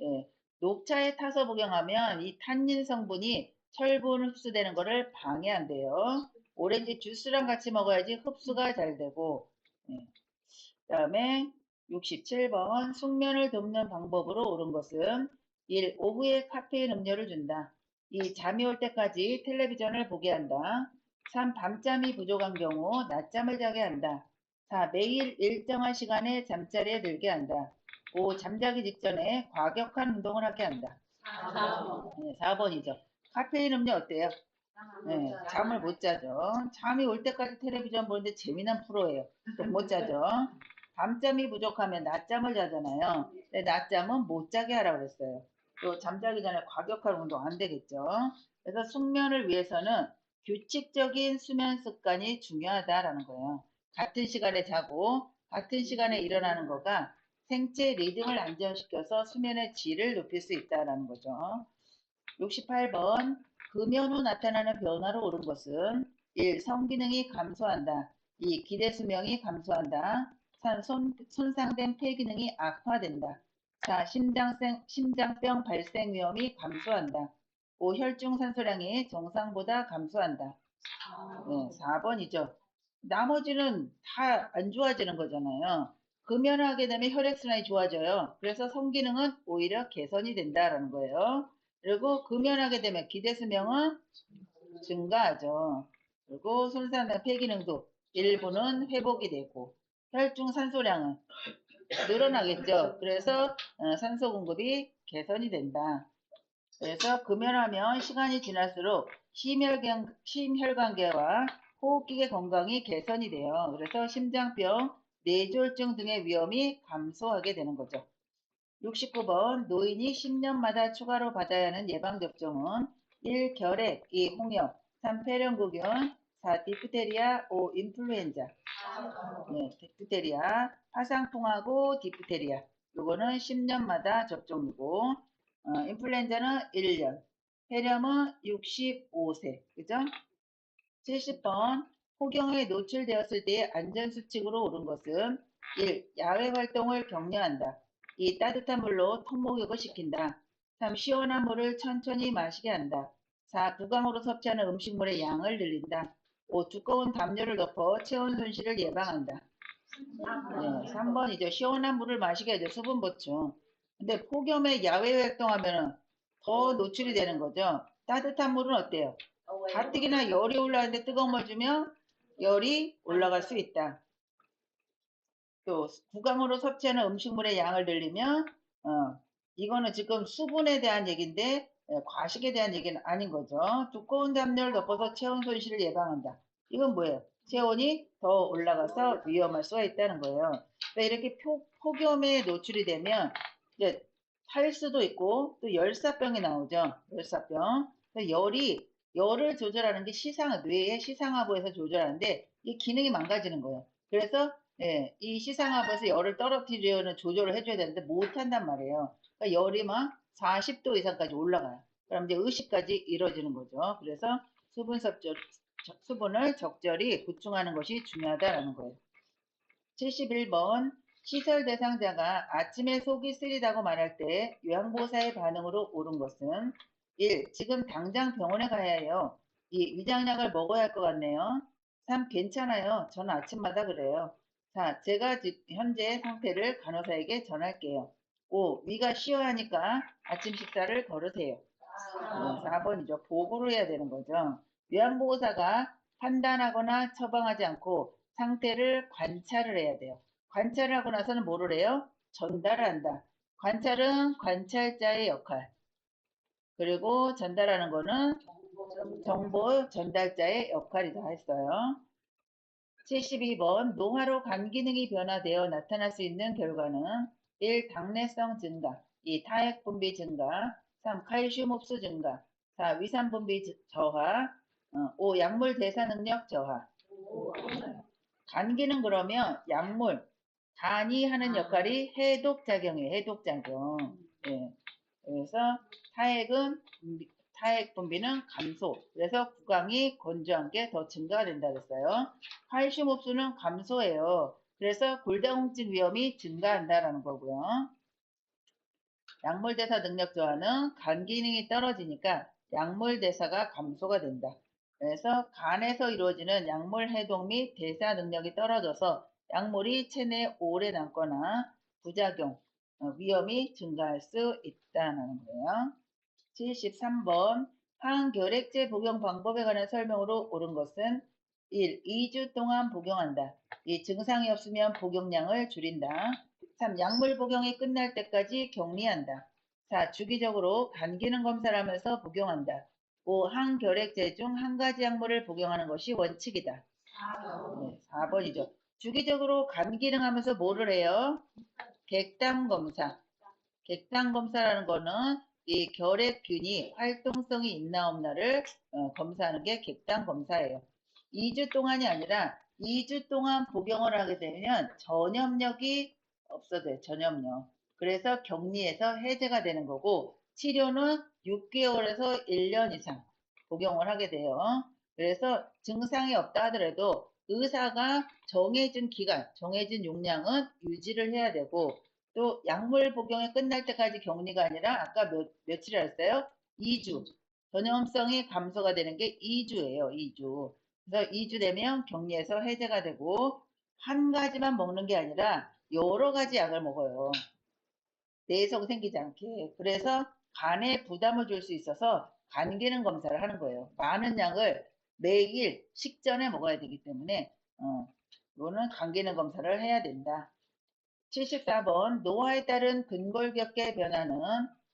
예, 녹차에 타서 복용하면 이 탄닌 성분이 철분 흡수되는 것을 방해한대요. 오렌지 주스랑 같이 먹어야지 흡수가 잘 되고, 예, 그다음에 67번 숙면을 돕는 방법으로 옳은 것은 1. 오후에 카페인 음료를 준다. 2. 잠이 올 때까지 텔레비전을 보게 한다. 3. 밤잠이 부족한 경우 낮잠을 자게 한다. 4. 매일 일정한 시간에 잠자리에 들게 한다. 5. 잠자기 직전에 과격한 운동을 하게 한다. 4번이죠. 카페인 음료 어때요? 네, 잠을 못 자죠. 잠이 올 때까지 텔레비전 보는데 재미난 프로예요. 또 못 자죠. 밤잠이 부족하면 낮잠을 자잖아요. 근데 낮잠은 못 자게 하라고 그랬어요. 또 잠자기 전에 과격한 운동 안 되겠죠. 그래서 숙면을 위해서는 규칙적인 수면 습관이 중요하다라는 거예요. 같은 시간에 자고 같은 시간에 일어나는 거가 생체 리듬을 안정시켜서 수면의 질을 높일 수 있다라는 거죠. 68번 금연 후 나타나는 변화로 옳은 것은 1. 성기능이 감소한다. 2. 기대 수명이 감소한다. 3. 손상된 폐기능이 악화된다. 4. 심장병 발생 위험이 감소한다. 5. 혈중 산소량이 정상보다 감소한다. 네, 4번이죠. 나머지는 다 안 좋아지는 거잖아요. 금연하게 되면 혈액순환이 좋아져요. 그래서 성기능은 오히려 개선이 된다라는 거예요. 그리고 금연하게 되면 기대수명은 증가하죠. 그리고 손상된 폐기능도 일부는 회복이 되고 혈중 산소량은 늘어나겠죠. 그래서 산소 공급이 개선이 된다. 그래서 금연하면 시간이 지날수록 심혈관계와 호흡기계 건강이 개선이 돼요. 그래서 심장병, 뇌졸중 등의 위험이 감소하게 되는 거죠. 69번 노인이 10년마다 추가로 받아야 하는 예방접종은 1. 결핵, 2. 홍역, 3. 폐렴구균, 4. 디프테리아, 5. 인플루엔자. 네, 디프테리아, 파상풍하고 디프테리아. 요거는 10년마다 접종이고, 인플루엔자는 1년, 폐렴은 65세. 그죠? 70번 폭염에 노출되었을 때의 안전수칙으로 옳은 것은 1. 야외 활동을 격려한다. 2. 따뜻한 물로 턱목욕을 시킨다. 3. 시원한 물을 천천히 마시게 한다. 4. 구강으로 섭취하는 음식물의 양을 늘린다. 5. 두꺼운 담요를 덮어 체온 손실을 예방한다. 네, 3번이죠. 시원한 물을 마시게 하죠. 수분 보충. 근데 폭염에 야외 활동하면 더 노출이 되는 거죠. 따뜻한 물은 어때요? 가뜩이나 열이 올라가는데 뜨거운 물 주면 열이 올라갈 수 있다. 또 구강으로 섭취하는 음식물의 양을 늘리면 이거는 지금 수분에 대한 얘기인데 과식에 대한 얘기는 아닌 거죠. 두꺼운 담요를 덮어서 체온 손실을 예방한다. 이건 뭐예요? 체온이 더 올라가서 위험할 수가 있다는 거예요. 그러니까 이렇게 폭염에 노출이 되면 이제 탈 수도 있고 또 열사병이 나오죠. 열사병. 열을 조절하는 게 뇌의 시상하부에서 조절하는데 이 기능이 망가지는 거예요. 그래서 이 시상하부에서 열을 떨어뜨리려는 조절을 해줘야 되는데 못한단 말이에요. 그러니까 열이 막 40도 이상까지 올라가요. 그럼 이제 의식까지 이루어지는 거죠. 그래서 수분을 적절히 보충하는 것이 중요하다라는 거예요. 71번 시설 대상자가 아침에 속이 쓰리다고 말할 때 요양보호사의 반응으로 옳은 것은 1. 지금 당장 병원에 가야 해요. 2. 위장약을 먹어야 할 것 같네요. 3. 괜찮아요. 저는 아침마다 그래요. 4. 제가 현재 상태를 간호사에게 전할게요. 5. 위가 쉬어야 하니까 아침 식사를 거르세요. 4번이죠. 보고를 해야 되는 거죠. 요양보호사가 판단하거나 처방하지 않고 상태를 관찰을 해야 돼요. 관찰을 하고 나서는 뭐를 해요? 전달을 한다. 관찰은 관찰자의 역할. 그리고 전달하는 거는 정보 전달자의 역할이다 했어요. 72번 노화로 간 기능이 변화되어 나타날 수 있는 결과는 1. 당내성 증가, 2. 타액 분비 증가, 3. 칼슘 흡수 증가, 4. 위산 분비 저하, 5. 약물 대사 능력 저하. 간 기능 그러면 간이 하는 역할이 해독작용이에요. 해독작용. 예. 그래서 타액 분비는 감소. 그래서 구강이 건조한 게 더 증가된다 그랬어요. 칼슘 흡수는 감소해요. 그래서 골다공증 위험이 증가한다라는 거고요. 약물 대사 능력 저하는 간 기능이 떨어지니까 약물 대사가 감소가 된다. 그래서 간에서 이루어지는 약물 해독 및 대사 능력이 떨어져서 약물이 체내에 오래 남거나 부작용, 위험이 증가할 수 있다는 거예요. 73번 항결핵제 복용 방법에 관한 설명으로 옳은 것은 1. 2주 동안 복용한다. 이 증상이 없으면 복용량을 줄인다. 3. 약물 복용이 끝날 때까지 격리한다. 4. 주기적으로 간 기능 검사를 하면서 복용한다. 5. 항결핵제 중 한 가지 약물을 복용하는 것이 원칙이다. 네, 4번이죠. 주기적으로 간 기능 하면서 뭐를 해요? 객당 검사. 객당 검사라는 거는 이 결핵균이 활동성이 있나 없나를 검사하는 게 객당 검사예요. 2주 동안이 아니라 2주 동안 복용을 하게 되면 전염력이 없어져요. 전염력. 그래서 격리해서 해제가 되는 거고 치료는 6개월에서 1년 이상 복용을 하게 돼요. 그래서 증상이 없다 하더라도 의사가 정해진 기간, 정해진 용량은 유지를 해야 되고 또 약물 복용이 끝날 때까지 격리가 아니라 아까 며칠 했어요? 2주. 전염성이 감소가 되는 게 2주예요. 2주. 그래서 2주 되면 격리해서 해제가 되고 한 가지만 먹는 게 아니라 여러 가지 약을 먹어요. 내성 생기지 않게. 그래서 간에 부담을 줄 수 있어서 간 기능 검사를 하는 거예요. 많은 약을 매일 식전에 먹어야 되기 때문에 이거는 간 기능 검사를 해야 된다. 74번 노화에 따른 근골격계 변화는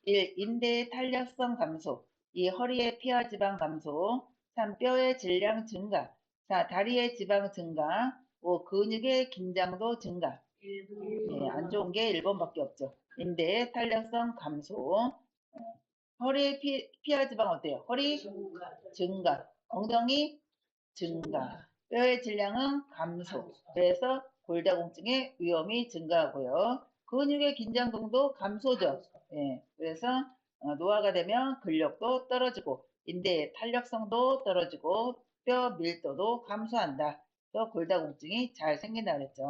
1. 인대의 탄력성 감소 2. 허리의 피하 지방 감소 3. 뼈의 질량 증가 4. 다리의 지방 증가 5. 근육의 긴장도 증가 네, 안 좋은 게 1번밖에 없죠. 인대의 탄력성 감소 허리의 피하 지방 어때요? 허리 증가 엉덩이 증가 뼈의 질량은 감소 그래서 골다공증의 위험이 증가하고요. 근육의 긴장도도 감소죠. 예, 그래서 노화가 되면 근력도 떨어지고 인대의 탄력성도 떨어지고 뼈 밀도도 감소한다. 또 골다공증이 잘 생긴다 그랬죠.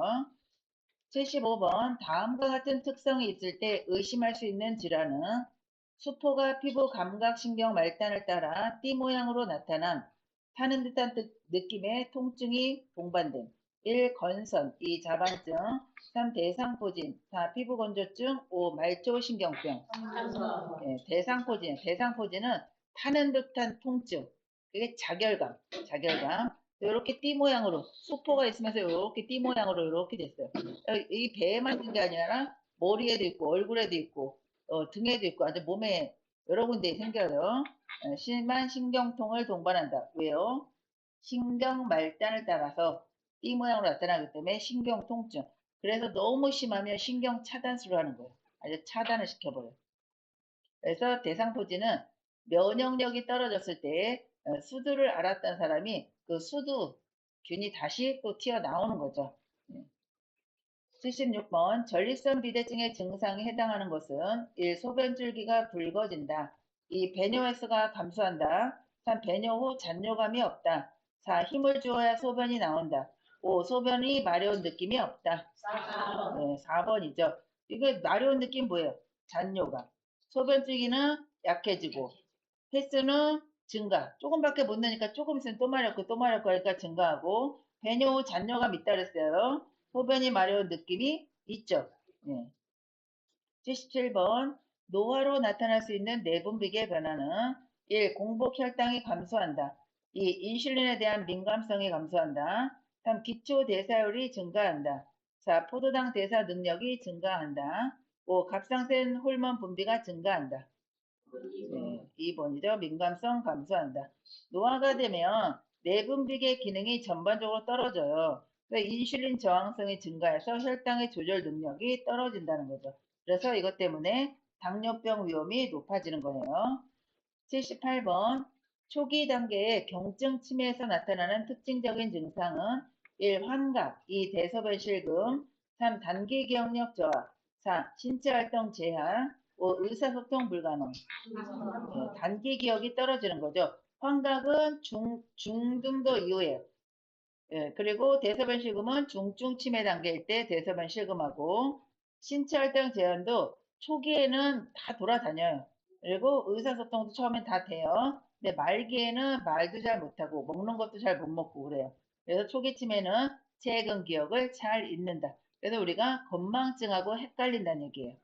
75번 다음과 같은 특성이 있을 때 의심할 수 있는 질환은 수포가 피부 감각신경 말단을 따라 띠 모양으로 나타남 타는 듯한 느낌의 통증이 동반됨 1. 건선 2. 자반증 3. 대상포진 4. 피부건조증 5. 말초신경병 네, 대상포진은 타는 듯한 통증 그게 자결감 이렇게 띠 모양으로 수포가 있으면서 이렇게 띠 모양으로 이렇게 됐어요. 이 배에만 있는 게 아니라 머리에도 있고 얼굴에도 있고 등에도 있고 아주 몸에 여러 군데에 생겨요. 심한 신경통을 동반한다. 왜요? 신경 말단을 따라서 띠 모양으로 나타나기 때문에 신경통증. 그래서 너무 심하면 신경 차단술을 하는 거예요. 아주 차단을 시켜버려요. 그래서 대상포진은 면역력이 떨어졌을 때 수두를 앓았던 사람이 그 수두균이 다시 또 튀어나오는 거죠. 76번 전립선 비대증의 증상에 해당하는 것은 1. 소변줄기가 붉어진다. 2. 배뇨 횟수가 감소한다. 3. 배뇨 후 잔뇨감이 없다. 4. 힘을 주어야 소변이 나온다. 5. 소변이 마려운 느낌이 없다. 4번이죠. 이게 마려운 느낌 뭐예요? 잔뇨감. 소변줄기는 약해지고 횟수는 증가. 조금밖에 못 내니까 조금 있으면 또 마렵고 또 마렵고 하니까 증가하고 배뇨 후 잔뇨감 있다 그랬어요. 소변이 마려운 느낌이 있죠. 네. 77번 노화로 나타날 수 있는 내분비계 변화는 1. 공복 혈당이 감소한다. 2. 인슐린에 대한 민감성이 감소한다. 3. 기초 대사율이 증가한다. 4. 포도당 대사 능력이 증가한다. 5. 갑상센 호르몬 분비가 증가한다. 네, 2번이죠. 민감성 감소한다. 노화가 되면 내분비계 기능이 전반적으로 떨어져요. 그러니까 인슐린 저항성이 증가해서 혈당의 조절 능력이 떨어진다는 거죠. 그래서 이것 때문에 당뇨병 위험이 높아지는 거예요. 78번 초기 단계의 경증 치매에서 나타나는 특징적인 증상은 1. 환각 2. 대소변 실금 3. 단기 기억력 저하 4. 신체 활동 제한 5. 의사소통 불가능 단기 기억이 떨어지는 거죠. 환각은 중등도 이후에 그리고 대소변 실금은 중증 치매 단계일 때 대소변 실금하고 신체 활동 제한도 초기에는 다 돌아다녀요. 그리고 의사소통도 처음엔 다 돼요. 근데 말기에는 말도 잘 못하고 먹는 것도 잘 못 먹고 그래요. 그래서 초기 치매는 최근 기억을 잘 잊는다. 그래서 우리가 건망증하고 헷갈린다는 얘기예요.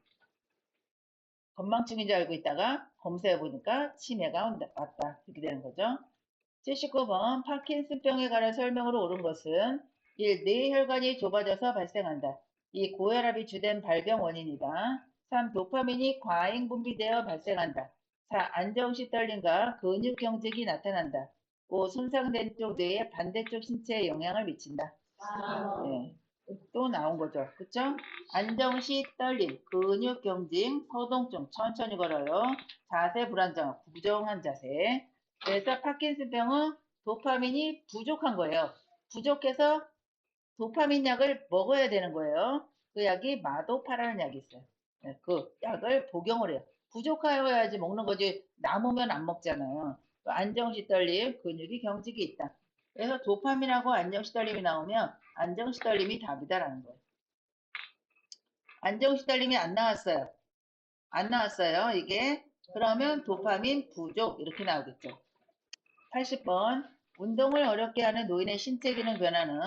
건망증인 줄 알고 있다가 검사해 보니까 치매가 왔다. 이렇게 되는 거죠. 79번 파킨슨병에 관한 설명으로 옳은 것은 1. 뇌혈관이 좁아져서 발생한다. 2. 고혈압이 주된 발병 원인이다. 3. 도파민이 과잉 분비되어 발생한다. 4. 안정시 떨림과 근육 경직이 나타난다. 5. 손상된 쪽 뇌의 반대쪽 신체에 영향을 미친다. 네. 또 나온 거죠. 그쵸? 안정시 떨림, 근육 경직, 소동증, 천천히 걸어요. 자세 불안정, 부정한 자세. 그래서 파킨슨병은 도파민이 부족한 거예요. 부족해서 도파민 약을 먹어야 되는 거예요. 그 약이 마도파라는 약이 있어요. 네, 그 약을 복용을 해요. 부족하여야지 먹는 거지 남으면 안 먹잖아요. 안정시 떨림, 근육이 경직이 있다. 그래서 도파민하고 안정시 떨림이 나오면 안정시 떨림이 답이다라는 거예요. 안정시 떨림이 안 나왔어요. 안 나왔어요. 이게 그러면 도파민 부족 이렇게 나오겠죠. 80번 운동을 어렵게 하는 노인의 신체 기능 변화는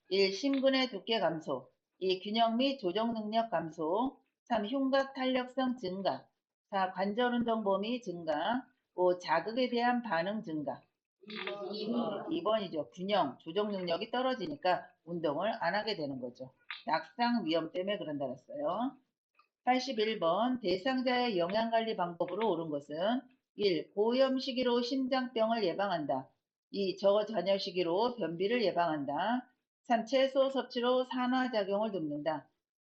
1. 심근의 두께 감소 2. 균형 및 조정 능력 감소 3. 흉곽 탄력성 증가 4. 관절 운동 범위 증가 5. 자극에 대한 반응 증가 2번이죠. 균형, 조정 능력이 떨어지니까 운동을 안 하게 되는 거죠. 낙상 위험 때문에 그런다 그랬어요. 81번 대상자의 영양관리 방법으로 옳은 것은 1. 고염 시기로 심장병을 예방한다. 2. 저자녀 시기로 변비를 예방한다. 3. 채소 섭취로 산화작용을 돕는다.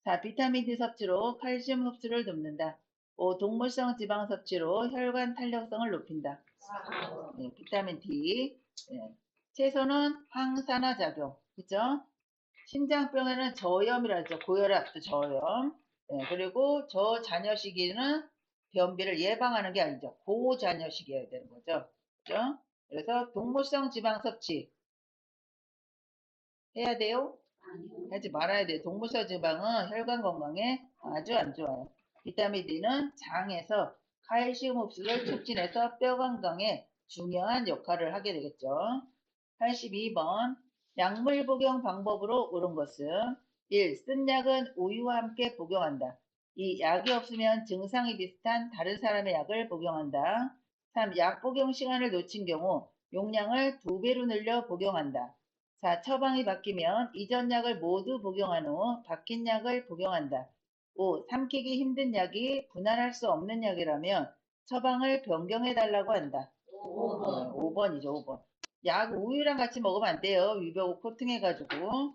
4. 비타민 D 섭취로 칼슘 흡수를 돕는다. 5. 동물성 지방 섭취로 혈관 탄력성을 높인다. 네, 비타민 D. 네. 채소는 항산화작용. 그죠? 심장병에는 저염이라 하죠. 고혈압도 저염. 네, 그리고 저자녀 시기는 변비를 예방하는 게 아니죠. 고자녀 시기여야 되는 거죠. 그죠? 그래서 동물성 지방 섭취 해야 돼요? 하지 말아야 돼요. 동물성 지방은 혈관 건강에 아주 안 좋아요. 비타민 D는 장에서 칼슘 흡수를 촉진해서 뼈 건강에 중요한 역할을 하게 되겠죠. 82번 약물 복용 방법으로 옳은 것은 1. 쓴 약은 우유와 함께 복용한다. 2. 약이 없으면 증상이 비슷한 다른 사람의 약을 복용한다. 3. 약 복용 시간을 놓친 경우 용량을 2배로 늘려 복용한다. 4. 처방이 바뀌면 이전 약을 모두 복용한 후 바뀐 약을 복용한다. 5. 삼키기 힘든 약이 분할할 수 없는 약이라면 처방을 변경해 달라고 한다. 5번이죠, 5번. 약 우유랑 같이 먹으면 안 돼요. 위벽 코팅해가지고.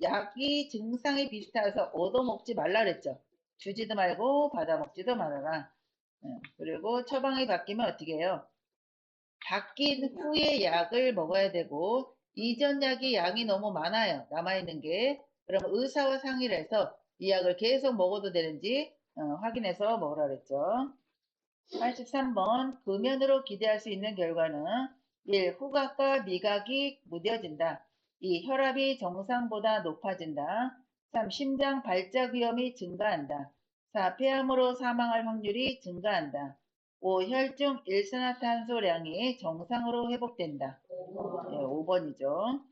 약이 증상이 비슷해서 얻어먹지 말라 그랬죠. 주지도 말고 받아먹지도 말아라. 그리고 처방이 바뀌면 어떻게 해요? 바뀐 후에 약을 먹어야 되고 이전 약이 양이 너무 많아요. 남아있는 게. 그럼 의사와 상의를 해서 이 약을 계속 먹어도 되는지 확인해서 먹으라 그랬죠. 83번 금연으로 기대할 수 있는 결과는 1. 후각과 미각이 무뎌진다. 2. 혈압이 정상보다 높아진다. 3. 심장 발작 위험이 증가한다. 4. 폐암으로 사망할 확률이 증가한다. 5. 혈중 일산화탄소량이 정상으로 회복된다. 네, 5번이죠.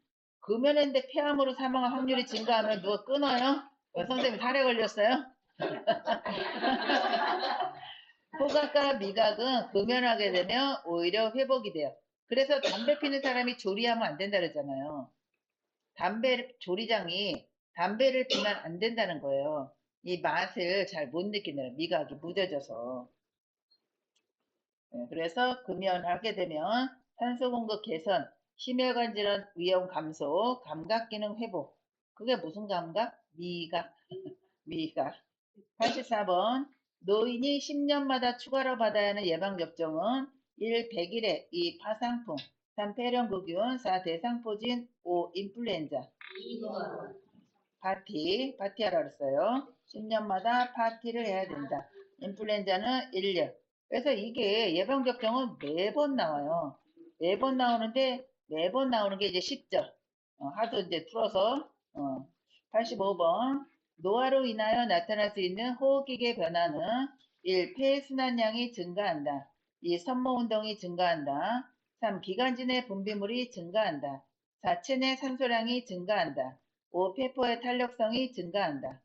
금연했는데 폐암으로 사망할 확률이 증가하면 누가 끊어요? 선생님 탈에 걸렸어요? 후각과 미각은 금연하게 되면 오히려 회복이 돼요. 그래서 담배 피는 사람이 조리하면 안 된다 그러잖아요. 조리장이 담배를 피면 안 된다는 거예요. 이 맛을 잘 못 느끼는 미각이 무뎌져서. 그래서 금연하게 되면 산소 공급 개선, 심혈관 질환 위험 감소, 감각 기능 회복. 그게 무슨 감각? 미각. 미각. 84번 노인이 10년마다 추가로 받아야 하는 예방접종은 1. 100일에 2. 파상풍 3. 폐렴구균 4. 대상포진 5. 인플루엔자 파티하라 그랬어요. 10년마다 파티를 해야 된다. 인플루엔자는 1년. 그래서 이게 예방접종은 매번 나와요. 매번 나오는데 매번 나오는 게 이제 쉽죠. 하도 이제 풀어서 85번 노화로 인하여 나타날 수 있는 호흡기계 변화는 1. 폐순환량이 증가한다. 2. 섬모운동이 증가한다. 3. 기관지 내 분비물이 증가한다. 4. 체내 산소량이 증가한다. 5. 폐포의 탄력성이 증가한다.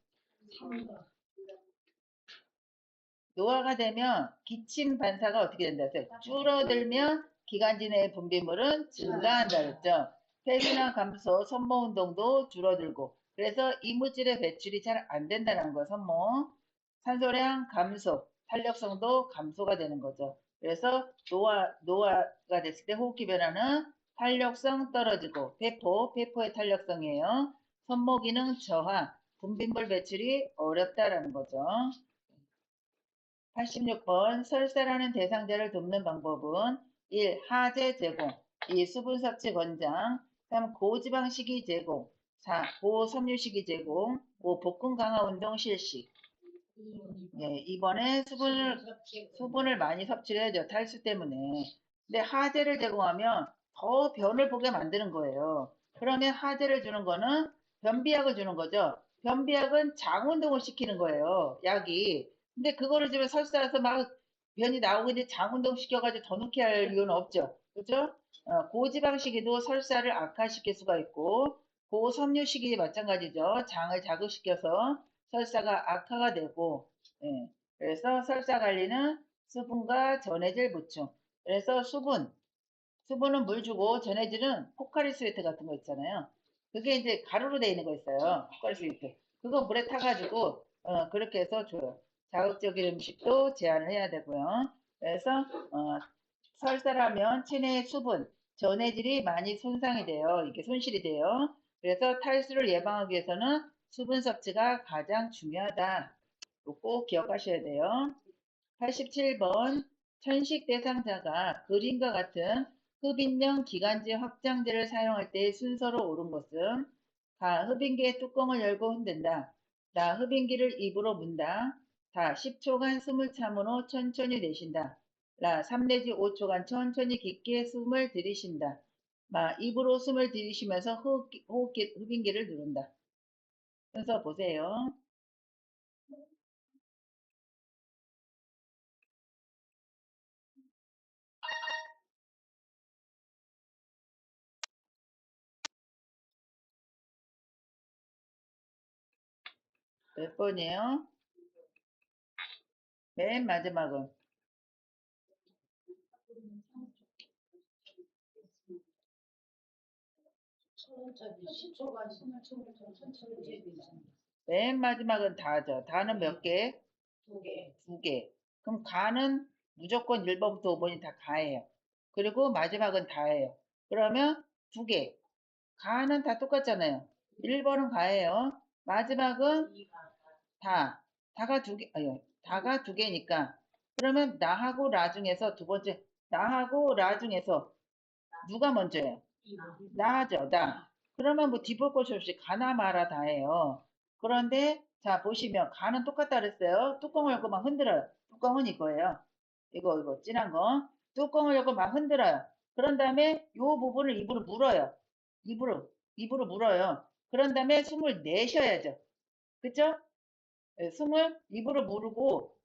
노화가 되면 기침 반사가 어떻게 된다 했어요? 줄어들면 기관지 내 분비물은 증가한다 그랬죠. 폐기능 감소, 손모 운동도 줄어들고 그래서 이물질의 배출이 잘 안 된다는 거 손모. 산소량 감소, 탄력성도 감소가 되는 거죠. 그래서 노화가 됐을 때 호흡기 변화는 탄력성 떨어지고 폐포의 탄력성이에요. 손모 기능 저하, 분비물 배출이 어렵다라는 거죠. 86번 설사라는 대상자를 돕는 방법은 1. 하재 제공 2. 수분 섭취 권장 3. 고지방 식이 제공 4. 고섬유 식이 제공 5. 복근 강화 운동 실시. 이번에 수분을 많이 섭취를 해야죠. 탈수 때문에. 근데 하재를 제공하면 더 변을 보게 만드는 거예요. 그러면 하재를 주는 거는 변비약을 주는 거죠. 변비약은 장 운동을 시키는 거예요. 약이. 근데 그거를 주면 설사해서 막 변이 나오고 있는데 장 운동 시켜가지고 더 넣게 할 이유는 없죠. 그죠? 고지방식이도 설사를 악화시킬 수가 있고 고섬유식이 마찬가지죠. 장을 자극시켜서 설사가 악화가 되고 그래서 설사 관리는 수분과 전해질 보충. 그래서 수분은 물 주고 전해질은 포카리 스웨트 같은 거 있잖아요. 그게 이제 가루로 되어 있는 거 있어요. 포카리 스웨트. 그거 물에 타가지고 그렇게 해서 줘요. 자극적인 음식도 제한을 해야 되고요. 그래서 설사를 하면 체내의 수분, 전해질이 많이 손상이 돼요. 이게 손실이 돼요. 그래서 탈수를 예방하기 위해서는 수분 섭취가 가장 중요하다. 꼭 기억하셔야 돼요. 87번 천식 대상자가 그림과 같은 흡인형 기관지 확장제를 사용할 때의 순서로 옳은 것은 가. 흡인기의 뚜껑을 열고 흔든다. 나. 흡인기를 입으로 문다. 다. 10초간 숨을 참으로 천천히 내쉰다. 라. 3 내지 5초간 천천히 깊게 숨을 들이쉰다. 마. 입으로 숨을 들이쉬면서 흡인기를 누른다. 순서 보세요. 몇 번이에요? 맨 마지막은 맨 마지막은 다죠. 다는 몇 개? 두 개. 그럼 가는 무조건 1번부터 5번이 다 가예요. 그리고 마지막은 다예요. 그러면 두 개. 가는 다 똑같잖아요. 1번은 가예요. 마지막은 다. 다가 두 개, 아니, 다가 두 개니까. 그러면 나하고 라 중에서 두 번째, 나하고 라 중에서 누가 먼저예요? 나죠, 나. 그러면 뭐 뒤볼 것이 없이 가나 마라 다예요. 그런데 자 보시면 가는 똑같다 그랬어요. 뚜껑을 열고 막 흔들어요. 뚜껑은 이거예요. 이거 진한 거. 뚜껑을 열고 막 흔들어요. 그런 다음에 요 부분을 입으로 물어요. 입으로 물어요. 그런 다음에 숨을 내셔야죠. 그쵸? 숨을 입으로 물고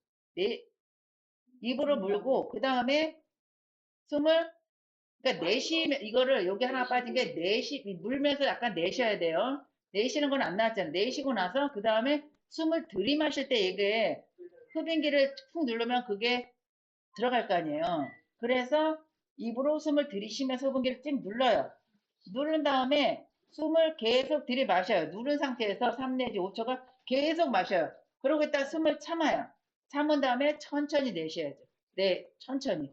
입으로 물고 그 다음에 숨을 그러니까 내쉬면 이거를 여기 하나 빠진 게 물면서 약간 내셔야 돼요. 내쉬는 건 안 나왔잖아요. 내쉬고 나서 그 다음에 숨을 들이마실 때 이게 흡인기를 푹 누르면 그게 들어갈 거 아니에요. 그래서 입으로 숨을 들이쉬면서 흡인기를 쭉 눌러요. 누른 다음에 숨을 계속 들이마셔요. 누른 상태에서 3 내지 5초가 계속 마셔요. 그러고 있다 숨을 참아요. 참은 다음에 천천히 내쉬어야죠. 네, 천천히.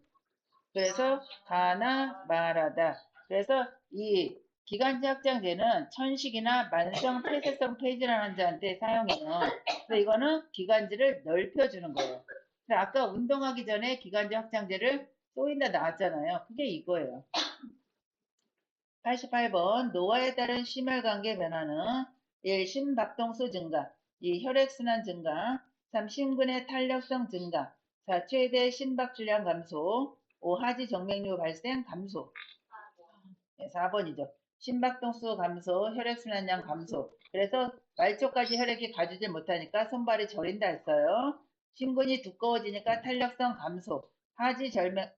그래서 가나 말하다. 그래서 이 기관지 확장제는 천식이나 만성 폐쇄성 폐질환 환자한테 사용해요. 그래서 이거는 기관지를 넓혀주는 거예요. 그래서 아까 운동하기 전에 기관지 확장제를 쏘인다 나왔잖아요. 그게 이거예요. 88번 노화에 따른 심혈관계 변화는 1. 심박동수 증가 2. 혈액순환 증가 3. 심근의 탄력성 증가 4. 최대 심박질량 감소 5. 하지 정맥류 발생 감소 4번이죠. 심박동수 감소, 혈액순환량 감소. 그래서 말초까지 혈액이 가주질 못하니까 손발이 저린다 했어요. 심근이 두꺼워지니까 탄력성 감소, 하지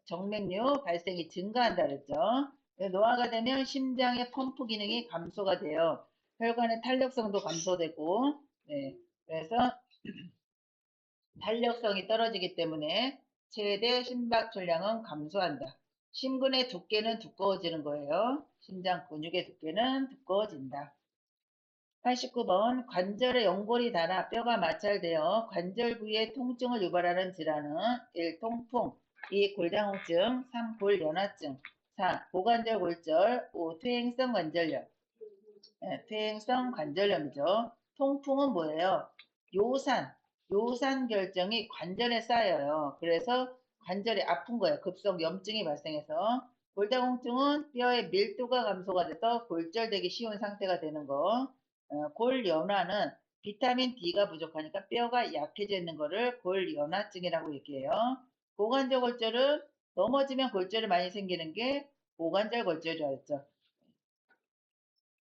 정맥류 발생이 증가한다 그랬죠. 노화가 되면 심장의 펌프 기능이 감소가 돼요. 혈관의 탄력성도 감소되고, 네, 그래서 탄력성이 떨어지기 때문에 최대 심박출량은 감소한다. 심근의 두께는 두꺼워지는 거예요. 심장 근육의 두께는 두꺼워진다. 89번 관절의 연골이 닳아 뼈가 마찰되어 관절 부위의 통증을 유발하는 질환은 1. 통풍, 2. 골다공증, 3. 골연화증, 4. 고관절 골절, 5. 퇴행성 관절염. 네, 퇴행성 관절염이죠. 통풍은 뭐예요? 요산 결정이 관절에 쌓여요. 그래서 관절이 아픈 거예요. 급성 염증이 발생해서. 골다공증은 뼈의 밀도가 감소가 돼서 골절되기 쉬운 상태가 되는 거. 골연화는 비타민 D가 부족하니까 뼈가 약해져 있는 거를 골연화증이라고 얘기해요. 고관절 골절은 넘어지면 골절이 많이 생기는 게 고관절 골절이었죠.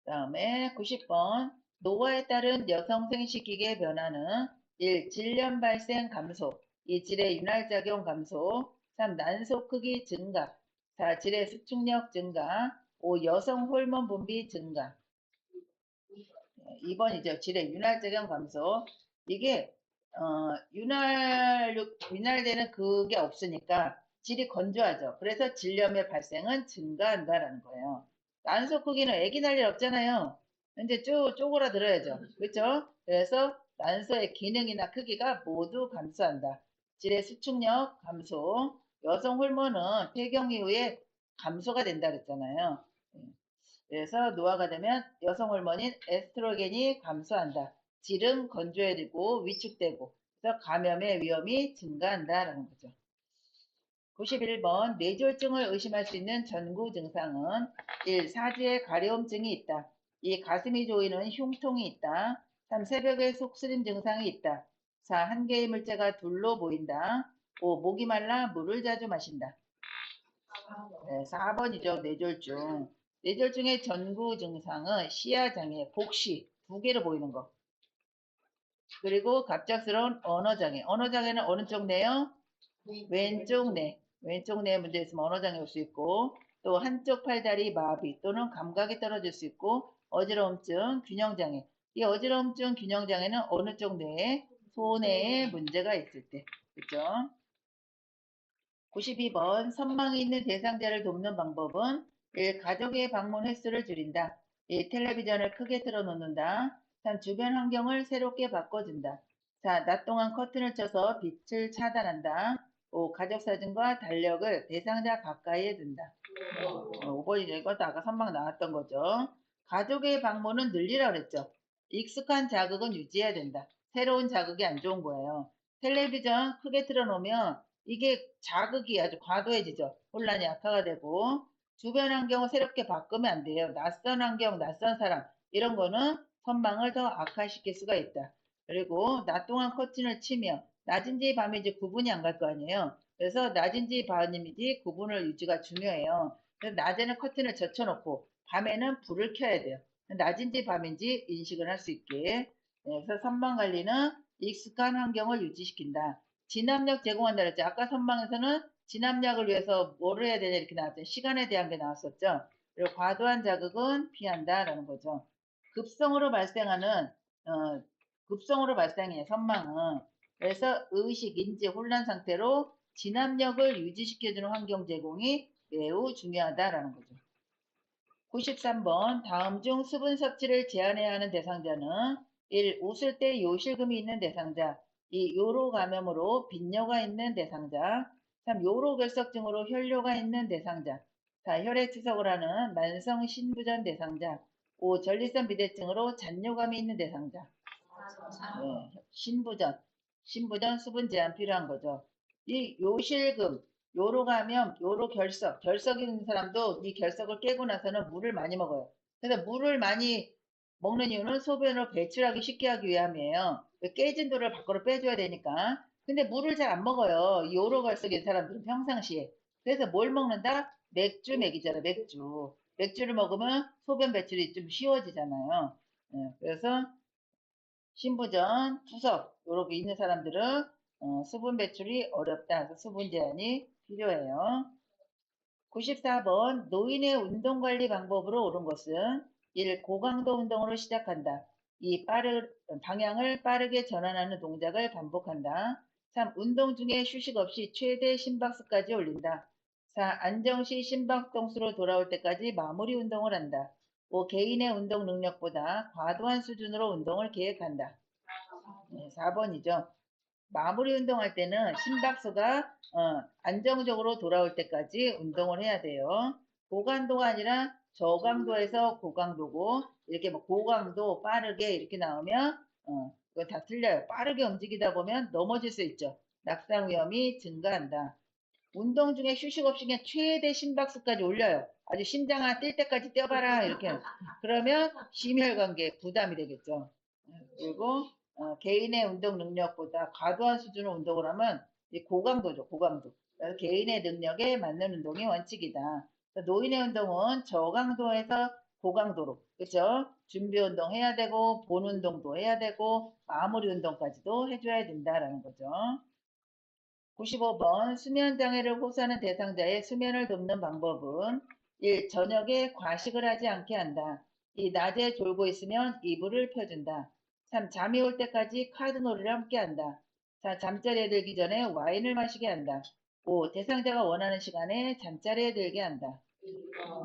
다음에 90번 노화에 따른 여성 생식기계 변화는 1. 질염 발생 감소, 2. 질의 윤활작용 감소, 3. 난소 크기 증가, 4. 질의 수축력 증가, 5. 여성 호르몬 분비 증가. 2번이죠. 질의 윤활작용 감소. 이게 윤활되는 그게 없으니까 질이 건조하죠. 그래서 질염의 발생은 증가한다라는 거예요. 난소 크기는 애기 날 일 없잖아요. 이제 쪼그라들어야죠. 그렇죠? 그래서 난소의 기능이나 크기가 모두 감소한다. 질의 수축력 감소. 여성 호르몬은 폐경 이후에 감소가 된다 그랬잖아요. 그래서 노화가 되면 여성 호르몬인 에스트로겐이 감소한다. 질은 건조해지고 위축되고 그래서 감염의 위험이 증가한다라는 거죠. 91번 뇌졸중을 의심할 수 있는 전구 증상은 1. 사지에 가려움증이 있다. 2. 가슴이 조이는 흉통이 있다. 3. 새벽에 속쓰림 증상이 있다. 4. 한 개의 물체가 둘로 보인다. 5. 목이 말라 물을 자주 마신다. 네, 4번이죠. 뇌졸중. 뇌졸중의 전구 증상은 시야장애, 복시, 두 개로 보이는 거. 그리고 갑작스러운 언어장애. 언어장애는 어느 쪽 뇌요? 왼쪽 뇌. 왼쪽 뇌에 문제 있으면 언어장애 올 수 있고, 또 한쪽 팔다리 마비 또는 감각이 떨어질 수 있고, 어지러움증, 균형장애. 이 어지러움증, 균형장애는 어느 쪽 뇌에? 소뇌에 문제가 있을 때. 그죠? 92번 선망이 있는 대상자를 돕는 방법은 1. 가족의 방문 횟수를 줄인다. 2. 텔레비전을 크게 틀어놓는다. 3. 주변 환경을 새롭게 바꿔준다. 4. 낮 동안 커튼을 쳐서 빛을 차단한다. 5. 가족사진과 달력을 대상자 가까이에 둔다. 5번이죠. 이것도 아까 선망 나왔던 거죠. 가족의 방문은 늘리라고 그랬죠. 익숙한 자극은 유지해야 된다. 새로운 자극이 안 좋은 거예요. 텔레비전 크게 틀어놓으면 이게 자극이 아주 과도해지죠. 혼란이 악화가 되고 주변 환경을 새롭게 바꾸면 안 돼요. 낯선 환경, 낯선 사람 이런 거는 선망을 더 악화시킬 수가 있다. 그리고 낮 동안 커튼을 치며 낮인지 밤인지 구분이 안 갈 거 아니에요. 그래서 낮인지 밤인지 구분을 유지가 중요해요. 그래서 낮에는 커튼을 젖혀놓고 밤에는 불을 켜야 돼요. 낮인지 밤인지 인식을 할 수 있게. 네, 그래서 선망 관리는 익숙한 환경을 유지시킨다. 진압력 제공한다 그랬죠. 아까 선망에서는 진압력을 위해서 뭐를 해야 되냐 이렇게 나왔죠. 시간에 대한 게 나왔었죠. 그리고 과도한 자극은 피한다라는 거죠. 급성으로 발생하는 급성으로 발생해요. 선망은. 그래서 의식, 인지 혼란 상태로 진압력을 유지시켜주는 환경 제공이 매우 중요하다라는 거죠. 93번 다음 중 수분 섭취를 제한해야 하는 대상자는 1. 웃을 때 요실금이 있는 대상자 2. 요로 감염으로 빈뇨가 있는 대상자 3. 요로 결석증으로 혈뇨가 있는 대상자 4. 혈액 치석을 하는 만성 신부전 대상자 5. 전립선 비대증으로 잔뇨감이 있는 대상자 네, 신부전 수분 제한 필요한 거죠. 이 요실금 요로 감염, 요로 결석 있는 사람도 이 결석을 깨고 나서는 물을 많이 먹어요. 그래서 물을 많이 먹는 이유는 소변으로 배출하기 쉽게 하기 위함이에요. 깨진 돌을 밖으로 빼줘야 되니까. 근데 물을 잘 안 먹어요. 이 요로 결석인 사람들은 평상시에. 그래서 뭘 먹는다? 맥주 먹이잖아, 맥주. 맥주를 먹으면 소변 배출이 좀 쉬워지잖아요. 그래서 신부전, 투석 이렇게 있는 사람들은 수분 배출이 어렵다. 그래서 수분 제한이 필요해요. 94번 노인의 운동관리 방법으로 옳은 것은 1. 고강도 운동으로 시작한다. 2. 방향을 빠르게 전환하는 동작을 반복한다. 3. 운동 중에 휴식 없이 최대 심박수까지 올린다. 4. 안정시 심박동수로 돌아올 때까지 마무리 운동을 한다. 5. 개인의 운동 능력보다 과도한 수준으로 운동을 계획한다. 4번이죠. 마무리 운동할 때는 심박수가 안정적으로 돌아올 때까지 운동을 해야 돼요. 고강도가 아니라 저강도에서 고강도고, 이렇게 뭐 고강도 빠르게 이렇게 나오면 이거 다 틀려요. 빠르게 움직이다 보면 넘어질 수 있죠. 낙상 위험이 증가한다. 운동 중에 휴식 없이 그냥 최대 심박수까지 올려요. 아주 심장아 뛸 때까지 뛰어봐라 이렇게. 그러면 심혈관계 부담이 되겠죠. 그리고 개인의 운동 능력보다 과도한 수준의 운동을 하면 고강도죠, 고강도. 그래서 개인의 능력에 맞는 운동이 원칙이다. 노인의 운동은 저강도에서 고강도로, 그렇죠? 준비 운동 해야 되고, 본 운동도 해야 되고, 마무리 운동까지도 해줘야 된다라는 거죠. 95번 수면 장애를 호소하는 대상자의 수면을 돕는 방법은 1. 저녁에 과식을 하지 않게 한다. 2. 낮에 졸고 있으면 이불을 펴준다. 3. 잠이 올 때까지 카드놀이를 함께 한다. 4. 잠자리에 들기 전에 와인을 마시게 한다. 5. 대상자가 원하는 시간에 잠자리에 들게 한다.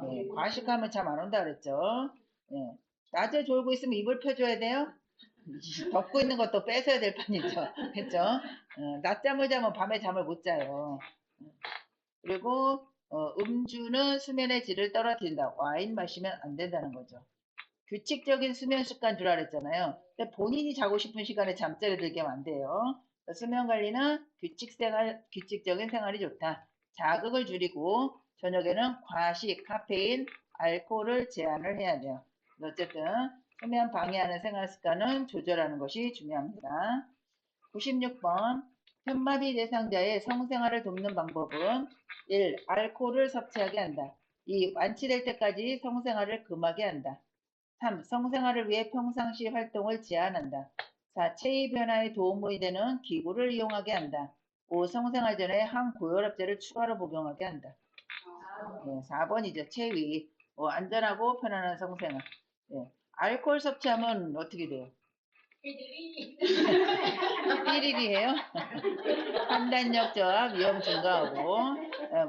네, 과식하면 잠 안 온다 그랬죠. 네, 낮에 졸고 있으면 이불 펴줘야 돼요. 덮고 있는 것도 뺏어야 될 판이죠. 그렇죠? 낮잠을 자면 밤에 잠을 못 자요. 그리고 음주는 수면의 질을 떨어뜨린다. 와인 마시면 안 된다는 거죠. 규칙적인 수면 습관 줄 알았잖아요. 근데 본인이 자고 싶은 시간에 잠자리 들게 하면 안 돼요. 수면 관리는 규칙적인 생활이 좋다. 자극을 줄이고 저녁에는 과식, 카페인, 알코올을 제한을 해야 돼요. 어쨌든 수면 방해하는 생활 습관은 조절하는 것이 중요합니다. 96번 현마비 대상자의 성생활을 돕는 방법은 1. 알코올을 섭취하게 한다. 2. 완치될 때까지 성생활을 금하게 한다. 3. 성생활을 위해 평상시 활동을 제한한다. 4. 체위 변화에 도움이 되는 기구를 이용하게 한다. 5. 성생활 전에 항고혈압제를 추가로 복용하게 한다. 네, 4번이죠. 체위. 안전하고 편안한 성생활. 네. 알코올 섭취하면 어떻게 돼요? 삐리리해요? 판단력 저하, 위험 증가하고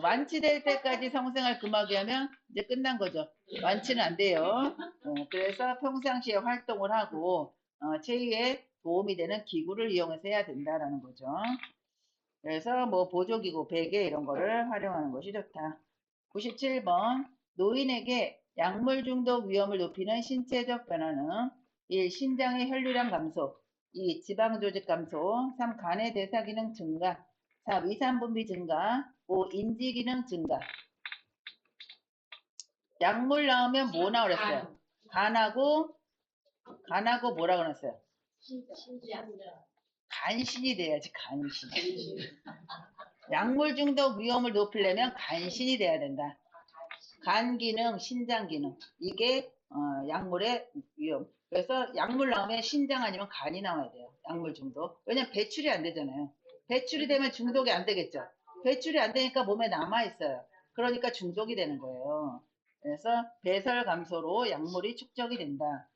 완치될 때까지 성생활 금하게 하면 이제 끝난 거죠. 완치는 안 돼요. 그래서 평상시에 활동을 하고 체위에 도움이 되는 기구를 이용해서 해야 된다라는 거죠. 그래서 뭐 보조기구, 베개 이런 거를 활용하는 것이 좋다. 97번 노인에게 약물 중독 위험을 높이는 신체적 변화는 1. 신장의 혈류량 감소 2. 지방 조직 감소 3. 간의 대사 기능 증가 4. 위산 분비 증가 5. 인지 기능 증가 약물 나오면 뭐 나오랬어요? 간하고 뭐라 그랬어요? 간신이 돼야지 간신. 약물 중독 위험을 높이려면 간신이 돼야 된다. 간 기능, 신장 기능 이게 약물의 위험. 그래서 약물 나오면 신장 아니면 간이 나와야 돼요. 약물 중독. 왜냐면 배출이 안 되잖아요. 배출이 되면 중독이 안 되겠죠. 배출이 안 되니까 몸에 남아 있어요. 그러니까 중독이 되는 거예요. 그래서 배설 감소로 약물이 축적이 된다.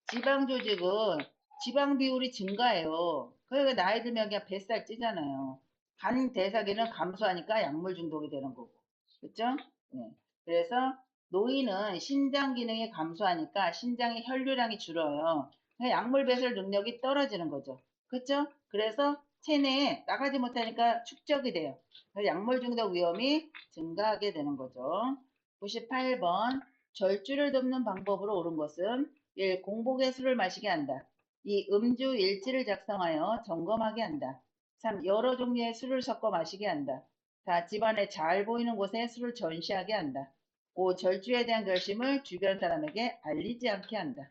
지방 조직은 지방 비율이 증가해요. 그러니까 나이 들면 그냥 뱃살 찌잖아요. 간 대사기는 감소하니까 약물 중독이 되는 거고. 그렇죠? 네. 그래서 노인은 신장 기능이 감소하니까 신장의 혈류량이 줄어요. 약물 배설 능력이 떨어지는 거죠. 그렇죠? 그래서 체내에 나가지 못하니까 축적이 돼요. 약물 중독 위험이 증가하게 되는 거죠. 98번 절주를 돕는 방법으로 옳은 것은 1. 공복에 술을 마시게 한다. 2. 음주 일지를 작성하여 점검하게 한다. 3. 여러 종류의 술을 섞어 마시게 한다. 4. 집안에 잘 보이는 곳에 술을 전시하게 한다. 5. 절주에 대한 결심을 주변 사람에게 알리지 않게 한다.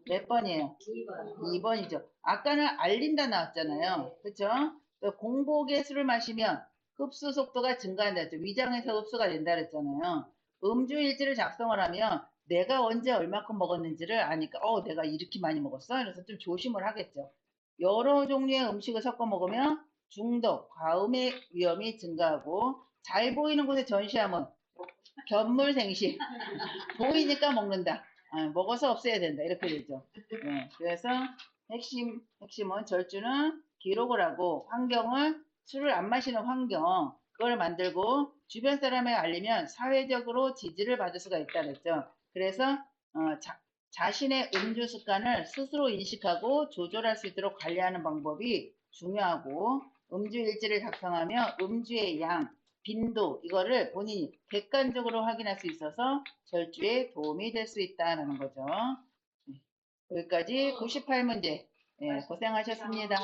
몇 번이에요? 2번이죠. 아까는 알린다 나왔잖아요. 그쵸? 공복에 술을 마시면 흡수 속도가 증가한다 했죠. 위장에서 흡수가 된다 그랬잖아요. 음주 일지를 작성을 하면 내가 언제 얼마큼 먹었는지를 아니까 내가 이렇게 많이 먹었어? 그래서 좀 조심을 하겠죠. 여러 종류의 음식을 섞어 먹으면 중독, 과음의 위험이 증가하고 잘 보이는 곳에 전시하면 견물생시 보이니까 먹는다. 먹어서 없애야 된다. 이렇게 되죠. 네, 그래서 핵심은 절주는 기록을 하고 환경을 술을 안 마시는 환경 그걸 만들고 주변 사람에 알리면 사회적으로 지지를 받을 수가 있다 그랬죠. 그래서 자신의 음주 습관을 스스로 인식하고 조절할 수 있도록 관리하는 방법이 중요하고 음주 일지를 작성하며 음주의 양, 빈도 이거를 본인이 객관적으로 확인할 수 있어서 절주에 도움이 될 수 있다는 거죠. 네, 여기까지 98문제. 고생하셨습니다.